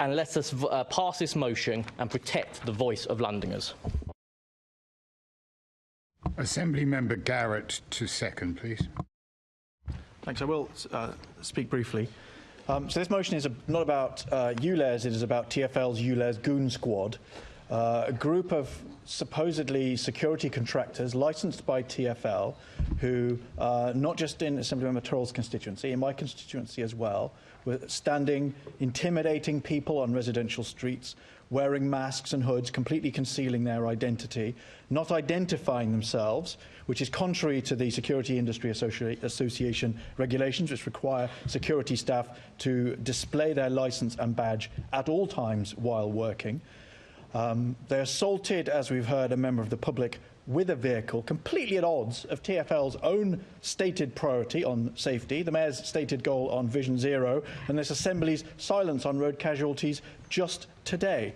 and let us pass this motion and protect the voice of Londoners. Assembly Member Garrett to second, please. Thanks. I will speak briefly. So this motion is not about ULEZ, it is about TfL's ULEZ Goon Squad, a group of supposedly security contractors licensed by TfL who, not just in Assemblymember Turrell's constituency, in my constituency as well, were standing, intimidating people on residential streets, wearing masks and hoods, completely concealing their identity, not identifying themselves, which is contrary to the Security Industry Association regulations, which require security staff to display their licence and badge at all times while working. They assaulted, as we've heard, a member of the public with a vehicle, completely at odds of TfL's own stated priority on safety, the Mayor's stated goal on Vision Zero, and this Assembly's silence on road casualties just today.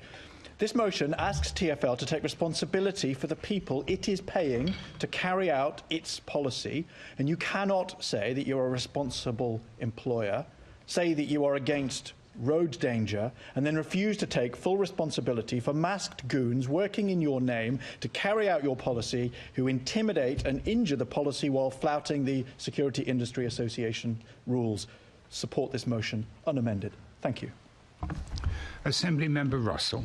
This motion asks TfL to take responsibility for the people it is paying to carry out its policy, and you cannot say that you're a responsible employer, say that you are against road danger, and then refuse to take full responsibility for masked goons working in your name to carry out your policy, who intimidate and injure the policy while flouting the Security Industry Association rules. Support this motion unamended. Thank you. Assembly Member Russell.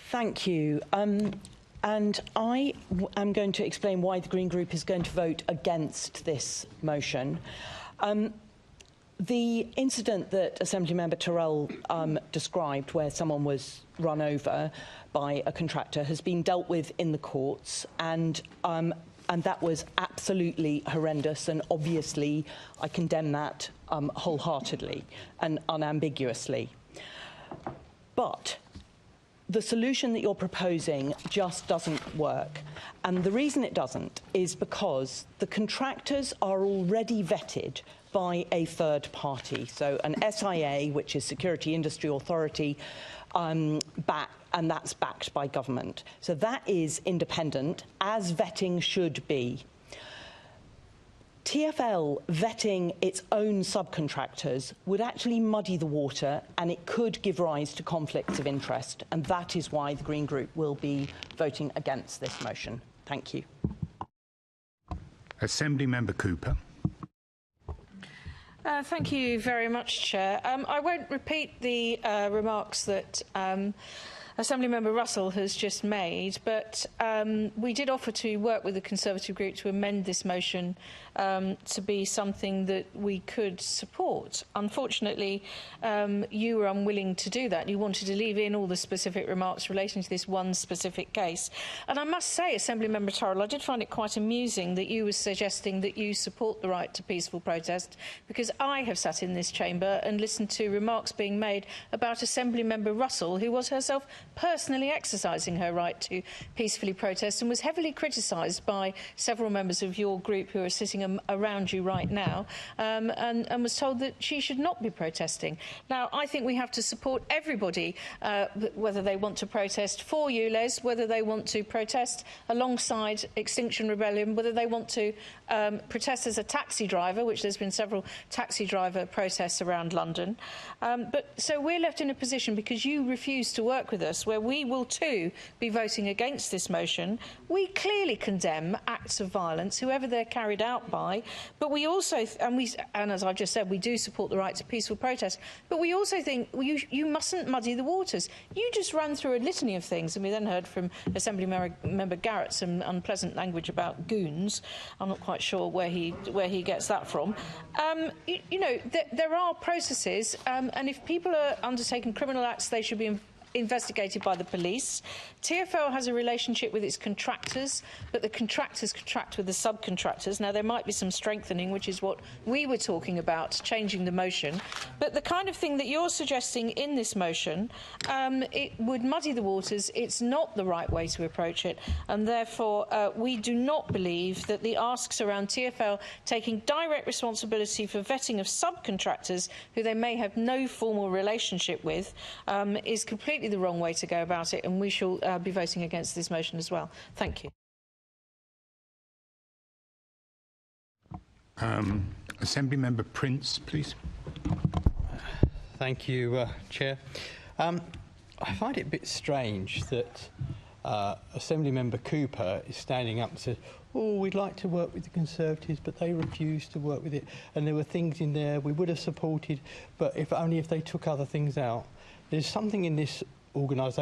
Thank you. And I am going to explain why the Green Group is going to vote against this motion. The incident that Assemblymember Tyrrell described, where someone was run over by a contractor, has been dealt with in the courts, and that was absolutely horrendous, and obviously I condemn that wholeheartedly and unambiguously. But the solution that you're proposing just doesn't work. And the reason it doesn't is because the contractors are already vetted by a third party. So an SIA, which is Security Industry Authority, and that's backed by government. So that is independent, as vetting should be. TfL vetting its own subcontractors would actually muddy the water, and it could give rise to conflicts of interest, and that is why the Green Group will be voting against this motion. Thank you. Assemblymember Cooper. Thank you very much, Chair. I won't repeat the remarks that Assemblymember Russell has just made, but we did offer to work with the Conservative group to amend this motion to be something that we could support. Unfortunately, you were unwilling to do that. You wanted to leave in all the specific remarks relating to this one specific case. And I must say, Assemblymember Turrell, I did find it quite amusing that you were suggesting that you support the right to peaceful protest, because I have sat in this chamber and listened to remarks being made about Assemblymember Russell, who was herself personally exercising her right to peacefully protest and was heavily criticised by several members of your group who are sitting around you right now, and was told that she should not be protesting. Now, I think we have to support everybody, whether they want to protest for ULEZ, whether they want to protest alongside Extinction Rebellion, whether they want to protest as a taxi driver, which there's been several taxi driver protests around London. So we're left in a position, because you refuse to work with us, where we will too be voting against this motion. We clearly condemn acts of violence, whoever they're carried out by, but we also, and as I've just said, we do support the right to peaceful protest, but we also think you mustn't muddy the waters. You just ran through a litany of things, and we then heard from Assemblymember Garrett some unpleasant language about goons. I'm not quite sure where he gets that from. You know, there are processes, and if people are undertaking criminal acts, they should be investigated by the police. TfL has a relationship with its contractors, but the contractors contract with the subcontractors. Now, there might be some strengthening, which is what we were talking about, changing the motion. But the kind of thing that you're suggesting in this motion, it would muddy the waters. It's not the right way to approach it. And therefore, we do not believe that the asks around TfL taking direct responsibility for vetting of subcontractors who they may have no formal relationship with is completely the wrong way to go about it, and we shall be voting against this motion as well. Thank you. Assembly Member Prince, please. Thank you, Chair. I find it a bit strange that Assembly Member Cooper is standing up and says, oh, we'd like to work with the Conservatives, but they refused to work with it, and there were things in there we would have supported, but if only if they took other things out. There's something in this organisation